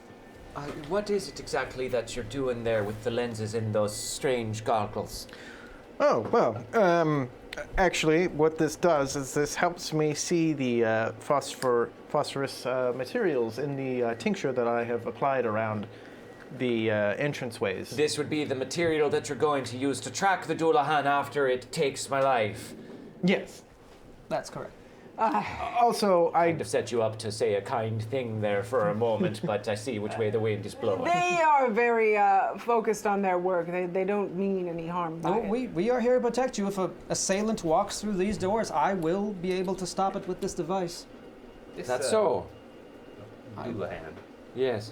What is it exactly that you're doing there with the lenses in those strange goggles? Oh, well, actually, what this does is this helps me see the phosphorus materials in the tincture that I have applied around the entranceways. This would be the material that you're going to use to track the Dullahan after it takes my life. Yes. That's correct. Also, I I'd have set you up to say a kind thing there for a moment, but I see which way the wind is blowing. They are very focused on their work. They don't mean any harm by No, it. we are here to protect you. If an assailant walks through these doors, I will be able to stop it with this device. That's so. Dullahan. Yes.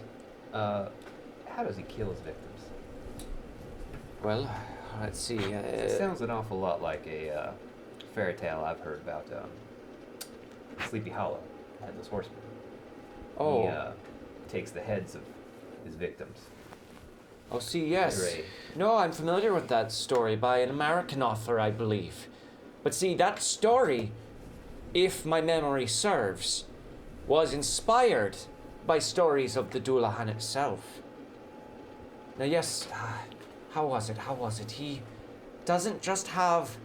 How does he kill his victims? Well, let's see. It sounds an awful lot like a fairy tale I've heard about Sleepy Hollow, Headless Horseman. Oh. He takes the heads of his victims. Oh, see, yes. Great. No, I'm familiar with that story by an American author, I believe. But see, that story, if my memory serves, was inspired by stories of the Dullahan itself. Now, yes, how was it? He doesn't just have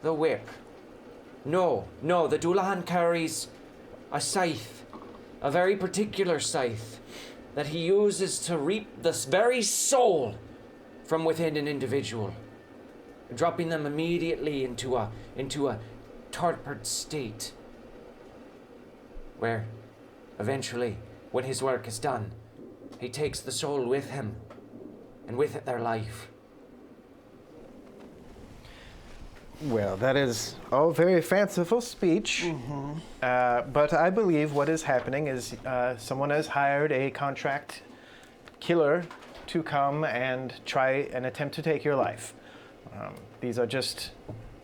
the whip. No, the Dullahan carries a scythe, a very particular scythe, that he uses to reap the very soul from within an individual, dropping them immediately into a torpid state, where eventually, when his work is done, he takes the soul with him, and with it their life. Well, that is all very fanciful speech. But I believe what is happening is someone has hired a contract killer to come and try and attempt to take your life. These are just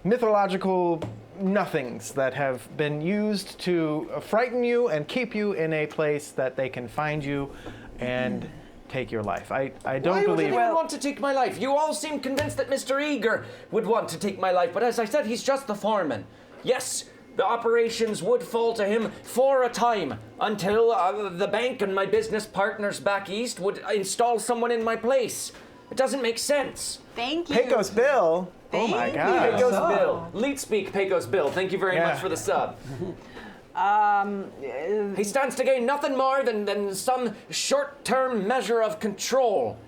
mythological nothings that have been used to frighten you and keep you in a place that they can find you and take your life. I don't Why would believe... anyone want to take my life? You all seem convinced that Mr. Eager would want to take my life, but as I said, he's just the foreman. Yes, the operations would fall to him for a time until the bank and my business partners back east would install someone in my place. It doesn't make sense. Thank you. Pecos Bill! Oh my God. Pecos Bill. Lead speak, Pecos Bill. Thank you very much for the sub. He stands to gain nothing more than some short-term measure of control.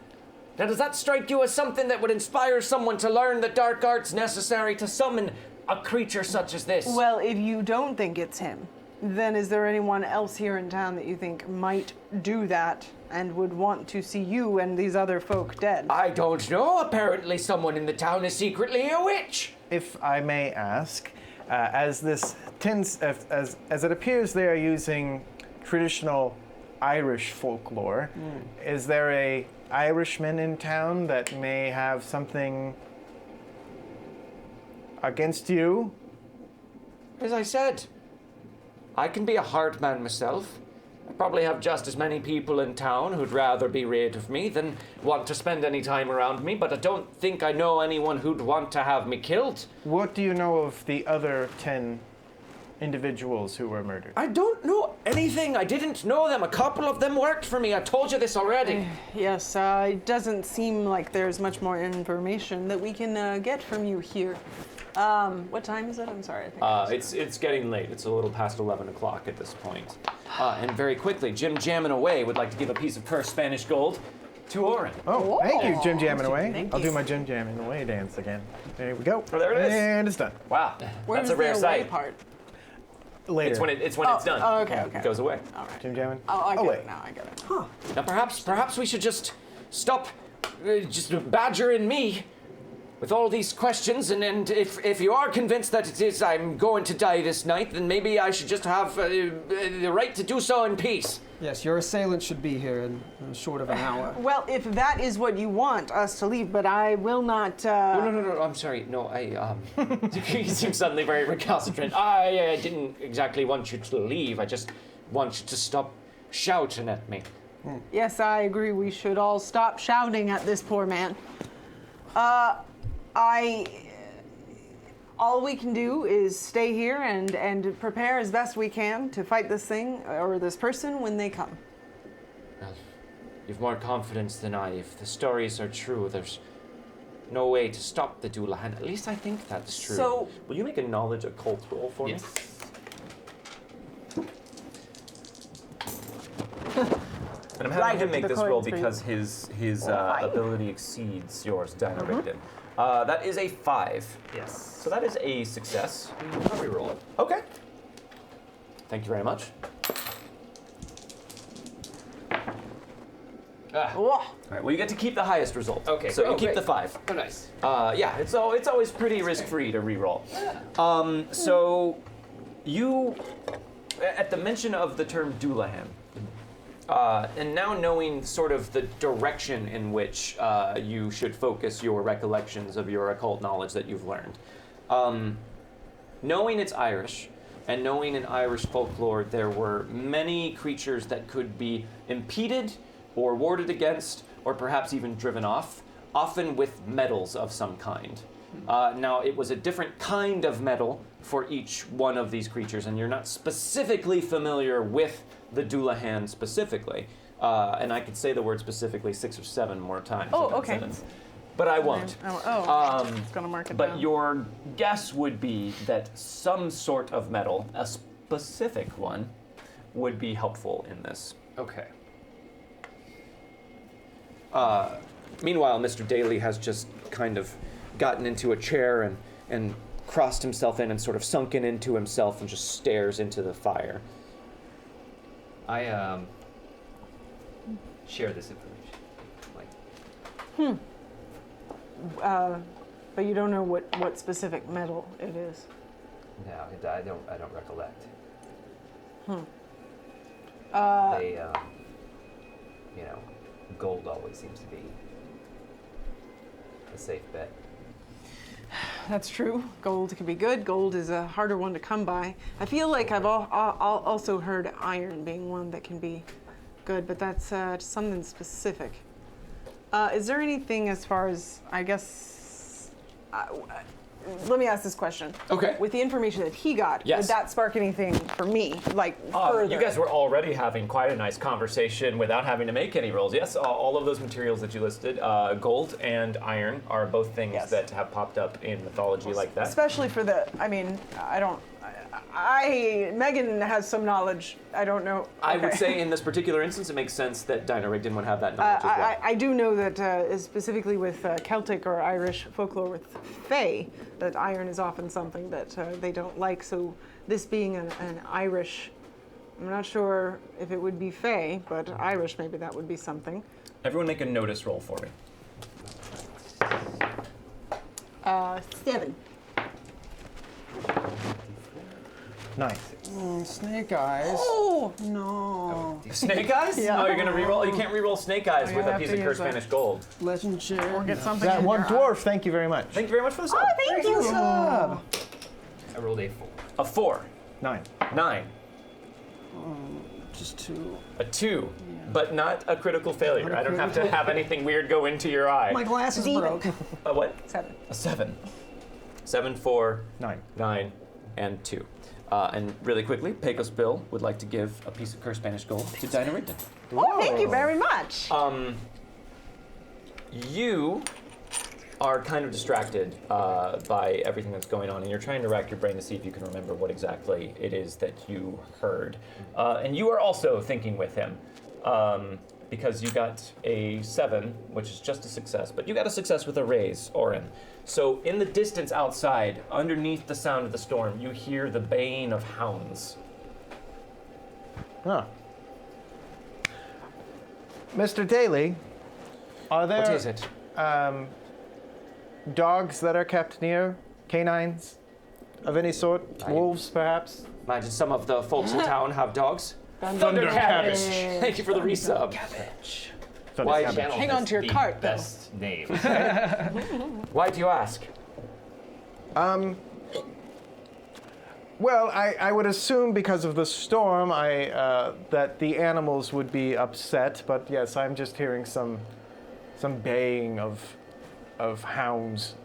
Now, does that strike you as something that would inspire someone to learn the dark arts necessary to summon a creature such as this? Well, if you don't think it's him, then is there anyone else here in town that you think might do that and would want to see you and these other folk dead? I don't know. Apparently someone in the town is secretly a witch. If I may ask, as this tends, as it appears they are using traditional Irish folklore, is there a Irishman in town that may have something against you? As I said, I can be a hard man myself. I probably have just as many people in town who'd rather be rid of me than want to spend any time around me, but I don't think I know anyone who'd want to have me killed. What do you know of the other 10 individuals who were murdered? I don't know anything. I didn't know them. A couple of them worked for me. I told you this already. Yes, it doesn't seem like there's much more information that we can get from you here. What time is it? I'm sorry. I think It's getting late. It's a little past 11 o'clock at this point. And very quickly, Jim Jammin' Away would like to give a piece of cursed Spanish gold to Oren. Oh, thank you, Jim Jammin' Away. Thank I'll you. do my Jim Jammin' Away dance again. There we go. Oh, there it is. And it's done. Wow, Where's that's a rare the away sight. part? Later. It's when it's done. Oh, okay, okay. It goes away. All right. Jim Jammin? Oh, I get wait. it now. I get it. Now perhaps we should just stop just badgering me with all these questions, and if you are convinced that it is I'm going to die this night, then maybe I should just have the right to do so in peace. Yes, your assailant should be here in short of an hour. Well, if that is what you want us to leave, but I will not. No, I'm sorry. No, you seem suddenly very recalcitrant. I didn't exactly want you to leave. I just want you to stop shouting at me. Yes, I agree. We should all stop shouting at this poor man. All we can do is stay here and prepare as best we can to fight this thing or this person when they come. Well, you've more confidence than I. If the stories are true, there's no way to stop the Dullahan. At least I think that's true. So, Will you make a knowledge occult roll for me? And I'm having Right him into make the this roll coins for you. because his ability exceeds yours, Dino Rigdon. That is a 5. Yes. So that is a success. I'll reroll it. Okay. Thank you very much. Whoa. All right. Well, you get to keep the highest result. Okay. So you Oh, keep great. the 5. Oh, nice. Yeah. It's always pretty risk-free to reroll. So you, at the mention of the term Dullahan, and now knowing sort of the direction in which you should focus your recollections of your occult knowledge that you've learned, knowing it's Irish, and knowing in Irish folklore there were many creatures that could be impeded or warded against, or perhaps even driven off, often with metals of some kind. Now, it was a different kind of metal for each one of these creatures, and you're not specifically familiar with the Dullahan specifically. And I could say the word specifically 6 or 7 more times Oh, in that okay. sentence. But I won't. It's gonna mark it But down. your guess would be that some sort of metal, a specific one, would be helpful in this. Okay. Meanwhile, Mr. Daly has just kind of gotten into a chair and crossed himself in and sort of sunken into himself and just stares into the fire. I share this information. But you don't know what specific metal it is. No, I don't recollect. Gold always seems to be a safe bet. That's true. Gold can be good. Gold is a harder one to come by. I feel like I've also heard iron being one that can be good, but that's something specific. Is there anything as far as, I guess, let me ask this question. Okay. With the information that he got, Yes. would that spark anything for me, like further? You guys were already having quite a nice conversation without having to make any rolls. Yes, all of those materials that you listed, gold and iron, are both things Yes. that have popped up in mythology like that. Especially for Megan has some knowledge. I don't know. I would Okay. say in this particular instance, it makes sense that Dino Rigdon would have that knowledge as well. I do know that specifically with Celtic or Irish folklore with Fae, that iron is often something that they don't like. So this being an Irish, I'm not sure if it would be Fae, but Irish, maybe that would be something. Everyone make a notice roll for me. 7. 9. Snake eyes. Oh! No. Snake eyes? Yeah. Oh, you're gonna reroll? You can't reroll snake eyes I'm with gonna a have piece to of cursed use Spanish gold. Legend share. Or get something That in one your dwarf, thank you very much. Thank you very much for the sub. Thank you. Sub. I rolled a 4. A 4, 9. 9, Just 2. a 2, but not a critical failure. Not a I don't have to critical. have anything weird go into your eye. My glasses broke. A what? 7. A 7. 7, 4, 9. 9, and 2. And really quickly, Pecos Bill would like to give a piece of cursed Spanish gold to Dino Rigdon. Oh, thank you very much. You are kind of distracted by everything that's going on, and you're trying to rack your brain to see if you can remember what exactly it is that you heard. And you are also thinking with him, because you got a 7, which is just a success, but you got a success with a raise, Orin. So in the distance outside, underneath the sound of the storm, you hear the baying of hounds. Huh. Mr. Daly, are there What is it? dogs that are kept near? Canines of any sort? Wolves, perhaps? Imagine some of the folks in town have dogs. Thunder Cabbage. Thank you for the resub. Why, Hang on to your cart, though. Best name. why do you ask? Well, I would assume because of the storm, that the animals would be upset. But yes, I'm just hearing some baying of hounds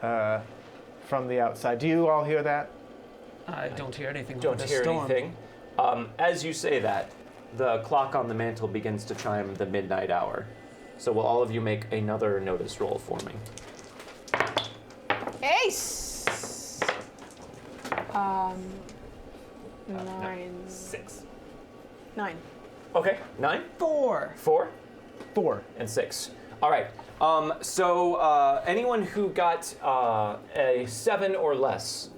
from the outside. Do you all hear that? I don't hear anything. Don't hear anything. As you say that, the clock on the mantle begins to chime the midnight hour. So will all of you make another notice roll for me? Ace! 9. 6. 9. Okay, 9, 4. 4, 4. and 6. All right. So anyone who got a 7 or less,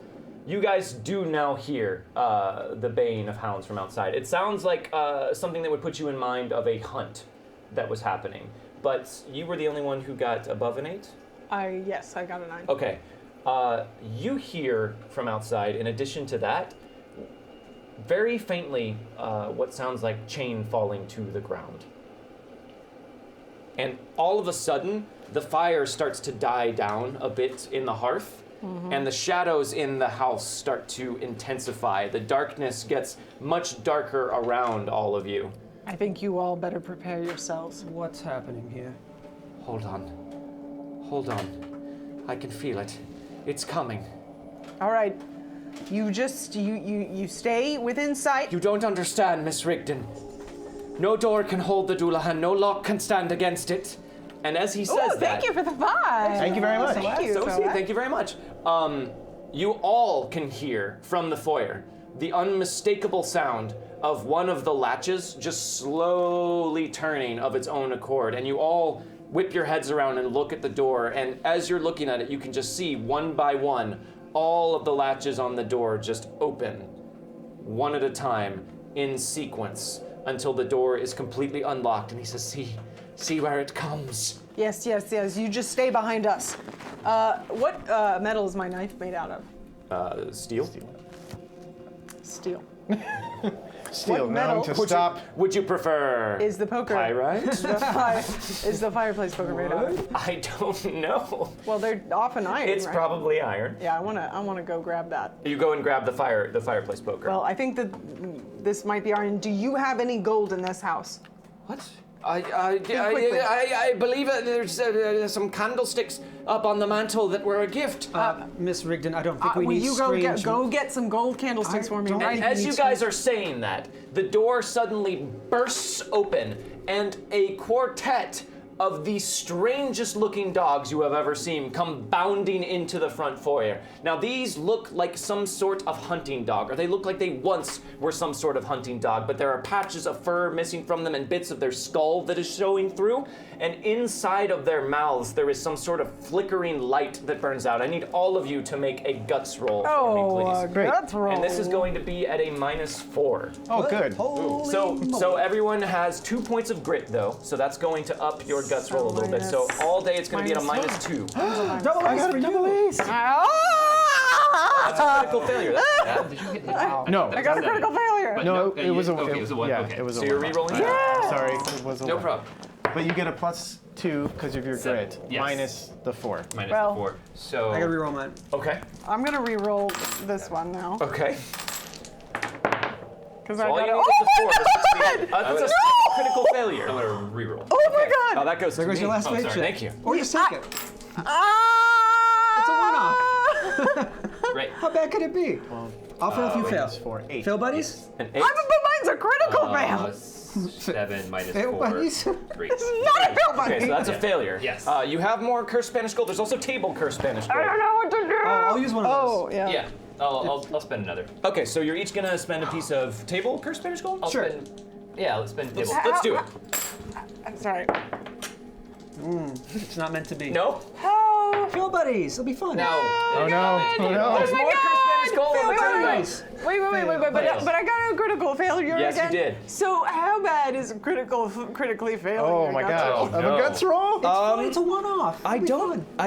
you guys do now hear the baying of hounds from outside. It sounds like something that would put you in mind of a hunt that was happening. But you were the only one who got above an 8? Yes, I got a 9. Okay. You hear from outside, in addition to that, very faintly what sounds like chain falling to the ground. And all of a sudden, the fire starts to die down a bit in the hearth, and the shadows in the house start to intensify. The darkness gets much darker around all of you. I think you all better prepare yourselves. What's happening here? Hold on. Hold on. I can feel it. It's coming. All right. You just, you stay within sight. You don't understand, Miss Rigdon. No door can hold the Dullahan. No lock can stand against it. And as he says Oh, that... thank you for the 5. Thank you very much. Thank you. Thank you very much. You all can hear from the foyer the unmistakable sound of one of the latches just slowly turning of its own accord. And you all whip your heads around and look at the door. And as you're looking at it, you can just see one by one all of the latches on the door just open, one at a time, in sequence, until the door is completely unlocked. And he says, see where it comes. Yes. You just stay behind us. What metal is my knife made out of? Steel? Steel. Steel, What known metal to stop. Would you prefer Is the poker pyrite? is the fireplace poker made out of? I don't know. Well, they're often iron. It's right? probably iron. Yeah, I wanna go grab that. You go and grab the fireplace poker. Well, I think that this might be iron. Do you have any gold in this house? What? quickly. I believe there's some candlesticks up on the mantle that were a gift. Miss Rigdon, I don't think we Will need you strange... go get some gold candlesticks for me? don't- Right? As you guys are saying that, the door suddenly bursts open, and a quartet of the strangest looking dogs you have ever seen come bounding into the front foyer. Now these look like some sort of hunting dog, or they look like they once were some sort of hunting dog, but there are patches of fur missing from them and bits of their skull that is showing through, and inside of their mouths there is some sort of flickering light that burns out. I need all of you to make a guts roll for me, please. Great. Guts roll. And this is going to be at a -4. Oh, good. So everyone has 2 points of grit though, so that's going to up your guts roll a little bit. So all day it's going to be at a -2. Double ace for you! That's a critical failure. Did you get No. I got a critical failure. But No, it was a okay, it was a 1. Yeah, okay. it was a So you're 1. re-rolling? Sorry, it was a No 1. problem. But you get a +2 because of your Seven. grit, Yes. minus the 4. Minus Well- 4. So I gotta reroll mine. Okay. I'm gonna re-roll this one now Okay. because So I all you got need it. is a 4 to succeed. That's a critical failure. I'm gonna reroll. Oh my Oh, god! that goes There to goes me. your last Oh, fate sorry, check. Thank you. Or just take it. It's a one-off. Great. How bad could it be? I'll fail if you fail. 4, 8. Fail buddies? An 8. But mine's a critical fail. 7 minus Fail 4. buddies? 3. It's not a fail by Okay, so me. that's a failure. Yes. You have more cursed Spanish gold. There's also table cursed Spanish gold. I don't know what to do. I'll use one of those. Oh yeah. Yeah. I'll spend another. Okay, so you're each gonna spend a piece of table cursed Spanish gold? I'll Sure. spend. Yeah, let's spend table. Let's do it. I'm sorry. It's not meant to be. No? Oh! Feel buddies. It'll be fun. No. Oh no! Oh no! There's my more God! Spanish gold on the Feel table. buddies. Wait, but I got a critical failure Yes, you again. did. So how bad is critically failing? Oh your my guts god! roll? Of a guts roll? It's a one-off. I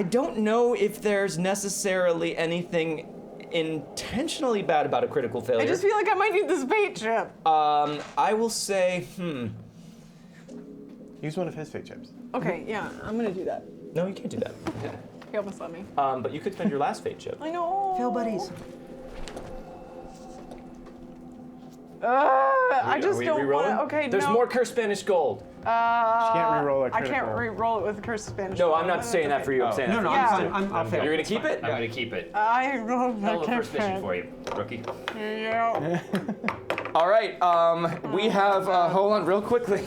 don't know if there's necessarily anything intentionally bad about a critical failure. I just feel like I might need this bait chip. I will say, Use one of his fate chips. Okay, yeah, I'm gonna do that. No, you can't do that. He almost let me. But you could spend your last fate chip. I know. Feel buddies. I Are just we don't re-rolling? want to. Okay, There's no. more cursed Spanish gold. She can't re-roll a I can't critical. re-roll it with cursed Spanish. No, I'm not saying that for you. I'm saying that No, for no, you. I'm fine. I'll fail. You're gonna keep it? I'm gonna keep it. I rolled Hello, I can't first mission fit. for you, rookie. Yeah. All right. We have. Hold on, real quickly.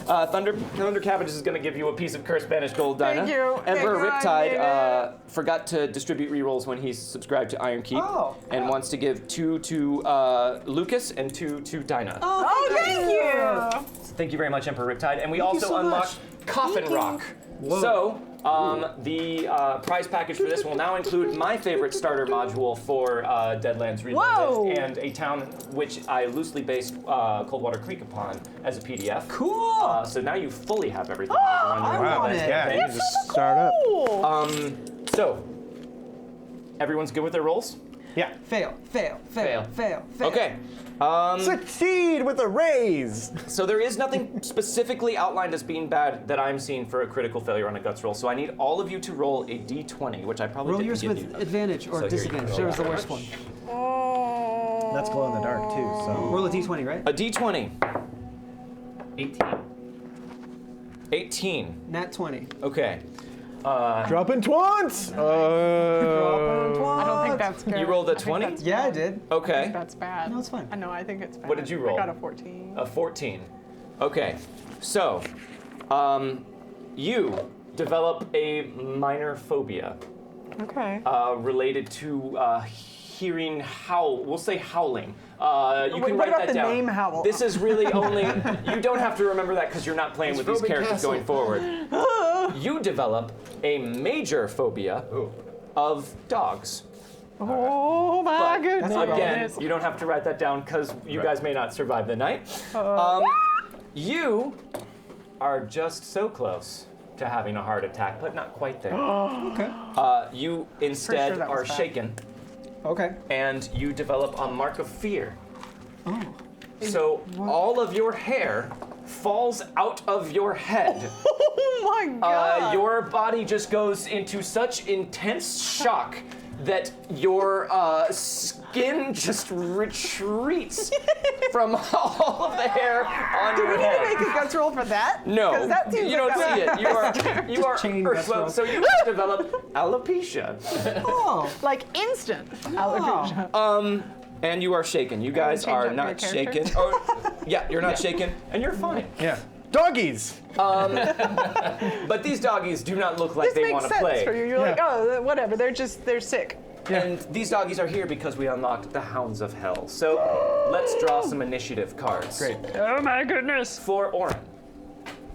Thunder Cabbage is going to give you a piece of cursed Spanish gold, Dinah. Thank you. Emperor Thank you, I need Riptide forgot to distribute rerolls when he's subscribed to Iron Keep, and wants to give 2 to Lucas and 2 to Dinah. Oh, thank you. Thank you very much, Emperor Riptide. And we you also so unlocked Coffin Rock. So, the prize package for this will now include my favorite starter module for Deadlands Whoa! Reloaded and a town which I loosely based Coldwater Creek upon as a PDF. Cool. So now you fully have everything. I want it. Yeah, you just start up. Cool. So, everyone's good with their rolls? Yeah. Fail. Okay. Succeed with a raise. So there is nothing specifically outlined as being bad that I'm seeing for a critical failure on a guts roll. So I need all of you to roll a d20, which I probably Roll didn't yours give with you. advantage or So here you disadvantage. go. There was the worst one. Oh. That's glow in the dark too. So Roll a d20, right? A d20. 18. 18. Nat 20. Okay. dropping twants. I don't think that's good. You rolled a I think 20? that's Yeah, I bad. did. I Okay. think that's bad. No, it's fine. I know, I think it's bad. What did you roll? I got a 14. A 14. Okay. So, you develop a minor phobia Okay. related to hearing howl. We'll say howling. You Wait, can what write about that the down. name howl? This is really only. You don't have to remember that because you're not playing with these Phobic characters Castle. going forward. You develop a major phobia of dogs. Oh my But goodness. again, you don't have to write that down because you guys may not survive the night. You are just so close to having a heart attack, but not quite there. Okay. You instead that was are bad. shaken, Okay. and you develop a mark of fear. So all of your hair falls out of your head. Oh my god. Your body just goes into such intense shock that your skin just retreats from all of the hair on Do your we need to head. make a guts roll for that? No, 'Cause that seems you like don't that see it. You are chain or- guts well, roll. so you develop alopecia, Oh. Like instant alopecia. and you are shaken. You guys change are up not your shaken. character? Yeah, you're not shaken, and you're fine. Yeah. Doggies. But these doggies do not look like This they makes want to sense play. for you. You're like, oh, whatever. They're sick. And these doggies are here because we unlocked the Hounds of Hell. So let's draw some initiative cards. Great. Oh my goodness. For Orin,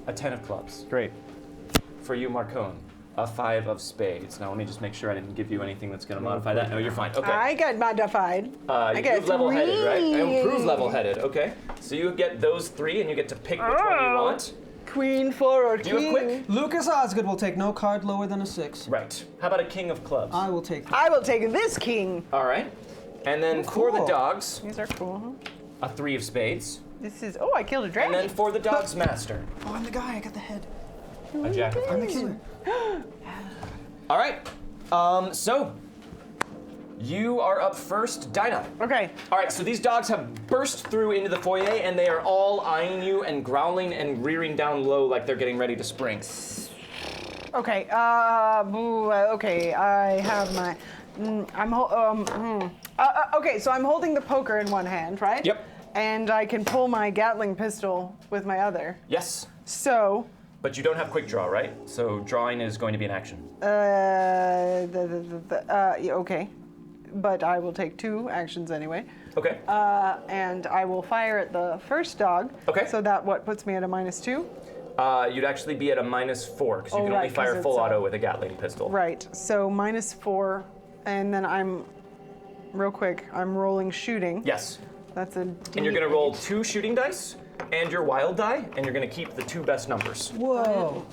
a 10 of clubs. Great. For you, Marcone, a 5 of spades. Now let me just make sure I didn't give you anything that's going to modify that. No, you're fine. Okay. I got modified. I got You've level-headed, right? 3. Improve level-headed. Okay. So you get those 3, and you get to pick which one you want. Queen 4 or Do you have king. quick? Lucas Osgood will take no card lower than a 6. Right. How about a king of clubs? I will take that. I will take this king. All right. And then for the cool. dogs, These are cool. a 3 of spades. This is. Oh, I killed a And dragon. then for the dogs master, Oh, I'm the guy. I got the head. a jack of I'm the clubs. killer. All right. So you are up first, Dinah. Okay. All right. So these dogs have burst through into the foyer, and they are all eyeing you and growling and rearing down low like they're getting ready to spring. Okay. Okay. I have my. Okay. So I'm holding the poker in one hand, right? Yep. And I can pull my Gatling pistol with my other. Yes. So. But you don't have quick draw, right? So drawing is going to be an action. Yeah, okay. But I will take 2 actions anyway. Okay. And I will fire at the first dog. Okay. So that puts me at a -2. You'd actually be at a -4 because you Oh, can right, only 'cause fire it's full a- auto with a Gatling pistol. Right. So -4, and then I'm real quick. I'm rolling shooting. Yes. That's a. And you're gonna roll 2 shooting dice and your wild die, and you're gonna keep the 2 best numbers. Whoa.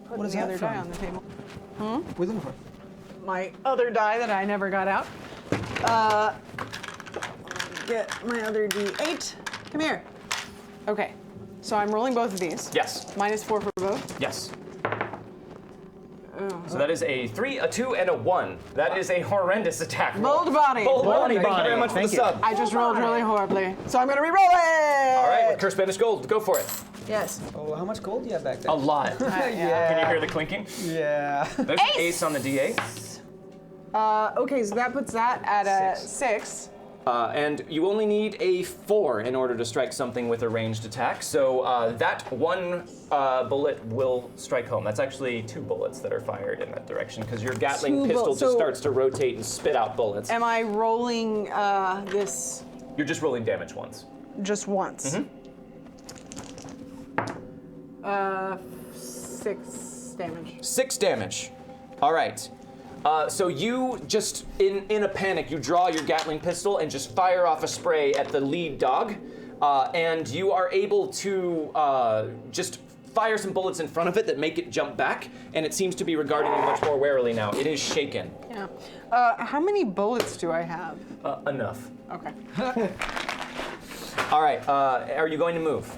Put What is the that other from? die on the table. What are you looking for? My other die that I never got out. Get my other D8. Come here. Okay. So I'm rolling both of these. Yes. -4 for both. Yes. Oh. So that is a 3, a 2, and a 1. That is a horrendous attack roll. Bold body. Bold body. Thank you body. very much for Thank the you. sub. I just rolled really horribly. So I'm gonna re-roll it. All right, with Curse Banished Gold, go for it. Yes. Oh, how much gold do you have back there? A lot. Can you hear the clinking? Yeah. There's an ace on the D8. Okay, so that puts that at a 6. And you only need a 4 in order to strike something with a ranged attack. So that 1 bullet will strike home. That's actually 2 bullets that are fired in that direction because your Gatling 2 pistol bullets. just So- starts to rotate and spit out bullets. Am I rolling this You're just rolling damage once. just once? Mm-hmm. 6 damage. 6 damage. All right. So you just, in a panic, you draw your Gatling pistol and just fire off a spray at the lead dog. And you are able to just fire some bullets in front of it that make it jump back. And it seems to be regarding you much more warily now. It is shaken. Yeah. How many bullets do I have? Enough. Okay. All right. Are you going to move?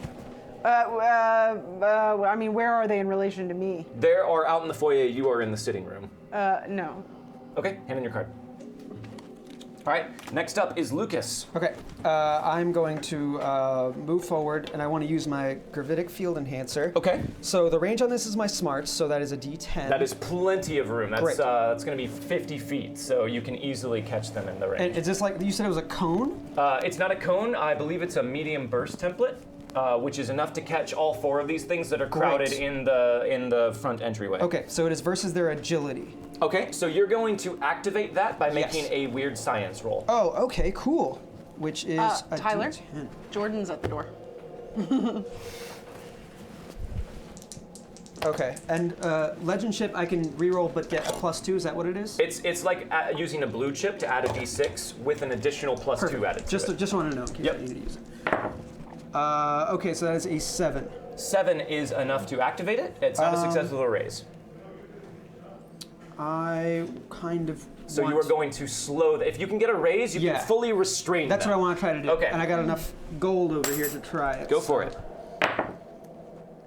I mean, where are they in relation to me? There or out in the foyer, you are in the sitting room. No. Okay, hand in your card. All right, next up is Lucas. Okay, I'm going to move forward, and I want to use my gravitic field enhancer. Okay. So the range on this is my smarts, so that is a D10. That is plenty of room. That's Great. That's going to be 50 feet, so you can easily catch them in the range. And is this like you said? It was a cone. It's not a cone. I believe it's a medium burst template, which is enough to catch all 4 of these things that are crowded Great. in the front entryway. Okay, so it is versus their agility. Okay, so you're going to activate that by making Yes. a weird science roll. Oh, okay, cool. Which is a Tyler? D10. Jordan's at the door. Okay, and legend chip I can reroll but get a +2. Is that what it is? It's like using a blue chip to add a d6 with an additional +2 added to it. Just want to know in case Yep. I need to use it. Okay, so that is a 7. 7 is enough to activate it. It's not a successful raise. I kind of. So want you are going to slow. If you can get a raise, you Yeah. can fully restrain. That's them. what I want to try to do. Okay. And I got enough gold over here to try it. Go for it.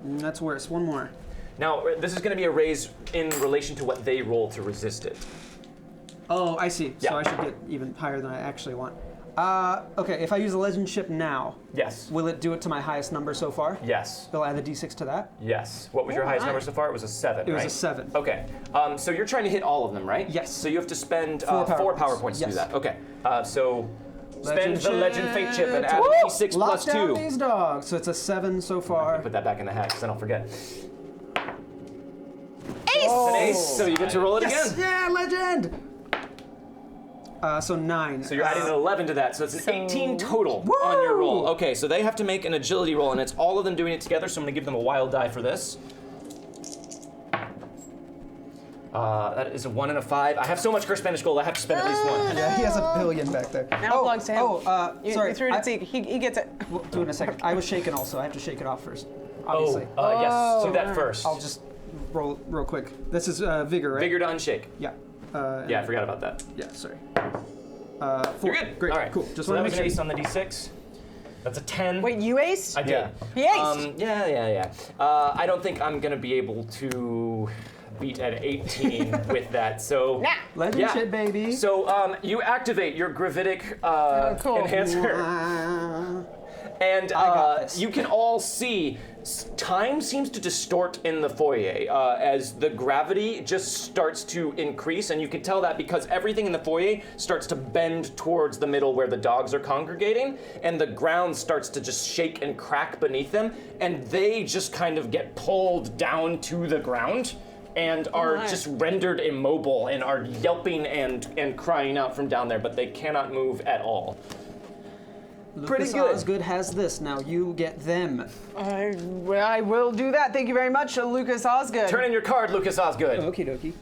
That's worse. One more. Now this is going to be a raise in relation to what they roll to resist it. Oh, I see. Yeah. So I should get even higher than I actually want. Okay, if I use a legend chip now, Yes. will it do it to my highest number so far? Yes. They'll add the d6 to that? Yes. What was your highest number so far? It was a 7. It was right? a 7. Okay. So you're trying to hit all of them, right? Yes. So you have to spend 4 4 power power points. points to do Yes. that. Okay. So spend Legend the legend fate chip and add Woo! a d6 Lock plus down 2. these dogs. So it's a 7 so far. Put that back in the hat, because then I'll forget. Ace! An ace, so you get to roll it Yes! again. Yeah, legend! So 9. So you're adding an 11 to that, so it's an 18 total on your roll. Okay, so they have to make an agility roll, and it's all of them doing it together, so I'm going to give them a wild die for this. That is a 1 and a 5. I have so much Curse Banished Gold, I have to spend at least 1. Yeah, he has a billion back there. Now it belongs to him. Sorry. You threw it I- at Zeke. He gets it. We'll do it in a second. I was shaken also. I have to shake it off first. Oh, Obviously. yes, do that first. I'll just roll real quick. This is vigor, right? Vigor to unshake. Yeah. Yeah, I forgot about that. Yeah, sorry. 4. You're good. Great. All right. Cool. Just so that want was to an make ace sure. on the d6. That's a 10. Wait, you aced? I did. He aced. Yeah. I don't think I'm gonna be able to beat at 18 with that. So Nah. Legend yeah. shit, baby. So you activate your gravitic cool. enhancer, and got this. you can all see time seems to distort in the foyer as the gravity just starts to increase, and you can tell that because everything in the foyer starts to bend towards the middle where the dogs are congregating, and the ground starts to just shake and crack beneath them, and they just kind of get pulled down to the ground and are my. just rendered immobile and are yelping and crying out from down there, but they cannot move at all. pretty Lucas good. Osgood has this. Now you get them. I will do that. Thank you very much, Lucas Osgood. Turn in your card, Lucas Osgood. Okie dokie.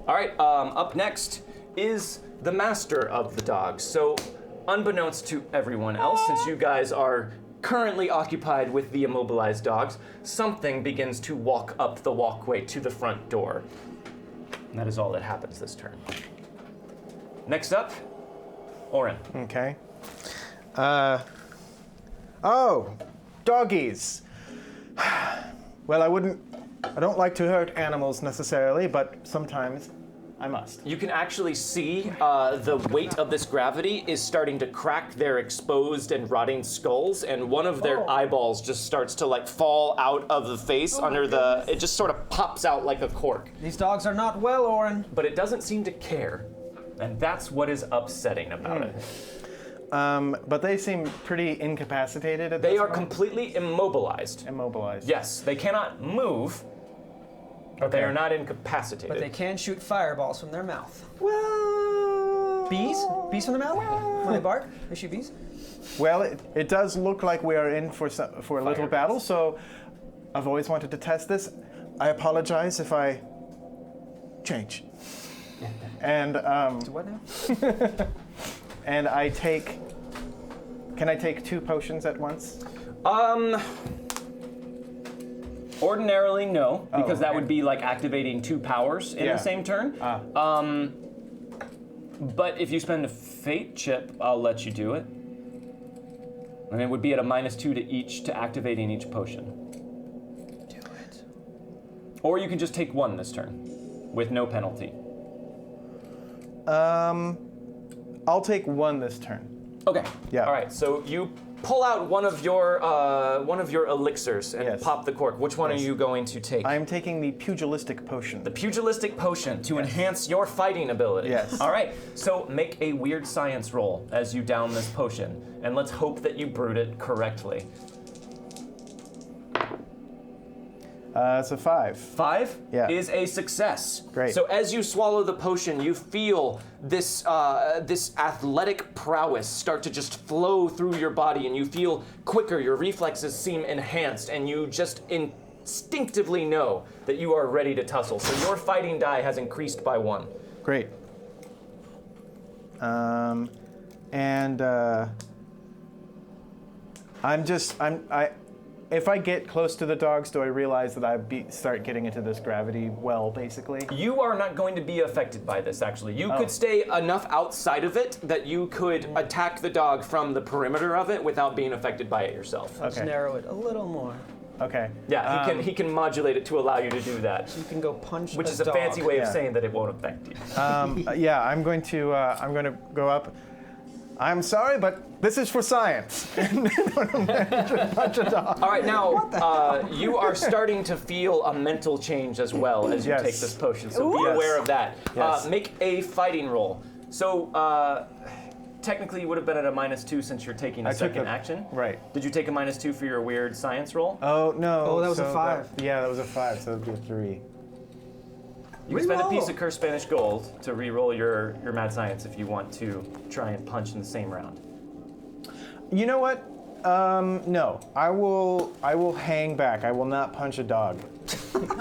All right, up next is the master of the dogs. So, unbeknownst to everyone else, since you guys are currently occupied with the immobilized dogs, something begins to walk up the walkway to the front door. And that is all that happens this turn. Next up, Oren. Okay. Oh, doggies. Well, I don't like to hurt animals necessarily, but sometimes I must. You can actually see the weight of this gravity is starting to crack their exposed and rotting skulls, and one of their eyeballs just starts to like fall out of the face under the. It just sort of pops out like a cork. These dogs are not well, Oren. But it doesn't seem to care, and that's what is upsetting about it. But they seem pretty incapacitated at this They are point. completely immobilized. Immobilized. Yes, they cannot move, but they Okay. are not incapacitated. But they can shoot fireballs from their mouth. Well. Bees? Bees from their mouth? When they bark, they shoot bees? Well, it does look like we are in for a little battle, so I've always wanted to test this. I apologize if I change. And Do what now? and I take. Can I take 2 potions at once? Ordinarily, no, because that okay. would be like activating 2 powers in Yeah. the same turn. But if you spend a fate chip, I'll let you do it. And it would be at a -2 to each to activating each potion. Do it. Or you can just take 1 this turn, with no penalty. I'll take 1 this turn. Okay. Yeah. All right. So you pull out one of your elixirs and Yes. pop the cork. Which one Yes. are you going to take? I am taking the pugilistic potion. The pugilistic potion to enhance your fighting ability. Yes. All right. So make a weird science roll as you down this potion, and let's hope that you brewed it correctly. It's a 5. 5 Yeah. is a success. Great. So as you swallow the potion, you feel this this athletic prowess start to just flow through your body, and you feel quicker. Your reflexes seem enhanced, and you just instinctively know that you are ready to tussle. So your fighting die has increased by 1. Great. If I get close to the dogs, do I realize that I start getting into this gravity well, basically? You are not going to be affected by this, actually. You Oh. could stay enough outside of it that you could attack the dog from the perimeter of it without being affected by it yourself. Let's Okay. narrow it a little more. Okay. Yeah, he can modulate it to allow you to do that, You can go punch which a is a dog. fancy way of Yeah. saying that it won't affect you. Yeah, I'm going to go up. I'm sorry, but this is for science. Punch a dog. All right, now you are starting to feel a mental change as well as you Yes. take this potion, so be Yes. aware of that. Yes. Make a fighting roll. So technically you would have been at a -2 since you're taking a I took second the- action. Right. Did you take a -2 for your weird science roll? Oh no. Oh, that was a so 5. Yeah, that was a 5, so it would be a 3. You can spend a Reroll. piece of cursed Spanish gold to re-roll your mad science if you want to try and punch in the same round. You know what? No. I will hang back. I will not punch a dog.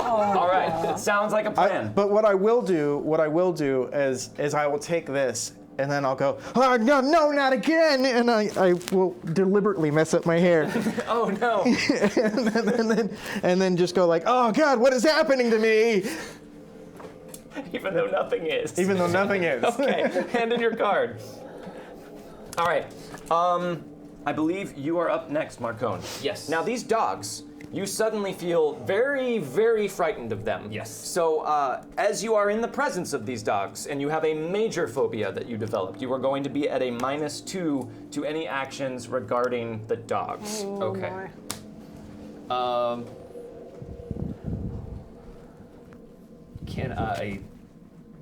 All right, sounds like a plan. But what I will do is I will take this and then I'll go, oh, no, not again, and I will deliberately mess up my hair, Oh no! and then just go like, oh God, what is happening to me? Even though nothing is. Even though nothing is. Okay, hand in your card. All right. I believe you are up next, Marcone. Yes. Now these dogs, you suddenly feel very, very frightened of them. Yes. So as you are in the presence of these dogs, and you have a major phobia that you developed, you are going to be at a -2 to any actions regarding the dogs. Okay. my. Can I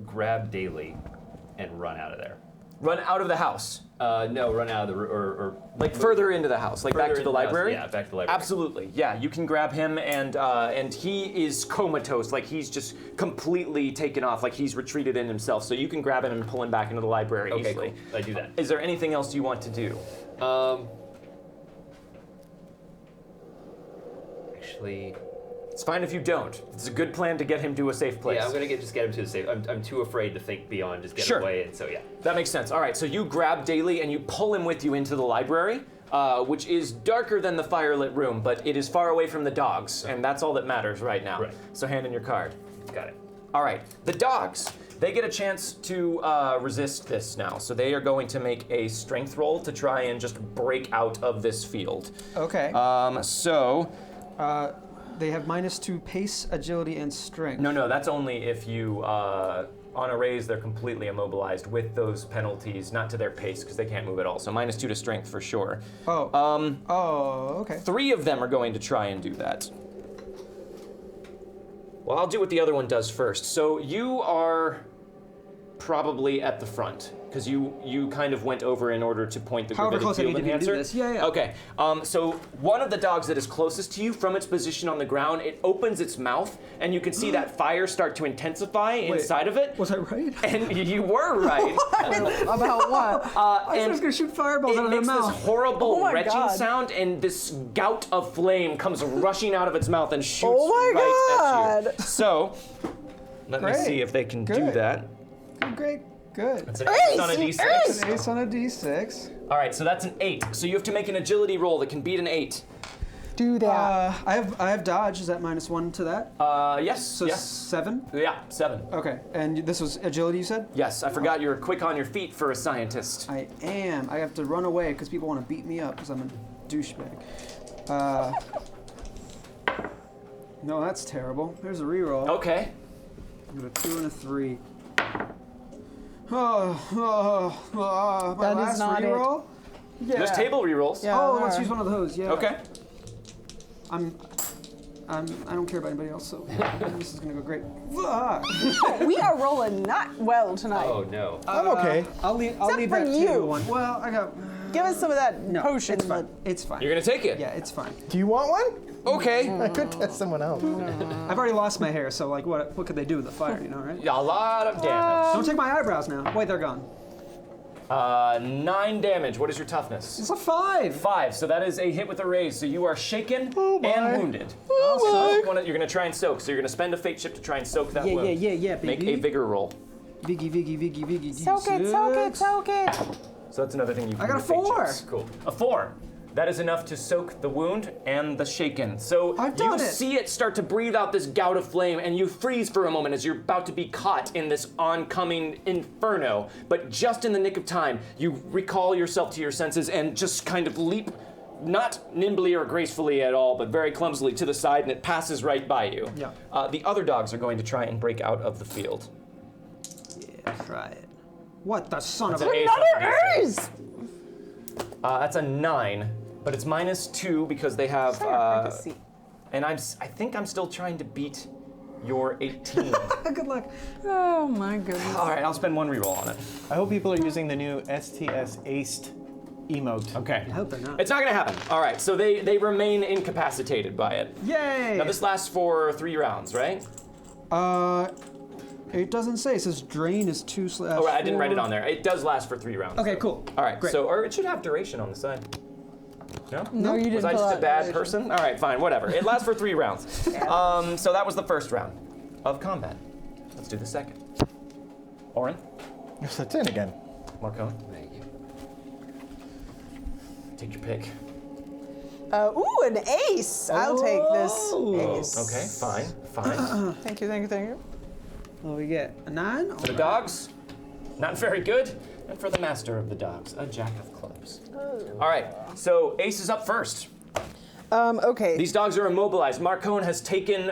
grab Daly and run out of there? Run out of the house. No, run out of the or Like further into the house, like back further to the into the house, library? yeah, back to the library. Absolutely, yeah. You can grab him, and he is comatose, like he's just completely taken off, like he's retreated in himself. So you can grab him and pull him back into the library Okay, easily. cool. I do that. Is there anything else you want to do? Actually, It's fine if you don't. It's a good plan to get him to a safe place. yeah, I'm gonna just get him to the safe. I'm too afraid to think beyond just get Sure. away, and so yeah. That makes sense. All right, so you grab Daly and you pull him with you into the library, which is darker than the firelit room, but it is far away from the dogs, and that's all that matters right now. Right. So hand in your card. Got it. All right, the dogs. They get a chance to resist this now, so they are going to make a strength roll to try and just break out of this field. Okay. So, They have -2 pace, agility, and strength. no, that's only if you, on a raise, they're completely immobilized with those penalties, not to their pace, because they can't move at all. So -2 to strength for sure. Oh. Okay. 3 of them are going to try and do that. Well, I'll do what the other one does first. So you are probably at the front, because you kind of went over in order to point the However gravitic close I field need to be to do enhancer. this. Yeah, yeah. Okay. So one of the dogs that is closest to you, from its position on the ground, it opens its mouth, and you can see that fire start to intensify inside of it. Was I right? And you were right. About what? I was gonna shoot fireballs It out of their makes this mouth. horrible Oh my retching God. sound, and this gout of flame comes rushing out of its mouth and shoots Oh my right at you. God. So, let me Great. see if they can do Good. that. Great. Good. It's an ace on a d6. An ace on a d6. All right, so that's an 8. So you have to make an agility roll that can beat an 8. Do that. I have dodge. Is that -1 to that? Yes. So yes. 7. Yeah, 7. Okay. And this was agility, you said? Yes, I forgot you were quick on your feet for a scientist. I am. I have to run away because people want to beat me up because I'm a douchebag. No, that's terrible. There's a reroll. Okay. I got a 2 and a 3. My That is last not it. reroll? Yeah. There's table rerolls. Yeah. Oh, there let's are. use one of those. Yeah. Okay. I don't care about anybody else, so this is gonna go great. Ah. We are rolling not well tonight. Oh no. I'm okay. I'll leave Except for that you. to one. Well, I got. Give us some of that No, potion. it's fine. It's fine. You're gonna take it? Yeah, it's fine. Do you want one? Okay. I could test someone else. I've already lost my hair, so like, what could they do with the fire? You know, right? Yeah, a lot of damage. Don't take my eyebrows now. Wait, they're gone. 9 damage. What is your toughness? It's a 5. 5, so that is a hit with a raise. So you are shaken Oh, my. and wounded. Oh, So you're gonna try and soak. So you're gonna spend a fate chip to try and soak that Yeah, wound. yeah, Make baby. a vigor roll. Viggy. Soak it, soak it, soak it. So that's another thing you can I got do a with fate 4. chips. Cool. A 4. That is enough to soak the wound and the shaken. So I've you done it. see it start to breathe out this gout of flame, and you freeze for a moment as you're about to be caught in this oncoming inferno. But just in the nick of time, you recall yourself to your senses and just kind of leap, not nimbly or gracefully at all, but very clumsily to the side, and it passes right by you. Yeah. The other dogs are going to try and break out of the field. Yeah, try it. What the son of That's a... an ace on the D6. Ace! That's a 9, but it's -2 because they have. And I think I'm still trying to beat your 18. Good luck. Oh my goodness. All right, I'll spend 1 reroll on it. I hope people are using the new STS aced emote. Okay. I hope they're not. It's not gonna happen. All right, so they remain incapacitated by it. Yay! Now this lasts for 3 rounds, right? It doesn't say. It says drain is 2 / Oh, right, I didn't write it on there. It does last for 3 rounds. Okay, though. cool. All right, Great. or it should have duration on the side. No? No, you didn't. Was I fill just a out bad duration. person? All right, fine, whatever. It lasts for 3 rounds. So that was the first round of combat. Let's do the second. Oren, Yes, that's in again. Marcone, Thank you. take your pick. Ooh, an ace. I'll take this Oh. ace. Okay, fine. Thank you, thank you, thank you. What do we get? A 9? For the dogs, not very good. And for the master of the dogs, a jack of clubs. All right, so Ace is up first. Okay. These dogs are immobilized. Marcone has taken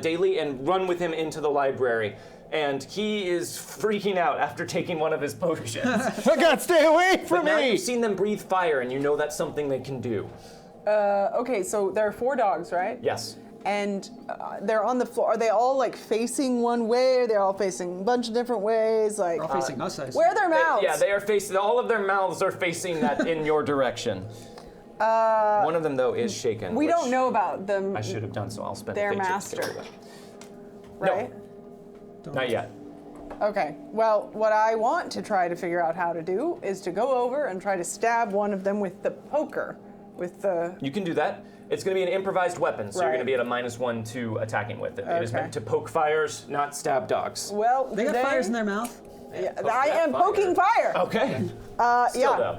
Daly and run with him into the library. And he is freaking out after taking one of his potions. Oh God, stay away But from now me! you've seen them breathe fire, and you know that's something they can do. Okay, so there are 4 dogs, right? Yes. and they're on the floor. Are they all like facing one way? Or they're all facing a bunch of different ways? Like They're all facing us, I assume. where are their mouths? They are facing. All of their mouths are facing that in your direction. One of them though is shaken. We which don't know about them. I should have done so. I'll spend Their a fate chip to master. get rid Right? of that. Not yet. Okay. Well, what I want to try to figure out how to do is to go over and try to stab one of them with the poker, with the. You can do that. It's going to be an improvised weapon, so you're Right. going to be at a -1 to attacking with it. It is Okay. meant to poke fires, not stab dogs. Well, They got today- fires in their mouth. Yeah, Poke I that am poking fire. Okay. Still though.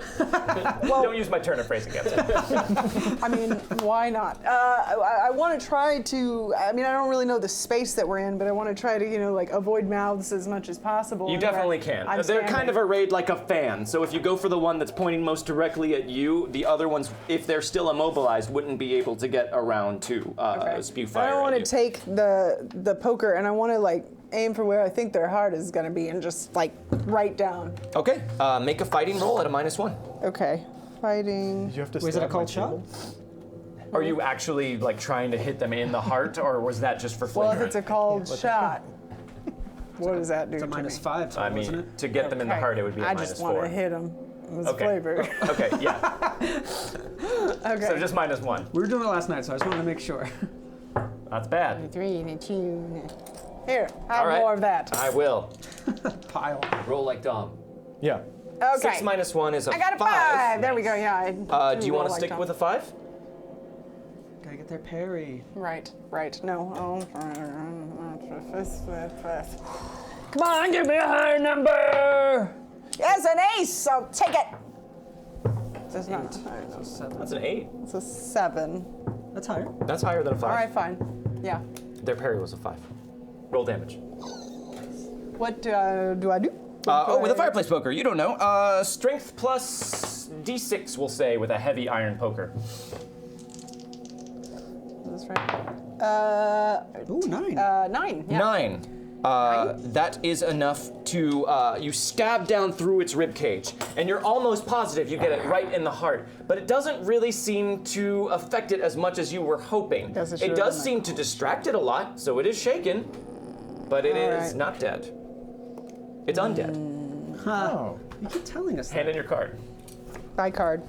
Don't use my turn of phrase against it. I mean, why not? I want to try to. I mean, I don't really know the space that we're in, but I want to try to, like, avoid mouths as much as possible. You and definitely try- can. I'm They're kind standing. of arrayed like a fan, so if you go for the one that's pointing most directly at you, the other ones, if they're still immobilized, wouldn't be able to get around to Okay. spew fire I don't at want you. to take the poker, and I want to like aim for where I think their heart is going to be, and just like right down. Okay, make a fighting roll at a -1. Okay, fighting. Did you have to Wait, is it a stab my cold shot? table? Are you actually like trying to hit them in the heart, or was that just for Well, flavor? if it's a cold shot, what does that do It's a to me? -5 total, I mean, isn't it? to get them in the Okay. heart, it would be a I just want -4. to hit them. It's Okay. flavor. Okay, yeah. Okay. So just -1. We were doing it last night, so I just wanted to make sure. That's bad. 3 and a 2. Here, have All right. more of that. I will. Pile. Roll like Dom. Yeah. Okay. 6 -1 is a I got a 5. There we go. Yeah. I Do you want to roll stick like with a 5? Gotta get their parry. Right. No. Oh. Come on, give me a higher number. Yes, an ace. So take it. That's not. That's an 8. It's a 7. That's higher. That's higher than a 5. All right, fine. Yeah. Their parry was a 5. Roll damage. What do I do? With a fireplace poker, you don't know. Strength plus D6, we'll say, with a heavy iron poker. Is this right? Ooh, 9. 9. Yeah. 9. That is enough to, you stab down through its rib cage, and you're almost positive you get it right in the heart, but it doesn't really seem to affect it as much as you were hoping. Guess it It should've does been seem to distract it a lot, so it is shaken, but it is right. not dead. It's undead. Oh. You keep telling us Hand that. in your card. Buy card.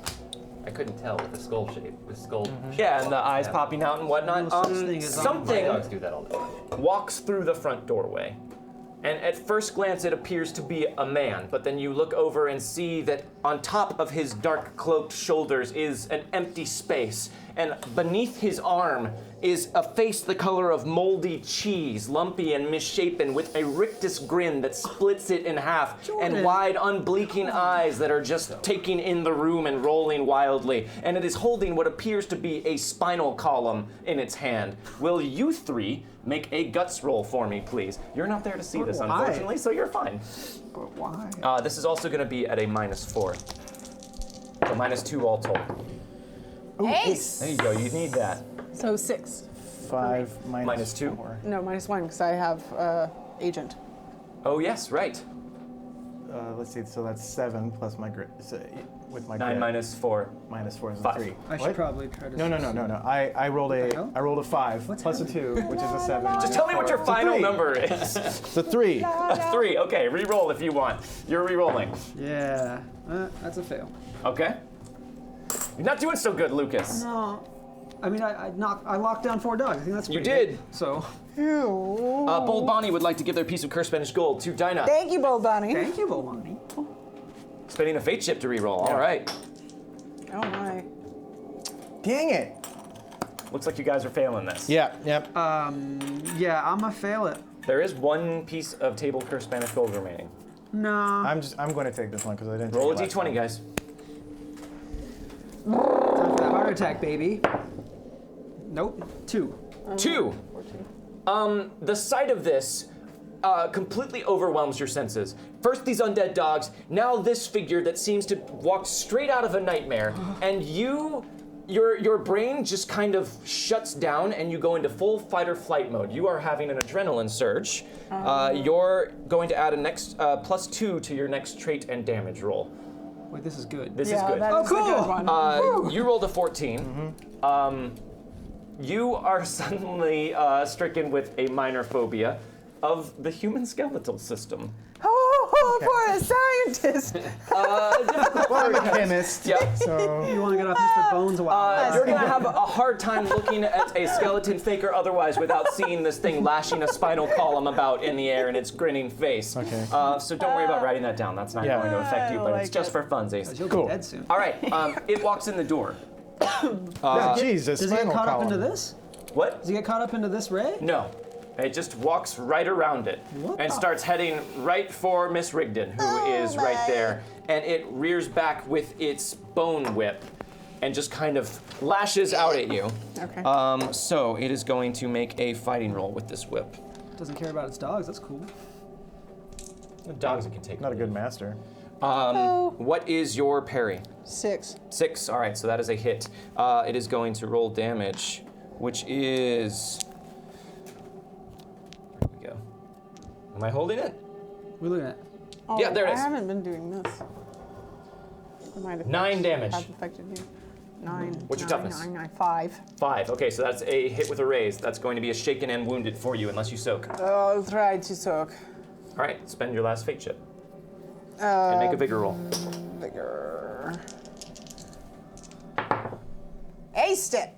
I couldn't tell with the skull shape. With skull. Yeah, and the eyes Yeah. popping out and whatnot. No such thing as My Something dogs do that all the time. walks through the front doorway. And at first glance, it appears to be a man, but then you look over and see that on top of his dark cloaked shoulders is an empty space, and beneath his arm is a face the color of moldy cheese, lumpy and misshapen, with a rictus grin that splits it in half, and Jordan. wide, unblinking eyes that are just taking in the room and rolling wildly. And it is holding what appears to be a spinal column in its hand. Will you three make a guts roll for me, please? You're not there to see this, Why? unfortunately, so you're fine. But why? This is also going to be at a -4. So -2 all told. Ace. There you go. You need that. So 6. 5 minus -2? 4. No, -1 because I have agent. Oh yes, right. Let's see. So that's 7 plus my grit. So with my 9 grit, -4. -4 is a 5. 3. I should What? probably try to. No. I rolled the hell? a 5 What's plus a 2, which is a 7. Just tell me what your It's a final 3. number is. It's a 3. A 3. Okay, re-roll if you want. You're re-rolling. Yeah. That's a fail. Okay. You're not doing so good, Lucas. No. I mean, I locked down 4 dogs. I think that's You pretty did. good. So, Bold Bonnie would like to give their piece of cursed Spanish gold to Dinah. Thank you, Bo Bunny. thank you, Bolani. Spending a fate chip to re-roll. All right. Oh my. Dang it. Looks like you guys are failing this. Yeah. Yep. Yeah, I'm gonna fail it. There is one piece of table cursed Spanish gold remaining. No. I'm going to take this one because I didn't. Roll a take it last d20, guys. Time for that heart attack, baby. Nope. 2. 2. The sight of this completely overwhelms your senses. First these undead dogs, now this figure that seems to walk straight out of a nightmare, and your brain just kind of shuts down and you go into full fight or flight mode. You are having an adrenaline surge. You're going to add a next +2 to your next trait and damage roll. Wait, this is good. This is Yeah, good. that is a good one. You rolled a 14. you are suddenly stricken with a minor phobia of the human skeletal system. Oh, for a scientist! Well, I'm a chemist. Yep. So You want to get off Mr. Bones a while? You're gonna have a hard time looking at a skeleton, fake or otherwise, without seeing this thing lashing a spinal column about in the air and its grinning face. Okay. So don't worry about writing that down. That's not Yeah. going to affect you, but I it's just for funsies. 'Cause you'll Cool. be dead soon. All right. It walks in the door. Jesus, Does he get spinal caught up column. into this? What? Does he get caught up into this ray? No. It just walks right around it What and the- starts heading right for Miss Rigdon, who is right there. And it rears back with its bone whip and just kind of lashes out at you. Okay. So it is going to make a fighting roll with this whip. Doesn't care about its dogs. That's cool. The dogs it can take. Not a good master. What is your parry? 6. 6. All right, so that is a hit. It is going to roll damage, which is. There we go. Am I holding it? We're looking at. Oh, Yeah, there it is. I haven't been doing this. It might have 9 damage. Have affected you. 9. What's your toughness? 9, 5. 5. Okay, so that's a hit with a raise. That's going to be a shaken and wounded for you, unless you soak. I'll try to soak. All right, spend your last fate chip and make a vigor roll. Vigor. Aced it.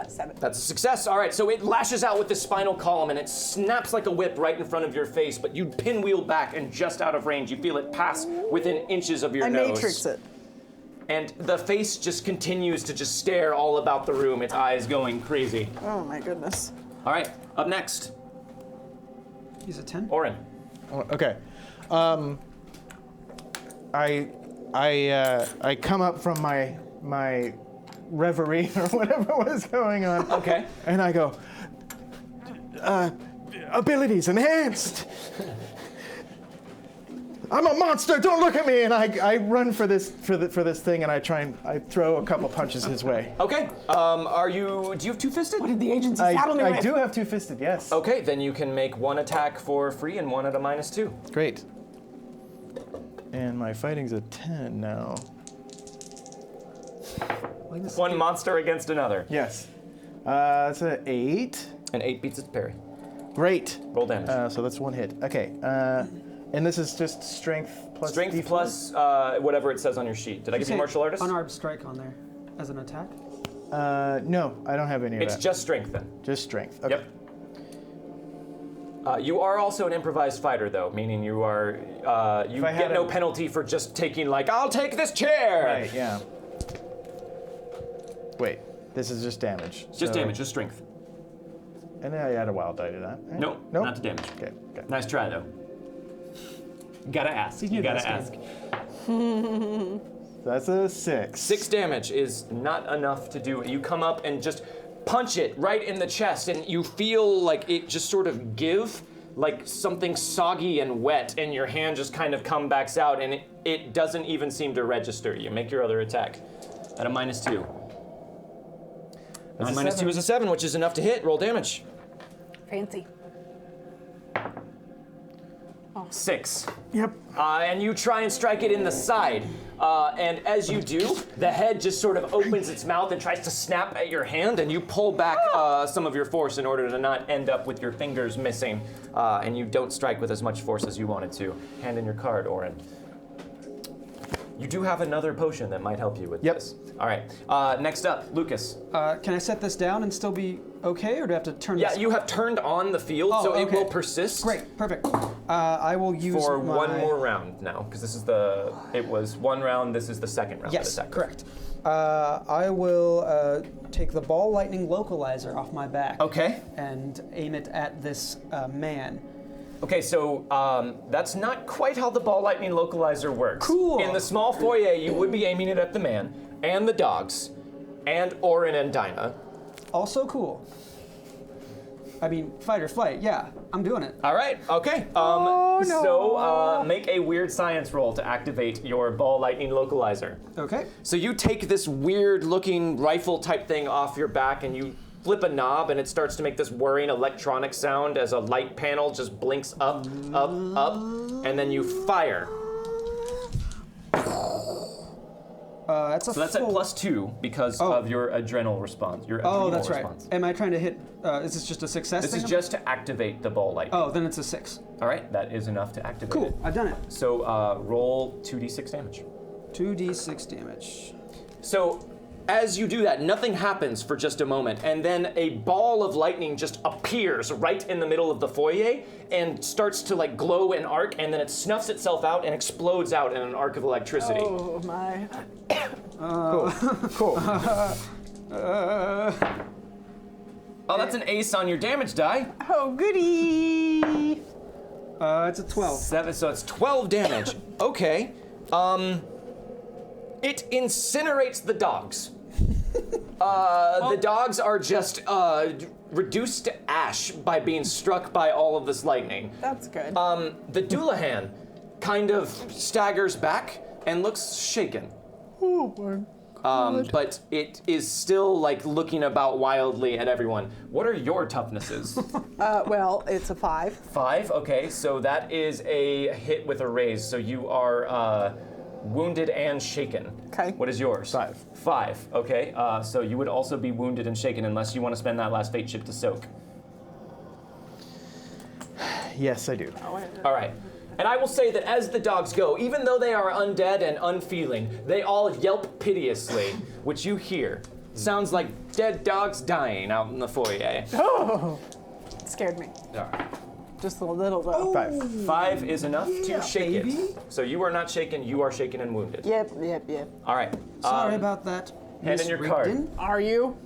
7. That's a success. All right, so it lashes out with the spinal column and it snaps like a whip right in front of your face, but you pinwheel back and just out of range, you feel it pass within inches of your I nose. matrix it. And the face just continues to just stare all about the room, its eyes going crazy. Oh my goodness. All right, up next, He's a 10. Orin. Okay. I come up from my reverie or whatever was going on. Okay. And I go, abilities enhanced. I'm a monster. Don't look at me. And I run for this thing and I throw a couple punches his way. Okay, do you have two-fisted? What did the agency saddle me I with? do have two-fisted, yes. Okay, then you can make one attack for free and one at a -2. Great. And my fighting's a 10 now. One monster against another. Yes. That's an 8. An 8 beats its parry. Great. Roll damage. So that's one hit. Okay. And this is just strength plus Strength D4? plus whatever it says on your sheet. Did I give you martial artist? Unarmed strike on there as an attack. No, I don't have any of It's that. just strength then. Just strength. Okay. Yep. You are also an improvised fighter, though, meaning you are you If I get had no a- penalty for just taking I'll take this chair. Right, yeah. Wait, this is just damage. Just so- damage, just strength. And then I add a wild die to that. Right? Nope, Nope. not to damage. Okay, okay. Nice try though. Gotta ask. You gotta ask. That's a 6. 6 damage is not enough to do it. You come up and just punch it right in the chest, and you feel like it just sort of give, like something soggy and wet, and your hand just kind of comes back out, and it doesn't even seem to register. You make your other attack at a -2. That's a 9 -2 7. is a 7, which is enough to hit. Roll damage. Fancy. 6. Yep. And you try and strike it in the side. And as you do, the head just sort of opens its mouth and tries to snap at your hand, and you pull back some of your force in order to not end up with your fingers missing. And you don't strike with as much force as you wanted to. Hand in your card, Orin. You do have another potion that might help you with Yep. this. All right. Next up, Lucas. Can I set this down and still be okay, or do I have to turn Yeah, this? you have turned on the field, Oh, so it okay. will persist. Great, perfect. I will use For my... one more round now, because this is it was one round, this is the second round. Yes, of attack. correct. I will take the ball lightning localizer off my back. Okay. And aim it at this man. Okay, so that's not quite how the ball lightning localizer works. Cool. In the small foyer, you would be aiming it at the man and the dogs and Orin and Dinah. Also cool. I mean, fight or flight. Yeah, I'm doing it. All right, okay. no. So make a weird science roll to activate your ball lightning localizer. Okay. So you take this weird looking rifle type thing off your back and you flip a knob and it starts to make this whirring electronic sound as a light panel just blinks up, and then you fire. That's a So that's at full- +2 because Oh. of your adrenal response. Your Oh, adrenal that's right. response. Am I trying to hit? Is this just a success? This thing? is just to activate the ball lightning. Oh, then it's a 6. All right, that is enough to activate it. Cool. I've done it. So roll 2d6 damage. 2d6 damage. So as you do that, nothing happens for just a moment, and then a ball of lightning just appears right in the middle of the foyer and starts to like glow and arc, and then it snuffs itself out and explodes out in an arc of electricity. Oh my. Cool. Oh, that's an ace on your damage die. Oh goody. It's a 12. 7, so it's 12 damage. Okay. It incinerates the dogs. The dogs are just reduced to ash by being struck by all of this lightning. That's good. The Dullahan kind of staggers back and looks shaken. Oh my. But it is still like looking about wildly at everyone. What are your toughnesses? Well, it's a 5. 5, okay, so that is a hit with a raise. So you are wounded and shaken. Okay. What is yours? 5. 5, okay. So you would also be wounded and shaken unless you want to spend that last fate chip to soak. Yes, I do. All right. And I will say that as the dogs go, even though they are undead and unfeeling, they all yelp piteously, which you hear. Sounds like dead dogs dying out in the foyer. Oh, it scared me. All right. Just a little though. 5. 5 is enough to shake baby. it. So you are not shaken, you are shaken and wounded. Yep. All right. Sorry about that. hand in Miss your card. Rigdon. Are you?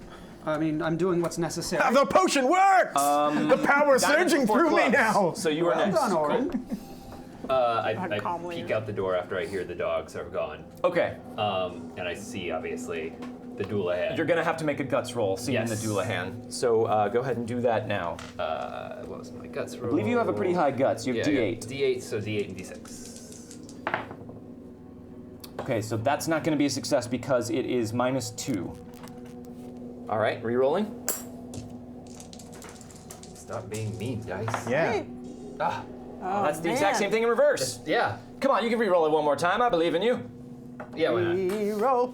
I mean, I'm doing what's necessary. The potion works! The power's Diamonds surging before through me clubs. now! So you are Well next. done, Orin. I calmly. peek out the door after I hear the dogs are gone. Okay. And I see, obviously, the Dullahan. You're gonna have to make a guts roll, seeing Yes. the Dullahan. So go ahead and do that now. What was my guts roll? I believe you have a pretty high guts. You have Yeah, D8. D8, so D8 and D6. Okay, so that's not gonna be a success because it is -2. All right, re-rolling. Stop being mean, dice. Yeah. Ah, Oh, That's the exact man. same thing in reverse. yeah. Come on, you can re-roll it one more time. I believe in you. Yeah, why not? Reroll.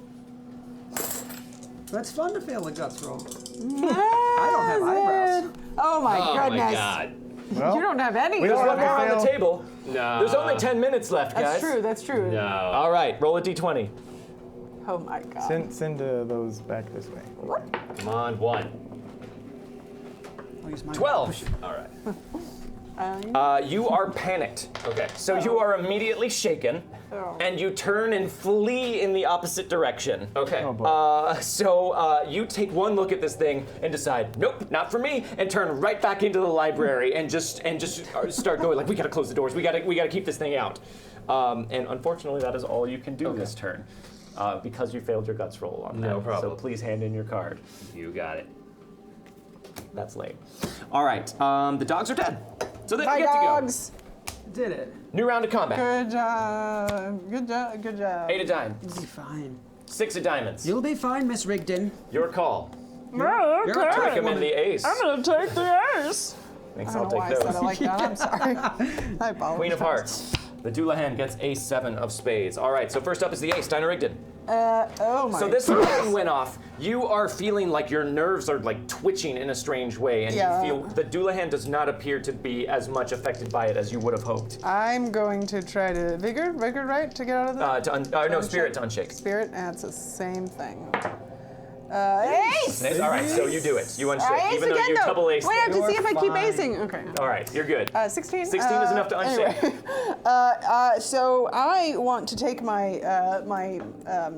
That's fun to fail a guts roll. I don't have eyebrows. Oh my Oh goodness. my god. Well, You don't have any. We There's don't one have more to on the fail. table. No. There's only 10 minutes left, guys. That's true. No. All right, roll a d20. Oh my god. Send those back this way. Come on, 1. I'll use my 12. All right. You are panicked. Okay. So you are immediately shaken, Oh. and you turn and flee in the opposite direction. Okay. Oh boy. You take one look at this thing and decide, nope, not for me, and turn right back into the library and just start going like, we gotta close the doors, we gotta keep this thing out. And unfortunately, that is all you can do this turn, because you failed your guts roll on that. No problem. So please hand in your card. You got it. That's lame. All right, the dogs are dead, so they Bye, get dogs. Did it. to go. New round of combat. Good job. Good job. Good job. 8 of diamonds, You'll be fine. 6 of diamonds. You'll be fine, Miss Rigdon. Your call. No, You're a okay. tough Recommend the ace. I'm gonna take the ace. Thanks, I I'll don't know why take I said it those. like that. I'm sorry. I apologize. Queen of Hearts. The Dullahan gets a 7 of spades. All right, so first up is the ace, Steiner Rigdon. Oh my. So this lightning went off. You are feeling like your nerves are like twitching in a strange way, and Yeah. you feel the Dullahan does not appear to be as much affected by it as you would have hoped. I'm going to try to vigor, right, to get out of the No, spirit to unshake. spirit. That's the same thing. Ace. Ace. All right, so you do it. You unshake, Ace even though again, you though. double ace. Wait, I have to You're see if I keep fine. acing. Okay. All right, you're good. 16. 16 is enough to unshake. Anyway. So I want to take my my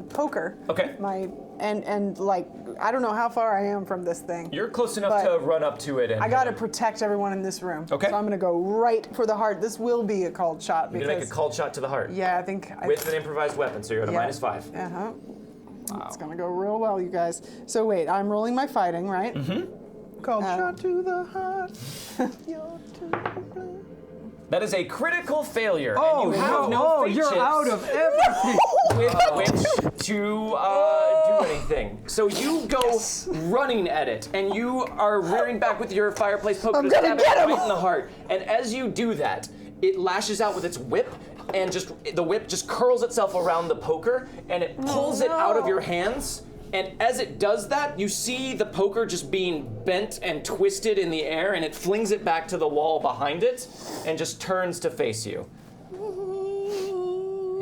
poker. Okay. And like I don't know how far I am from this thing. You're close enough But to run up to it, and I gotta protect everyone in this room. Okay. So I'm gonna go right for the heart. This will be a called shot you're because gonna make a called shot to the heart yeah, I think with an improvised weapon, so you're at a -5. Uh-huh. It's gonna go real well, you guys. So wait, I'm rolling my fighting, right? Called shot to the heart. That is a critical failure, Oh, and you have no fate you're chips out of everything. with which to do anything. So you go running at it, and you are rearing back with your fireplace poker to gonna stab it get him! right in the heart. And as you do that, it lashes out with its whip, and just the whip just curls itself around the poker, and it pulls it out of your hands. And as it does that, you see the poker just being bent and twisted in the air, and it flings it back to the wall behind it, and just turns to face you.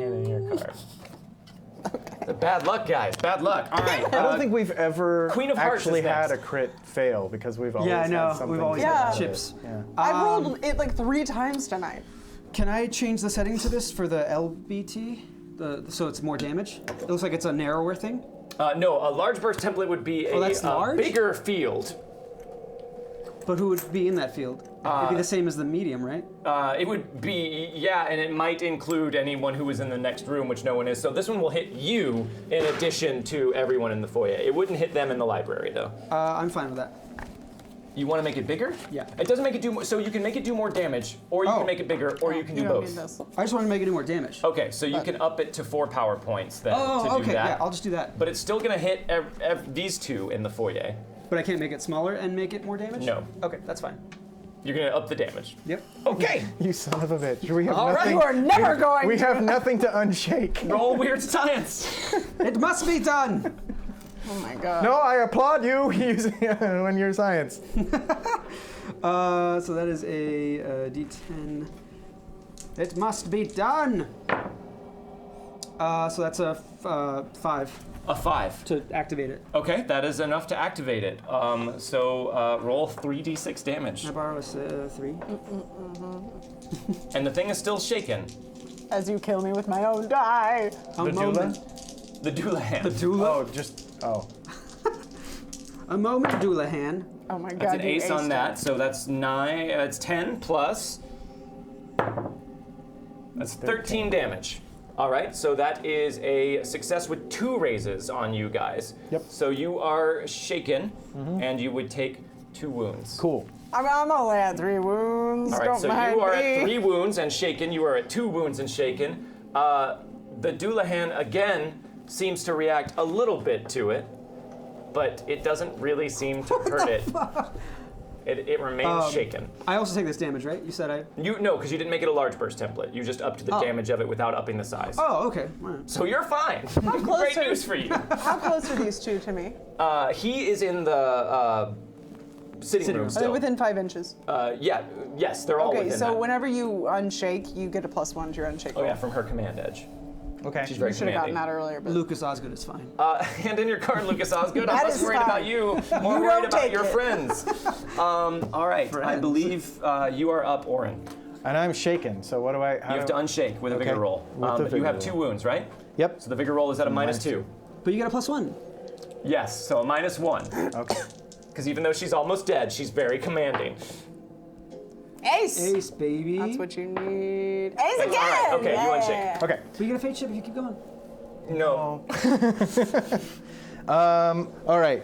Hand in your card. Bad luck, guys. Bad luck. All right. I don't think we've ever Queen of Hearts actually is next. had a crit fail because we've always Yeah, I had know. something. We've always Yeah. had chips. Yeah. I've rolled it like 3 times tonight. Can I change the setting to this for the LBT? So it's more damage? It looks like it's a narrower thing. No, a large burst template would be that's large? bigger field. But who would be in that field? It'd be the same as the medium, right? It would be, yeah, and it might include anyone who is in the next room, which no one is. So this one will hit you in addition to everyone in the foyer. It wouldn't hit them in the library, though. I'm fine with that. You want to make it bigger? Yeah. It doesn't make it do more, so you can make it do more damage, or you Oh. can make it bigger, or you can do You don't both. need this. I just want to make it do more damage. Okay, so you can up it to 4 power points then to do okay, that. yeah, I'll just do that. But it's still gonna hit these two in the foyer. But I can't make it smaller and make it more damage? No. Okay, that's fine. You're gonna up the damage. Yep. Okay. You son of a bitch. We have All right. nothing. You are never going We to. have nothing to unshake. Roll weird science. It must be done! Oh my god. No, I applaud you using when you're science. So that is a D10. It must be done! So that's a 5 A 5. to activate it. Okay, that is enough to activate it. So roll 3d6 damage. Can I borrow a 3? And the thing is still shaken. As you kill me with my own die. A The moment. The Dullahan. The doula. Oh. A moment, Dullahan. Oh my god. That's an you ace on aced that, it. so that's 9, it's 10 plus. That's 13 damage. All right, so that is a success with 2 raises on you guys. Yep. So you are shaken, and you would take 2 wounds. Cool. I'm only at 3 wounds. All right, Don't so mind you are me. at 3 wounds and shaken. You are at 2 wounds and shaken. The Dullahan again seems to react a little bit to it, but it doesn't really seem to hurt it. It remains shaken. I also take this damage, right? You said I. No, because you didn't make it a large burst template. You just upped the damage of it without upping the size. Oh, okay. All right. So you're fine. close Great are- news for you. How close are these two to me? He is in the sitting room Are they still. within 5 inches? Yes, they're all Okay, within so that. whenever you unshake, you get a +1 to your unshake Oh roll. yeah, from her command edge. Okay. She's very You should have gotten commanding. that earlier, but Lucas Osgood is fine. Hand in your card, Lucas Osgood. I'm That less is worried about fine. you, more You worried don't about take your it. friends. All right, I Friends. believe you are up, Oren. And I'm shaken. So what do I? You have to unshake with a vigor roll. With the You vigor have roll. 2 wounds, right? Yep. So the vigor roll is at a -2. But you get a +1. Yes, so a -1. Okay. Because even though she's almost dead, she's very commanding. Ace! Ace, baby. That's what you need. Ace All again! right, okay, you yeah. unshake. Okay. But you get a fate chip if you keep going. No. All right.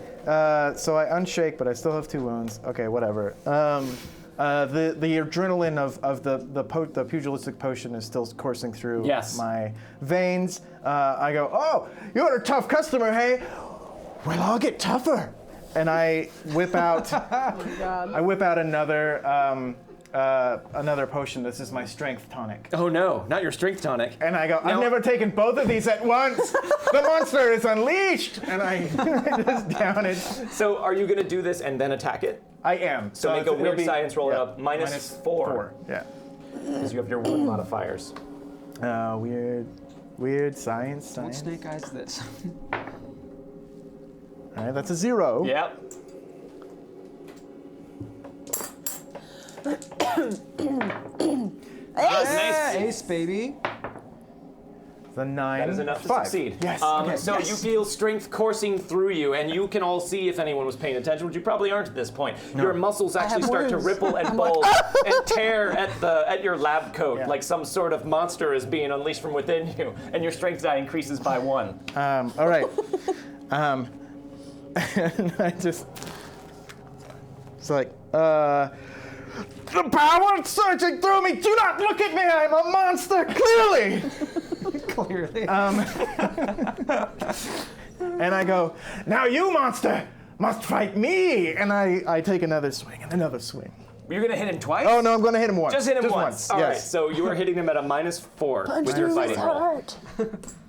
So I unshake, but I still have 2 wounds. Okay, whatever. The adrenaline of the pugilistic potion is still coursing through Yes. my veins. I go, oh, you're a tough customer, hey? Well, I'll get tougher. And I whip out. I whip out another potion. This is my strength tonic. Oh no, not your strength tonic. And I go, I've No. never taken both of these at once. The monster is unleashed. And I just down it. So are you going to do this and then attack it? I am. So make a it'll weird be- science roll yeah, up -4. Yeah. Because you have your wound modifiers. Weird science. Don't snake eyes this. All right, that's a 0. Yep. Nice. Ace, baby. The 9. That is enough to 5. succeed. Yes. Okay. So you feel strength coursing through you, and you can all see if anyone was paying attention, which you probably aren't at this point. Your muscles actually have start to wounds. ripple and bulge and tear at your lab coat, Yeah. like some sort of monster is being unleashed from within you, and your strength die increases by 1. All right. And I just. It's like, the power surging through me. Do not look at me. I'm a monster, clearly. Clearly. And I go, now you, monster, must fight me. And I take another swing and another swing. You're gonna hit him twice? Oh no, I'm going to hit him once. Just hit him once. All right, yes. so you are hitting him at a -4 Punch with your through his fighting roll. heart.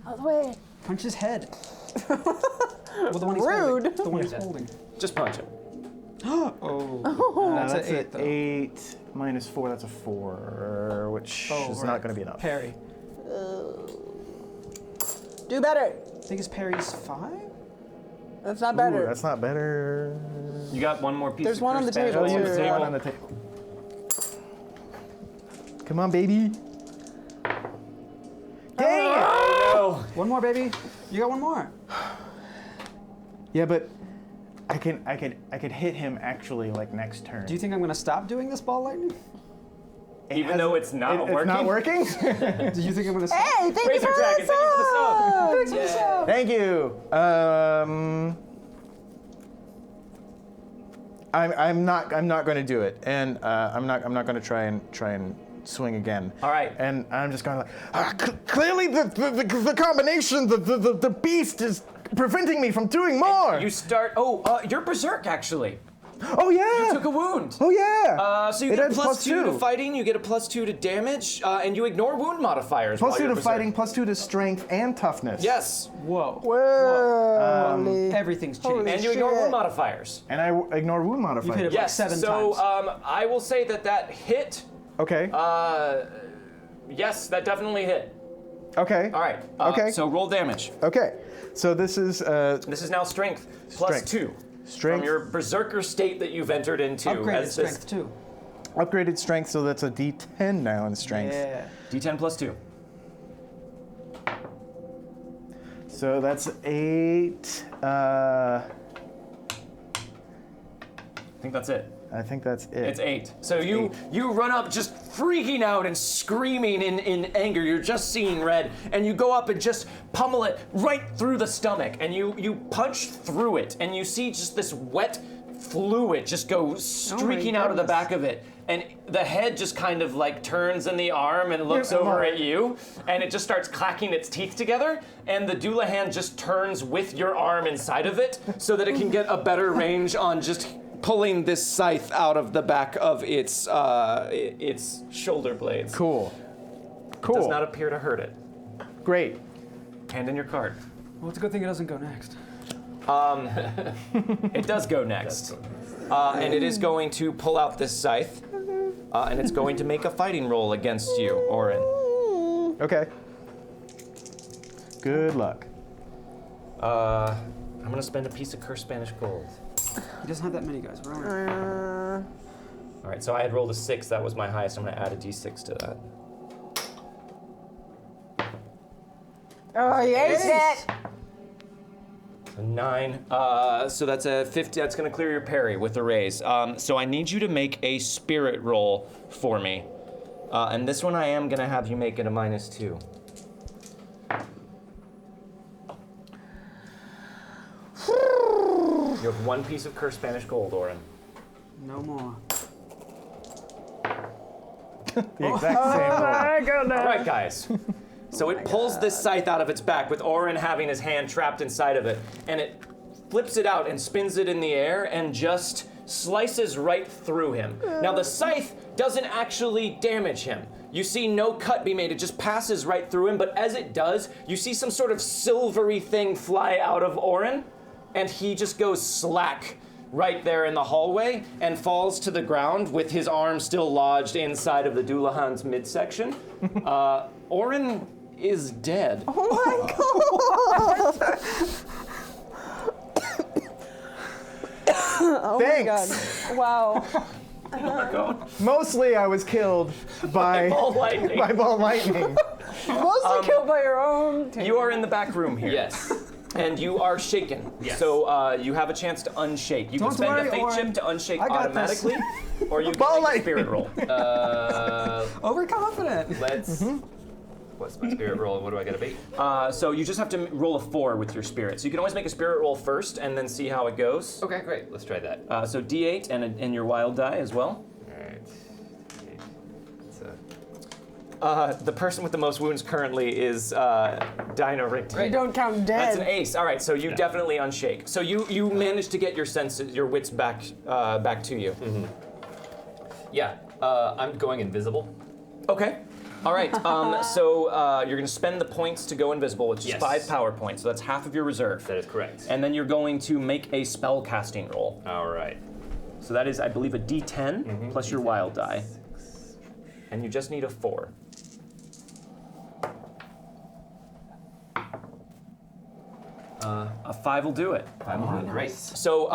All the way. Punch his head. Well, the one he's holding. Rude. The one he's holding. Just punch him. That's That's an 8, an though. 8 minus 4. That's a 4, which is right. not going to be enough. Parry. Do better. I think his parry's 5? That's not Ooh, better. that's not better. You got one more piece There's of one on the Spanish table, roll too. There's Yeah. one on the table. Come on, baby. Dang it! Oh, One more, baby. You got one more. Yeah, but I could hit him actually like next turn. Do you think I'm gonna stop doing this ball lightning? even though it's not working? It's not working? Do you think I'm gonna stop? Hey, thank Razor you for Dragon, the thank you for the sub. Thank you. I'm not going to do it, and I'm not going to try and swing again. All right. And I'm just going like, clearly the combination, the beast is preventing me from doing more. You start. You're berserk actually. Oh yeah. You took a wound. Oh yeah. So you It get a adds plus two to +2. fighting. You get a +2 to damage, and you ignore wound modifiers. Plus while 2 you're to berserk. fighting, plus 2 to strength and toughness. Yes, Whoa. Holy. Everything's changed. and you ignore shit. wound modifiers. And I ignore wound modifiers. hit it. Yes. 7 so times. I will say that hit. Okay. Yes, that definitely hit. Okay. All right. Okay. So roll damage. Okay. So this is This is now strength plus Strength. 2. Strength. From your berserker state that you've entered into. Upgraded as this strength too. upgraded strength, so that's a D10 now in strength. Yeah. D10 plus 2. So that's 8. I think that's it. I think that's it. It's 8. So you run up just freaking out and screaming in anger. You're just seeing red, and you go up and just pummel it right through the stomach, and you punch through it, and you see just this wet fluid just go streaking out of the back of it. And the head just kind of like turns in the arm and looks over at you, and it just starts clacking its teeth together, and the Dullahan just turns with your arm inside of it so that it can get a better range on just pulling this scythe out of the back of its shoulder blades. Cool. Does not appear to hurt it. Great. Hand in your card. Well, it's a good thing it doesn't go next. It does go next. And it is going to pull out this scythe, and it's going to make a fighting roll against you, Orin. Okay. Good luck. I'm gonna spend a piece of cursed Spanish gold. He doesn't have that many guys. We're on. All right, so I had rolled a 6. That was my highest. I'm gonna add a d6 to that. Oh, you aced it. A 9. So that's a 50. That's gonna clear your parry with a raise. So I need you to make a spirit roll for me. And this one I am gonna have you make it a -2. You have 1 piece of cursed Spanish gold, Orin. No more. The exact same roll. All right, guys. So it pulls this scythe out of its back with Orin having his hand trapped inside of it, and it flips it out and spins it in the air and just slices right through him. Now the scythe doesn't actually damage him. You see no cut be made, it just passes right through him, but as it does, you see some sort of silvery thing fly out of Orin, and he just goes slack right there in the hallway and falls to the ground with his arm still lodged inside of the Dullahan's midsection. Orin is dead. Oh my god. Oh Thanks. my god. Wow. Mostly I was killed by Ball lightning. by ball lightning. Mostly killed by your own team. You are in the back room here. Yes. And you are shaken. Yes. So you have a chance to unshake. You Don't can spend worry, a fate Orin. chip to unshake I got this. automatically, or you Ball can make a lightning. spirit roll. Overconfident. Let's. What's my spirit roll? What do I gotta be? So you just have to roll a 4 with your spirit. So you can always make a spirit roll first and then see how it goes. Okay, great. Let's try that. So D8 and your wild die as well. Alright. It's The person with the most wounds currently is Dino Rick. You don't count That's dead. an ace. All right, so you definitely unshake. So you managed to get your senses, your wits back to you. Yeah, I'm going invisible. Okay. All right. So you're going to spend the points to go invisible, which is Yes. 5 power points. So that's half of your reserve. That is correct. And then you're going to make a spell casting roll. All right. So that is, I believe, a D10 plus your wild die. And you just need a 4. A 5 will do it. Great. So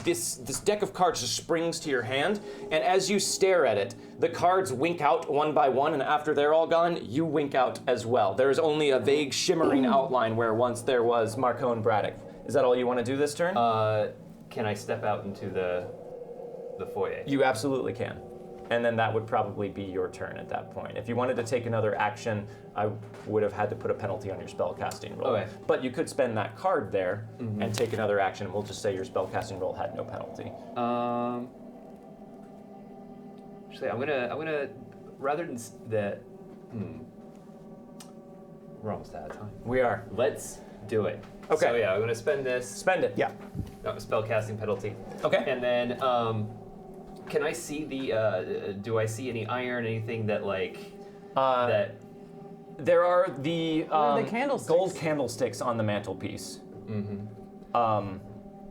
this deck of cards just springs to your hand, and as you stare at it, the cards wink out one by one, and after they're all gone, you wink out as well. There is only a vague shimmering outline where once there was Marcone Braddock. Is that all you want to do this turn? Can I step out into the foyer? You absolutely can. And then that would probably be your turn at that point. If you wanted to take another action, I would have had to put a penalty on your spellcasting roll. Okay. But you could spend that card there and take another action. We'll just say your spellcasting roll had no penalty. Actually, I'm gonna rather than that. We're almost out of time. We are. Let's do it. Okay. So yeah, I'm gonna spend this. Spend it. Yeah. Spellcasting penalty. Okay. And then, can I see the? Do I see any iron? Anything that that? There are the, are the candlesticks? gold candlesticks on the mantelpiece.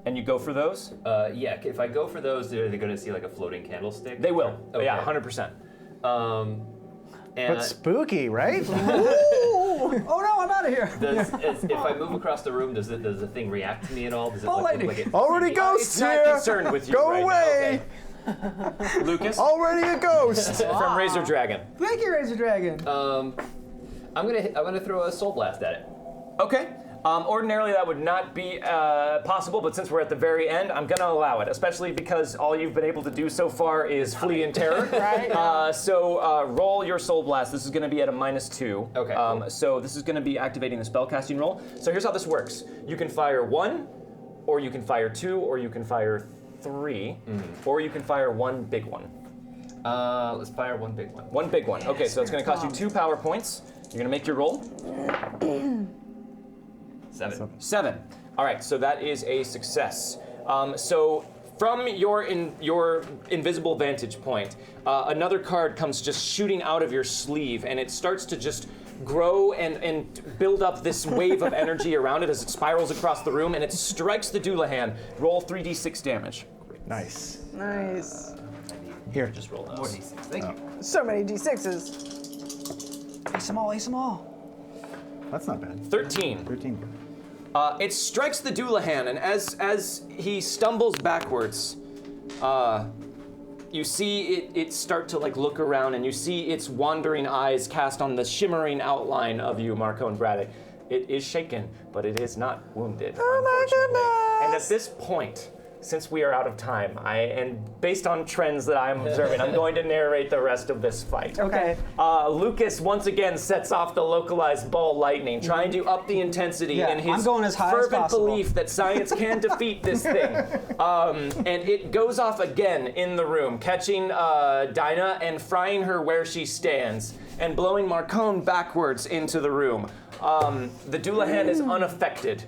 And you go for those? Yeah. If I go for those, are they going to see like a floating candlestick? They will. Okay. Yeah, 100%. And But spooky, right? Oh no, I'm out of here. if I move across the room, does the thing react to me at all? Does it Ball look lightning. like it? Already It's ghosts not here. concerned with you Go right now. away. Okay. Lucas Already a ghost. from Razor Dragon. Thank you, Razor Dragon. I'm gonna throw a soul blast at it. Okay. Ordinarily that would not be possible, but since we're at the very end, I'm gonna allow it, especially because all you've been able to do so far is flee in terror. Right. So roll your soul blast. This is gonna be at a -2. Okay, cool. So this is gonna be activating the spellcasting roll. So here's how this works. You can fire 1, or you can fire 2, or you can fire 3, or you can fire 1 big one. Let's fire one big one. 1 big one. Okay, so it's gonna cost you 2 power points. You're gonna make your roll. 7. All right, so that is a success. So from your invisible vantage point, another card comes just shooting out of your sleeve, and it starts to just grow and build up this wave of energy around it as it spirals across the room, and it strikes the Dullahan. Roll 3d6 damage. Nice. Nice. Here. Just roll those. More d6. Thank you. So many d6s. Ace them all, ace them all. That's not bad. 13. 13. It strikes the Dullahan, and as he stumbles backwards, you see it start to look around, and you see its wandering eyes cast on the shimmering outline of you, Marcone Braddock. It is shaken, but it is not wounded. Oh my goodness! And at this point, since we are out of time, and based on trends that I'm observing, I'm going to narrate the rest of this fight. Okay. Lucas once again sets off the localized ball lightning, trying to up the intensity Yeah, in his I'm going as high as fervent possible. belief that science can defeat this thing. And it goes off again in the room, catching Dinah and frying her where she stands, and blowing Marcone backwards into the room. The Dullahan is unaffected.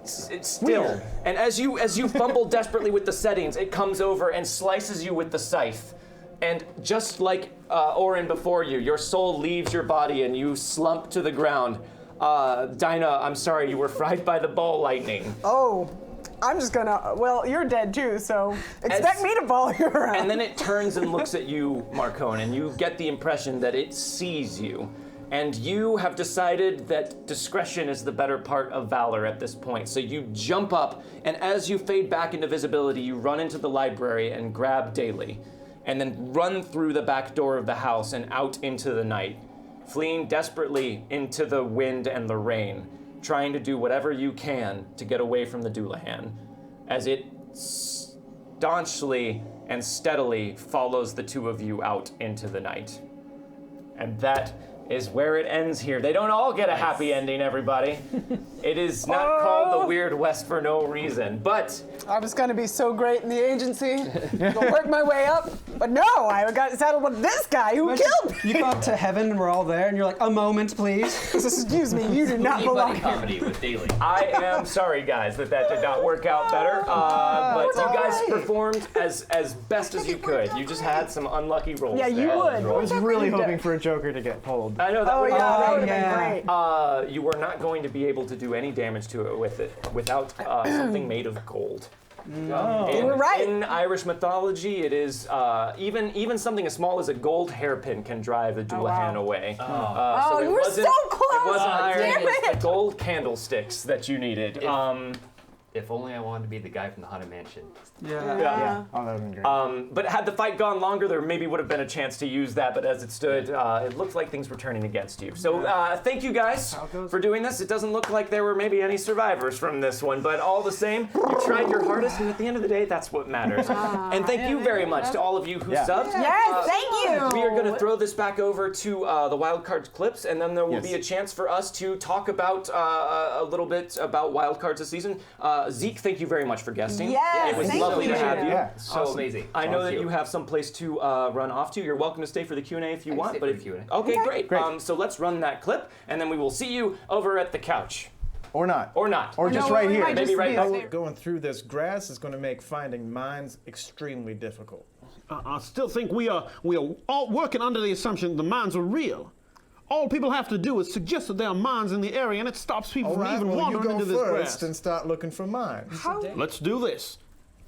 It's still. Weird. And as you fumble desperately with the settings, it comes over and slices you with the scythe. And just like Orin before you, your soul leaves your body and you slump to the ground. Dinah, I'm sorry, you were fried by the ball lightning. Oh, I'm just gonna. Well, you're dead too, so expect me to follow you around. And then it turns and looks at you, Marcone, and you get the impression that it sees you. And you have decided that discretion is the better part of valor at this point. So you jump up, and as you fade back into visibility, you run into the library and grab Daly, and then run through the back door of the house and out into the night, fleeing desperately into the wind and the rain, trying to do whatever you can to get away from the Dullahan, as it staunchly and steadily follows the two of you out into the night. And that is where it ends here. They don't all get a happy ending, everybody. It is not called the Weird West for no reason, but I was going to be so great in the agency, work my way up, but no, I got settled with this guy who killed me. You go up to heaven and we're all there, and you're like, a moment, please. Excuse me, you do not belong Buddy here. comedy with Daly. I am sorry, guys, that did not work out better. But you guys performed as best as you could. You just had some unlucky rolls. Yeah, you there. would. I was really hoping for a Joker to get pulled. I know that would that would yeah. have been great. you were not going to be able to do any damage to it without something made of gold. You were right. In Irish mythology, it is even something as small as a gold hairpin can drive a Dullahan away. So it you were wasn't- so close. It wasn't iron; Damn it was it. the gold candlesticks that you needed. If only I wanted to be the guy from the Haunted Mansion. Yeah. Oh, that would have been great. But had the fight gone longer, there maybe would have been a chance to use that. But as it stood, it looked like things were turning against you. So thank you guys for doing this. It doesn't look like there were maybe any survivors from this one, but all the same, you tried your hardest, and at the end of the day, that's what matters. And thank you very much to all of you who subbed. Yes, thank you. We are going to throw this back over to the Wildcards clips, and then there will be a chance for us to talk about a little bit about Wildcards this season. Zeke, thank you very much for guesting. Yes, it was thank lovely you. to have you. Yeah. So amazing. I know that Thank you have some place to run off to. You're welcome to stay for the Q&A if you can want. stay But for if the Q&A. Okay, great. Great. So let's run that clip, and then we will see you over at the couch, Or not. or not, Or just No, right we here. might maybe just right be back over there. Going through this grass is going to make finding mines extremely difficult. I still think we are all working under the assumption the mines are real. All people have to do is suggest that there are mines in the area, and it stops people All from right, even well, you wandering go into this first grass. and start looking for mines. Let's do this.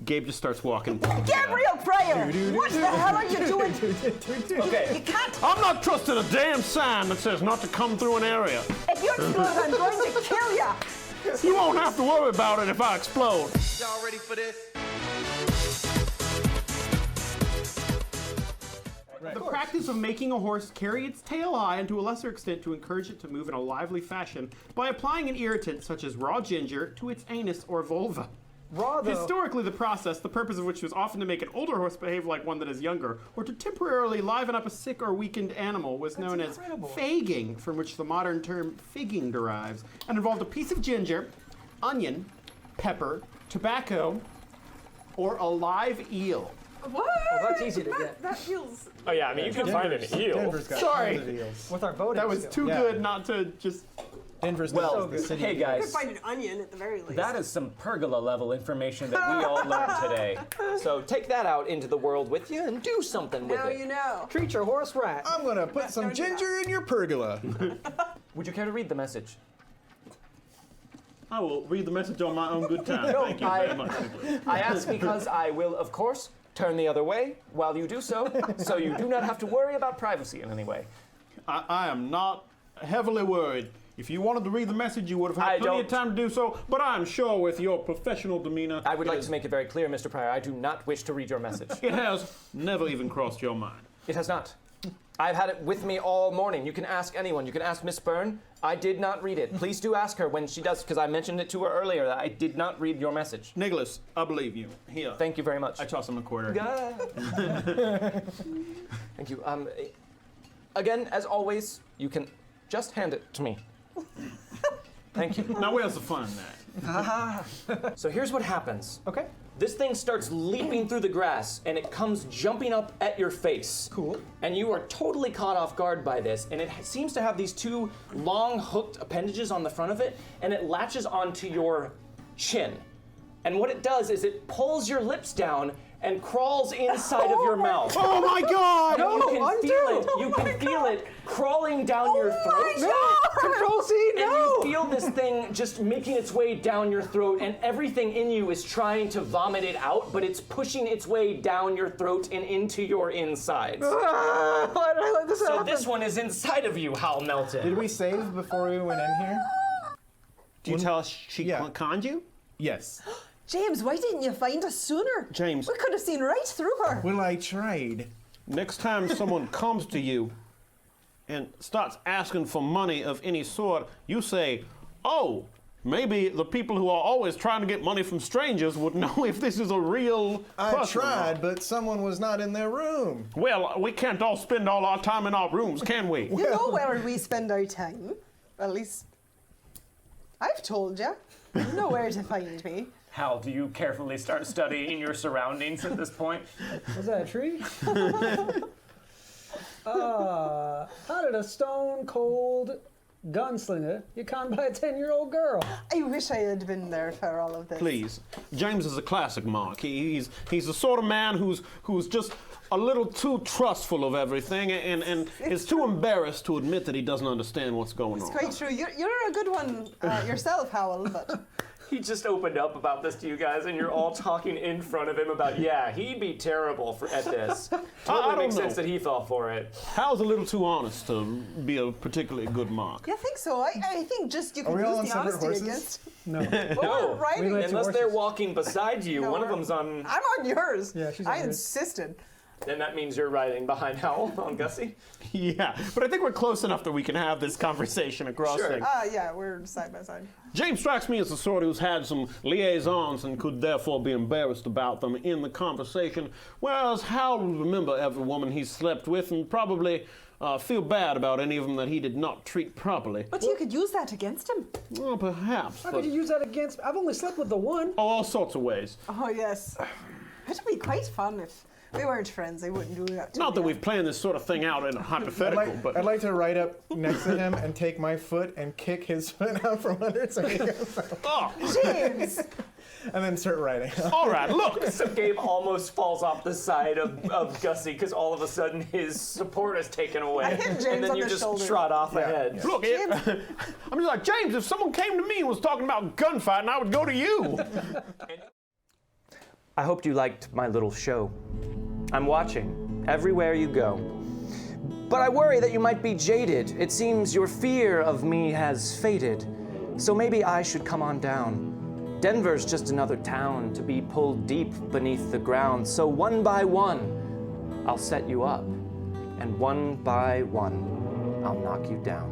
Gabe just starts walking. Gabriel Pryor, what the hell are you doing? Okay. You can't. I'm not trusting a damn sign that says not to come through an area. If you explode, I'm going to kill you. You won't have to worry about it if I explode. Y'all ready for this? The practice of making a horse carry its tail high, and to a lesser extent to encourage it to move in a lively fashion by applying an irritant such as raw ginger to its anus or vulva. Raw, though. Historically, the process, the purpose of which was often to make an older horse behave like one that is younger, or to temporarily liven up a sick or weakened animal, was known as fagging, from which the modern term figging derives, and involved a piece of ginger, onion, pepper, tobacco, or a live eel. What? Well, that's easy to get. That feels. Oh yeah, I mean you can find an eel. Denver's got Sorry. tons of eels. With our voting That was skill. too Yeah. good not to just... Denver's Well, the city. hey I could guys, find an onion at the very least. that is some pergola level information that we all learned today. So take that out into the world with you and do something with Now it. you know. Treat your horse right. I'm going to put some don't do that. ginger in your pergola. Would you care to read the message? I will read the message on my own good time. Thank you very much. I ask because I will, of course, turn the other way while you do so, so you do not have to worry about privacy in any way. I am not heavily worried. If you wanted to read the message, you would have had I plenty of don't- time to do so, but I am sure with your professional demeanor, I would like to make it very clear, Mr. Pryor, I do not wish to read your message. it has never even crossed your mind. It has not. I've had it with me all morning. You can ask anyone. You can ask Miss Byrne. I did not read it. Please do ask her when she does, because I mentioned it to her earlier that I did not read your message. Nicholas, I believe you. Here. Thank you very much. I toss him a quarter. Thank you. Again, as always, you can just hand it to me. Thank you. Now where's the fun in that? So here's what happens. Okay. This thing starts leaping through the grass, and it comes jumping up at your face. Cool. And you are totally caught off guard by this, and it seems to have these two long hooked appendages on the front of it, and it latches onto your chin. And what it does is it pulls your lips down and crawls inside of your mouth. Oh my God! And you can feel it. You can feel it crawling down your throat. Control C, And you feel this thing just making its way down your throat, and everything in you is trying to vomit it out, but it's pushing its way down your throat and into your insides. Why did I let this So happen? this one is inside of you, Hal Melton. Did we save before we went in here? Do you tell us she Yeah. conned you? Yes. James, why didn't you find us sooner? James. We could have seen right through her. Well, I tried. Next time someone comes to you and starts asking for money of any sort, you say, "Oh, maybe the people who are always trying to get money from strangers would know if this is a real I person or tried, not. but someone was not in their room. Well, we can't all spend all our time in our rooms, can we? You know where we spend our time. At least I've told you. You know where to find me. Hal, do you carefully start studying your surroundings at this point? Was that a tree? How did a stone cold gunslinger get conned by a 10-year-old girl? I wish I had been there for all of this. Please. James is a classic Mark. He's the sort of man who's just a little too trustful of everything and is too embarrassed to admit that he doesn't understand what's going on. It's quite true. You're a good one yourself, Howell, but... He just opened up about this to you guys, and you're all talking in front of him about, yeah, he'd be terrible at this. Totally makes sense that he fell for it. Hal's a little too honest to be a particularly good Mark. Yeah, I think so. I think just you can we all use on the separate honesty horses? against... No, we're riding. unless they're walking beside you. No, One of we're- them's on, I'm on yours. Yeah, she's I on yours. insisted. then that means you're riding behind Hal on Gussie. Yeah, but I think we're close enough that we can have this conversation across Sure. things. Yeah, we're side by side. James strikes me as the sort who's had some liaisons and could therefore be embarrassed about them in the conversation, whereas Hal will remember every woman he's slept with and probably feel bad about any of them that he did not treat properly. But you could use that against him. Well, perhaps. How But, could you use that against... I've only slept with the one. all sorts of ways. Oh, yes. It'd be quite fun if we weren't friends. I wouldn't do that to Not that you. we've planned this sort of thing out in a hypothetical, but... I'd like to ride up next to him and take my foot and kick his foot out from under so he goes out. Oh, James! And then start riding. all right, look. So Gabe almost falls off the side of Gussie because all of a sudden his support is taken away. I hit James and then on you the just shoulder. trot off Yeah. ahead. Look, I'm just like, James, if someone came to me and was talking about gunfighting, I would go to you. I hoped you liked my little show. I'm watching everywhere you go. But I worry that you might be jaded. It seems your fear of me has faded. So maybe I should come on down. Denver's just another town to be pulled deep beneath the ground. So one by one, I'll set you up. And one by one, I'll knock you down.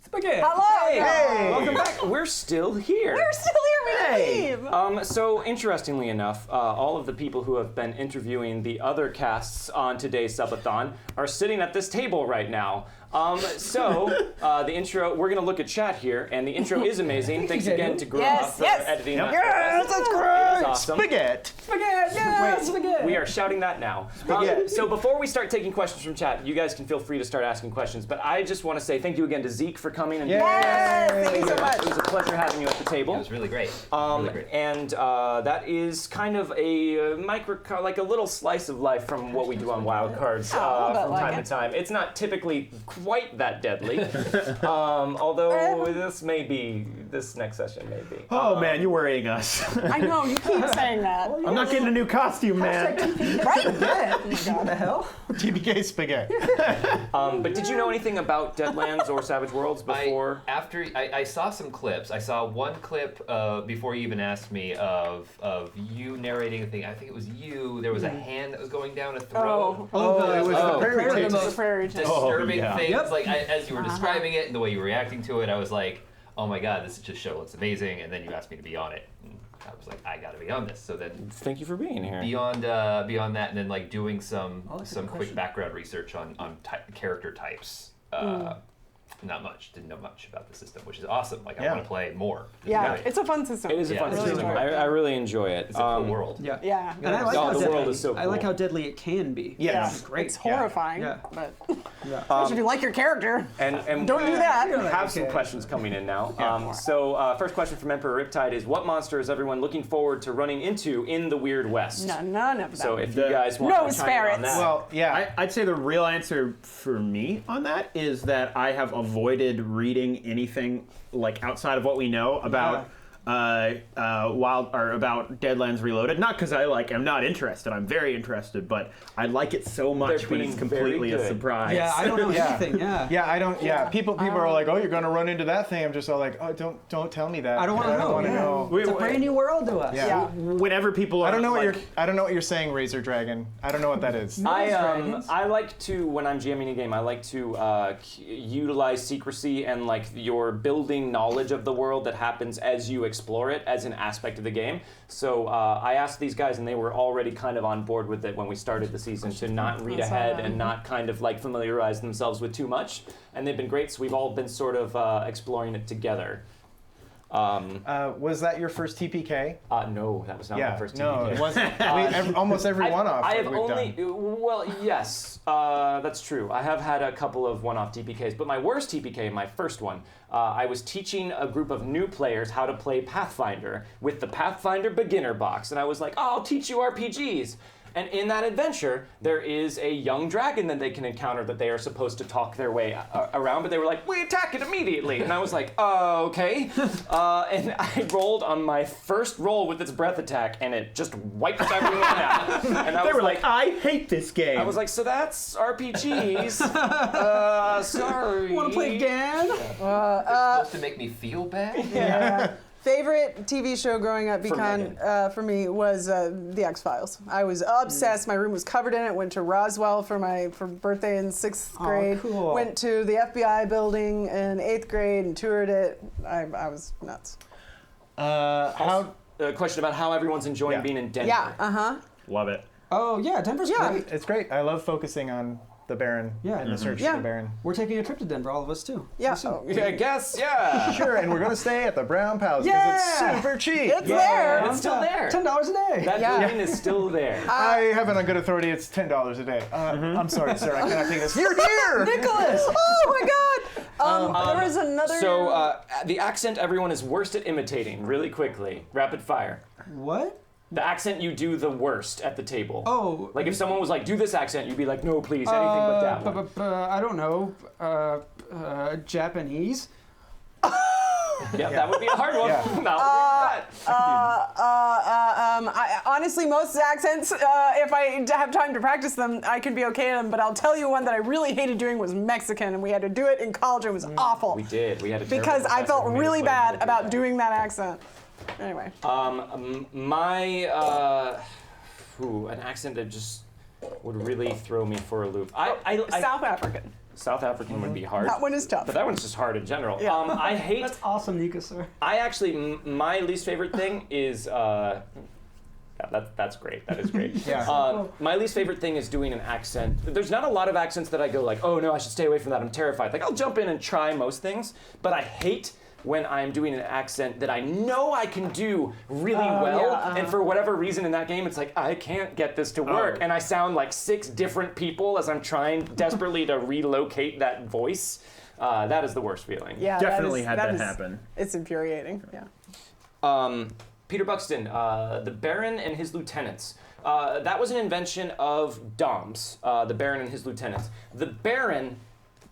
Spaghetti. Hello! Hey, welcome back. We're still here. We're still here, we didn't leave. So interestingly enough, all of the people who have been interviewing the other casts on today's subathon are sitting at this table right now. The intro, we're gonna look at chat here, and the intro is amazing. Thanks again to Grub Yes, for yes. editing that. Yes, that's It great. is awesome. Spaghetti. Spaghetti. Yeah, Wait, spaghetti. we are shouting that now. So before we start taking questions from chat, you guys can feel free to start asking questions. But I just want to say thank you again to Zeke for coming and being Yes, thank you so It much. was a pleasure having you at the table. It was really great. Um, really great. and that is kind of a like a little slice of life from what we do on Wildcards from time to time. It's not typically quite that deadly, although this next session may be. Oh, man, you're worrying us. I know, you keep saying that. I'm not getting a new costume, man. Right? What the hell? TBK spaghetti. But did you know anything about Deadlands or Savage Worlds before? I saw some clips. I saw one clip before you even asked me of you narrating a thing. I think it was you. There was a hand that was going down a throat. It was the prairie One of the tapes. most Prairie tapes. disturbing yeah. things. Yep. Like as you were describing it and the way you were reacting to it, I was like, oh my god, this just show looks amazing. And then you asked me to be on it. And I was like, I gotta be on this. So then Thank you for being here. beyond that, and then like doing some that's a quick good question. background research on character types. not much, didn't know much about the system, which is awesome. Like, I Yeah. want to play more. This Yeah, is great. it's a fun system. It is a Yeah, fun it's system. really good. I really enjoy it. It's a cool world. Yeah. Yeah. And I like Oh, how the deadly, world is so I like cool. how deadly it can be. Yes. It's great. It's horrifying, Yeah. but Yeah. if you like your character, And don't do that. have some Okay. questions coming in now. First question from Emperor Riptide is, what monster is everyone looking forward to running into in the Weird West? None of them. So if you guys want No to chime in on spirits. that. Well, yeah. I'd say the real answer for me on that is that I have avoided reading anything like outside of what we know about about Deadlands Reloaded. Not because I am not interested. I'm very interested, but I like it so much They're when being it's completely very a good. surprise. Yeah, I don't know Yeah. anything. Yeah. Yeah, I don't. Yeah, people are like, "Oh, you're gonna run into that thing." I'm just all like, "Oh, don't tell me that." I don't want to know. wanna yeah. know. It's a brand new world to us. Yeah. Whenever people are, I don't know what like, I don't know what you're saying, Razor Dragon. I don't know what that is. I like to, when I'm GMing a game, I like to utilize secrecy and like your building knowledge of the world that happens as you explore it as an aspect of the game. So I asked these guys, and they were already kind of on board with it when we started the season, to not read ahead and not kind of like familiarize themselves with too much. And they've been great, so we've all been sort of exploring it together. Was that your first TPK? No, that was not my first no, TPK. it wasn't. Almost every one-off. I have we've only, done. well, yes, that's true. I have had a couple of one-off TPKs, but my worst TPK, my first one, I was teaching a group of new players how to play Pathfinder with the Pathfinder beginner box, and I was like, oh, I'll teach you RPGs. And in that adventure, there is a young dragon that they can encounter that they are supposed to talk their way around, but they were like, we attack it immediately. And I was like, okay. And I rolled on my first roll with its breath attack, and it just wiped everyone out. And I they was were like, I hate this game. I was like, so that's RPGs. Sorry. Want to play again? It's supposed to make me feel bad? Yeah. Favorite TV show growing up for me was The X-Files. I was obsessed. My room was covered in it. Went to Roswell for birthday in 6th grade. Cool. Went to the FBI building in 8th grade and toured it. I was nuts. A question about how everyone's enjoying being in Denver. Yeah, Love it. Oh yeah, Denver's great. It's great. I love focusing on the Baron and the search for the Baron. We're taking a trip to Denver, all of us too. Yeah. Yeah, I guess, yeah. Sure, and we're going to stay at the Brown Palace because it's super cheap. It's there. And it's still there. $10 a day. That building is still there. I have it on good authority. It's $10 a day. I'm sorry, sir. I cannot take this. You're here, Nicholas! Oh my God! There was another. So the accent everyone is worst at imitating, really quickly. Rapid fire. What? The accent you do the worst at the table. Oh. Like if someone was like, do this accent, you'd be like, no, please, anything but that one. I don't know. Japanese. Yeah, that would be a hard one. Yeah. That would be I, honestly, most accents, if I have time to practice them, I can be okay at them. But I'll tell you one that I really hated doing was Mexican, and we had to do it in college. It was awful. We did. We had a Because I felt really bad about doing that accent. Anyway. An accent that just would really throw me for a loop. South African. South African would be hard. That one is tough. But that one's just hard in general. Yeah. I hate. That's awesome, Nika, sir. I actually, my least favorite thing is. That's great. That is great. Yeah. My least favorite thing is doing an accent. There's not a lot of accents that I go like, oh no, I should stay away from that. I'm terrified. Like I'll jump in and try most things, but I hate when I'm doing an accent that I know I can do really well, and for whatever reason in that game, it's like, I can't get this to work, and I sound like 6 different people as I'm trying desperately to relocate that voice. That is the worst feeling. Yeah, Definitely had that happen. It's infuriating. Yeah. Peter Buxton, the Baron and his lieutenants. That was an invention of Dom's, the Baron and his lieutenants. The Baron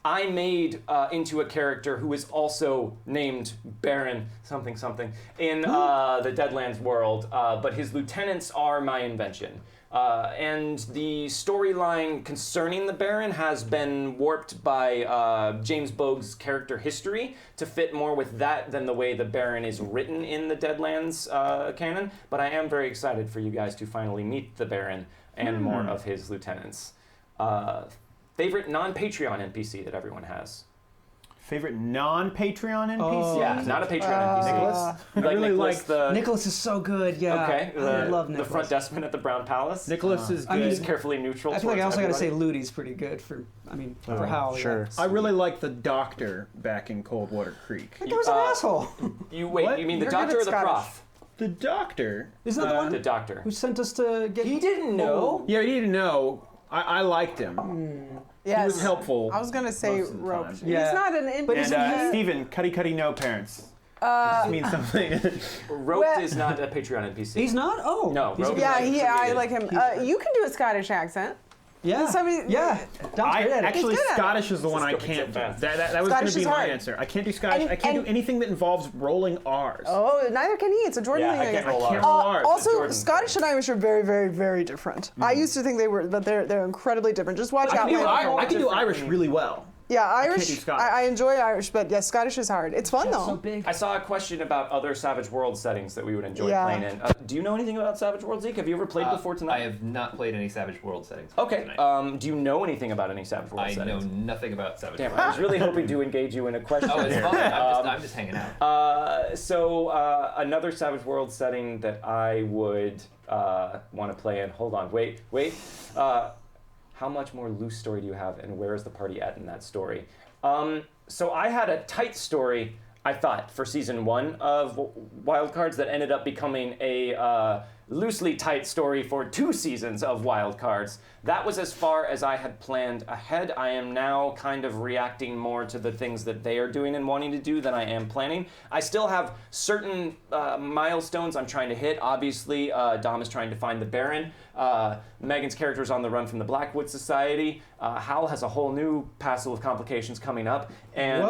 I made into a character who is also named Baron something something in the Deadlands world, but his lieutenants are my invention. And the storyline concerning the Baron has been warped by James Bogue's character history to fit more with that than the way the Baron is written in the Deadlands canon. But I am very excited for you guys to finally meet the Baron and more of his lieutenants. Favorite non-Patreon NPC that everyone has? Favorite non-Patreon NPC? Oh. Yeah, not a Patreon NPC. Nicholas. You like really Nicholas like the... Nicholas is so good. Yeah. Okay. I love The Nicholas. front deskman at the Brown Palace. Nicholas is good. He's carefully neutral. I feel like I towards also got to say everybody. Ludi's pretty good for how. Sure. I really like the doctor back in Coldwater Creek. That was an asshole. You What? You mean the You're doctor good or at the Scottish. prof? The doctor. Isn't that the one The doctor. who sent us to get? He didn't know. Yeah, you need to know. I liked him. Yes. He was helpful. I was gonna say most of the rope. time. Yeah. He's not an But NPC. isn't Steven, cuddy no parents. This means something. Roped Well- is not a Patreon NPC. He's not. Oh. No, He's a Rope- good- Yeah, I Created. like him. You can do a Scottish accent. Yeah. Somebody- Yeah. Dom's I great at it. actually He's good at it. Scottish is the one I Let's go can't do. fast. That was going Scottish to be is my hard. answer. I can't do Scottish. And- I can't and- do anything that involves rolling R's. Oh, neither can he. It's a Jordan Yeah, thing. I can't guess. roll can't R's. roll R's. Also, Jordan. Scottish and Irish are very, very, very different. I used to think they were, but they're incredibly different. Just watch out. I can do Irish really well. Yeah, Irish. do Scottish. I enjoy Irish, but yeah, Scottish is hard. It's fun So though. big. I saw a question about other Savage Worlds settings that we would enjoy Yeah. playing in. Do you know anything about Savage Worlds, Zeke? Have you ever played before tonight? I have not played any Savage World settings. Okay. Tonight. Do you know anything about any Savage Worlds I know settings? nothing about Savage Damn, Worlds. I was really hoping to engage you in a question. Oh, it's here. fun. I'm just hanging out. Another Savage Worlds setting that I would want to play in. Hold on, wait. How much more loose story do you have, and where is the party at in that story? So I had a tight story, I thought, for season 1 of Wildcards that ended up becoming a loosely tight story for 2 seasons of Wildcards. That was as far as I had planned ahead. I am now kind of reacting more to the things that they are doing and wanting to do than I am planning. I still have certain milestones I'm trying to hit. Obviously, Dom is trying to find the Baron. Megan's character is on the run from the Blackwood Society. Hal has a whole new passel of complications coming up. And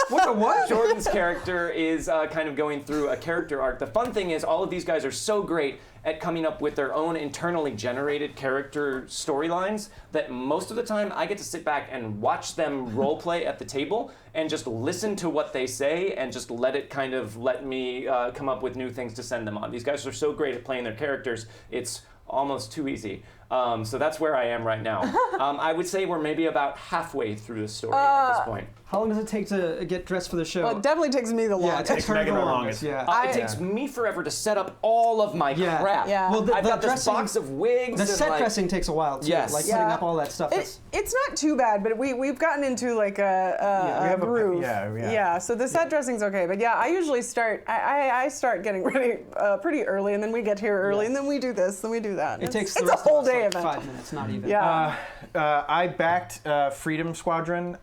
What the what? Jordan's character is kind of going through a character arc. The fun thing is all of these guys are so great at coming up with their own internally generated character storylines that most of the time I get to sit back and watch them roleplay at the table and just listen to what they say and just let me come up with new things to send them on. These guys are so great at playing their characters, it's almost too easy. So that's where I am right now. I would say we're maybe about halfway through the story at this point. How long does it take to get dressed for the show? Well, it definitely takes me the yeah, it longest. takes her Megan the the longest. longest. Yeah. It takes me forever to set up all of my Yeah. crap. Yeah. Well, I've got this dressing- box of wigs. The and set like, dressing takes a while too. Yes. Like Yeah. putting up all that stuff. It's not too bad, but we've gotten into like we a have a- groove. yeah. So the set dressing's okay, but yeah, I usually start. I start getting ready pretty early, and then we get here early, and then we do this, then we do that. It takes it's the a rest of whole us, day like, event. 5 minutes, not even. Yeah. I backed Freedom Squadron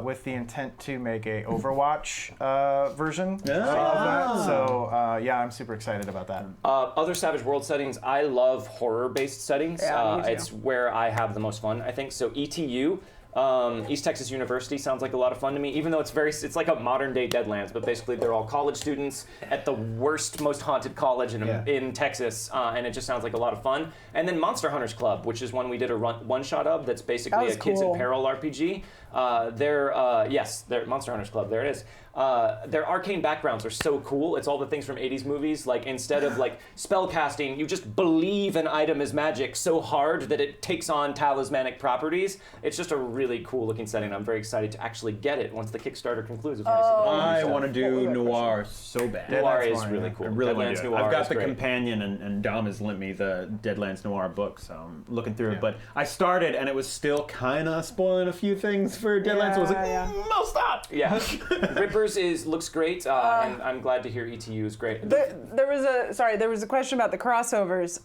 with the intent to make a Overwatch version of that. So yeah, I'm super excited about that. Other Savage World settings, I love horror-based settings. Yeah, me too. It's where I have the most fun, I think. So ETU, East Texas University, sounds like a lot of fun to me, even though it's like a modern-day Deadlands, but basically they're all college students at the worst, most haunted college in Texas, and it just sounds like a lot of fun. And then Monster Hunters Club, which is one we did a one-shot of that's basically was a Kids in cool. Peril RPG. They're Monster Hunters Club, there it is. Their arcane backgrounds are so cool. It's all the things from 80s movies. Like, instead of like spell casting, you just believe an item is magic so hard that it takes on talismanic properties. It's just a really cool looking setting. I'm very excited to actually get it once the Kickstarter concludes. I want to do Noir so bad. Noir is Deadlands really Noir, cool. I really want Deadlands to do it. Noir I've got is the great. companion, and Dom has lent me the Deadlands Noir book, so I'm looking through it. But I started, and it was still kind of spoiling a few things for Deadlands. So I was like, I'll stop. Yeah, Rippers looks great, and I'm glad to hear ETU is great. There was a question about the crossovers.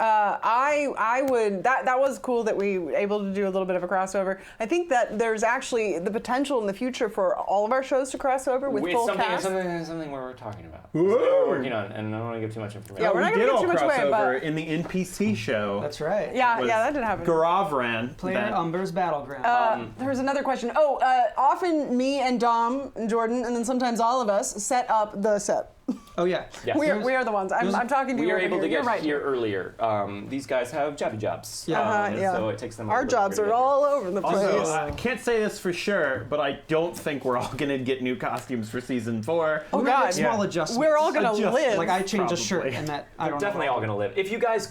That was cool that we were able to do a little bit of a crossover. I think that there's actually the potential in the future for all of our shows to cross over with full cast. Something we're talking about. We're working on, and I don't want to give too much information. Yeah, we're not we gonna did give all too much away, crossover but in the NPC show. That's right. yeah, was that did happen. Garavran. Player Umber's Battleground. There was another question. Often me and Dom and Jordan, and then sometimes all of us set up the set. Oh yeah. Yes. We are the ones. I'm talking to you. We are over able to here. You're get right. here earlier. These guys have jobby jobs. Yeah. And Yeah. so it takes them a Our little bit jobs to are get all over the place. Also, I can't say this for sure, but I don't think we're all gonna get new costumes for season 4. Oh, We might God. make small adjustments. We're all gonna live. Like I changed a shirt, Probably. and that I They're don't definitely know. all gonna live. If you guys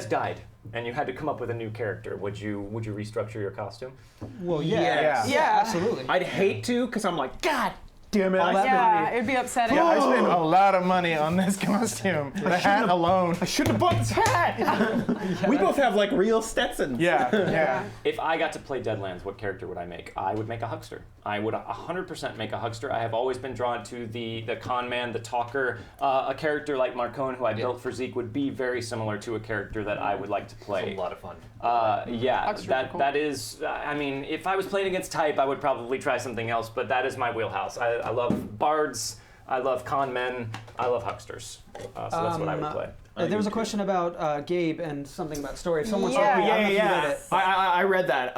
died, and you had to come up with a new character, would you restructure your costume? Well, Yeah. absolutely. I'd hate to, because I'm like, God damn it. It'd be upsetting. Yeah, I spent a lot of money on this costume. The hat alone. I shouldn't have bought this hat. We both have like real Stetsons. Yeah. If I got to play Deadlands, what character would I make? I would make a huckster. I would 100% make a huckster. I have always been drawn to the con man, the talker. A character like Marcone, who I built for Zeke, would be very similar to a character that I would like to play. It's a lot of fun. That is. I mean, if I was playing against type, I would probably try something else. But that is my wheelhouse. I love bards. I love con men. I love hucksters. So that's what I would play. There was a question about Gabe and something about story. If someone saw I read that.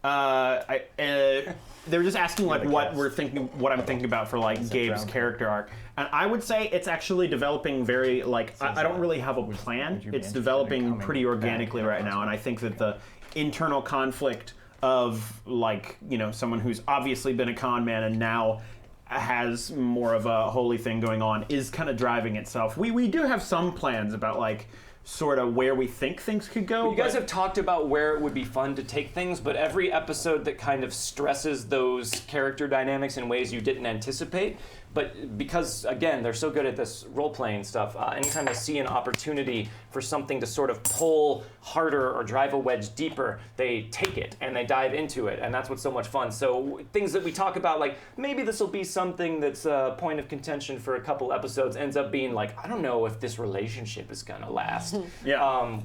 Okay. They were just asking like what I'm thinking about for like Gabe's character arc, and I would say it's actually developing very like I don't really have a plan. It's developing pretty organically right now, and I think that the internal conflict of like someone who's obviously been a con man and now has more of a holy thing going on is kind of driving itself. We do have some plans about like sort of where we think things could go. You guys have talked about where it would be fun to take things, but every episode that kind of stresses those character dynamics in ways you didn't anticipate. But because, again, they're so good at this role-playing stuff, anytime I see an opportunity for something to sort of pull harder or drive a wedge deeper, they take it and they dive into it, and that's what's so much fun. So things that we talk about, like, maybe this will be something that's a point of contention for a couple episodes, ends up being like, I don't know if this relationship is gonna last.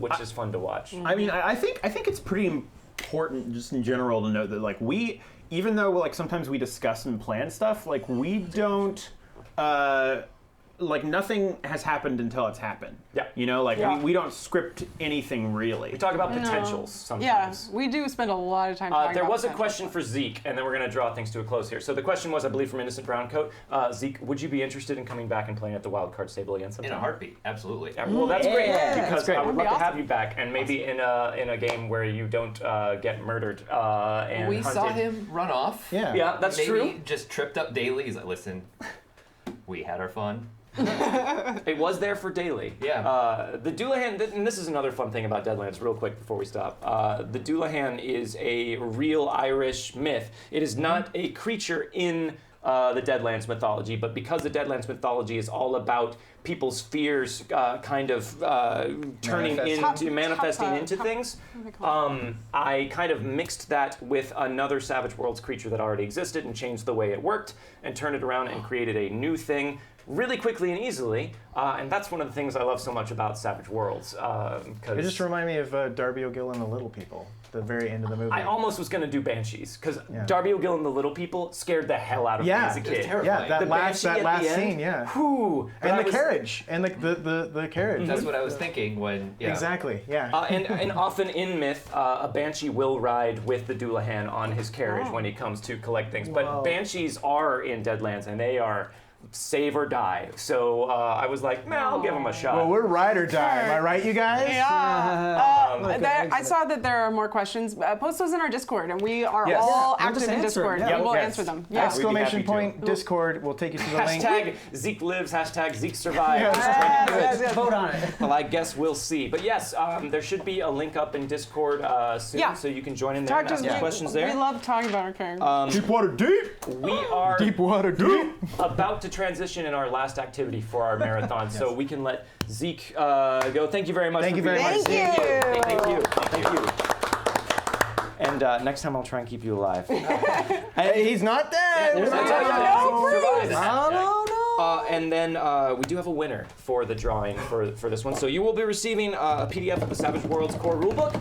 Which is fun to watch. I mean, I think it's pretty important just in general to know that like even though like sometimes we discuss and plan stuff, like we don't like nothing has happened until it's happened. Yeah. We don't script anything really. We talk about potentials sometimes. Yeah, we do spend a lot of time talking there about was a potential. question for Zeke, and then we're going to draw things to a close here. So the question was, I believe, from Innocent Browncoat. Zeke, would you be interested in coming back and playing at the Wildcards table again sometime? In a heartbeat, absolutely. Well, that's great, because that's great. I would love That'd to be have you back, and maybe in a game where you don't get murdered and We hunted. saw him run off. Yeah, that's Maybe true. just tripped up daily. He's like, listen, we had our fun. It was there for daily. Yeah. The Dullahan, and this is another fun thing about Deadlands, real quick before we stop. The Dullahan is a real Irish myth. It is not a creature in the Deadlands mythology, but because the Deadlands mythology is all about people's fears manifesting into things, I kind of mixed that with another Savage Worlds creature that already existed and changed the way it worked and turned it around and created a new thing really quickly and easily, and that's one of the things I love so much about Savage Worlds. It just reminded me of Darby O'Gill and the Little People, the very end of the movie. I almost was going to do Banshees, because Darby O'Gill and the Little People scared the hell out of me as a kid. Yeah, that last scene, Whew. And the carriage, and the carriage. That's what I was thinking when. Yeah. Exactly, yeah. And often in myth, a Banshee will ride with the Dullahan on his carriage when he comes to collect things. But Banshees are in Deadlands, and they are save or die. So I was like, man, I'll give him a shot. Well, we're ride or die. Am I right, you guys? I saw that there are more questions. Post those in our Discord, and we are all active in Discord. We will answer them. Yeah. Exclamation point Discord. We'll take you to the link. Hashtag Zeke lives, hashtag Zeke survives. Vote on it. Well, I guess we'll see. But yes, there should be a link up in Discord soon, so you can join in there and ask us questions there. We love talking about our characters. Deepwater Deep. We are Deepwater Deep. about to transition in our last activity for our marathon, so we can let Zeke go. Thank you very much. Thank you very much. Thank you. And next time I'll try and keep you alive. He's not dead. And then we do have a winner for the drawing for this one. So you will be receiving a PDF of the Savage Worlds core rulebook.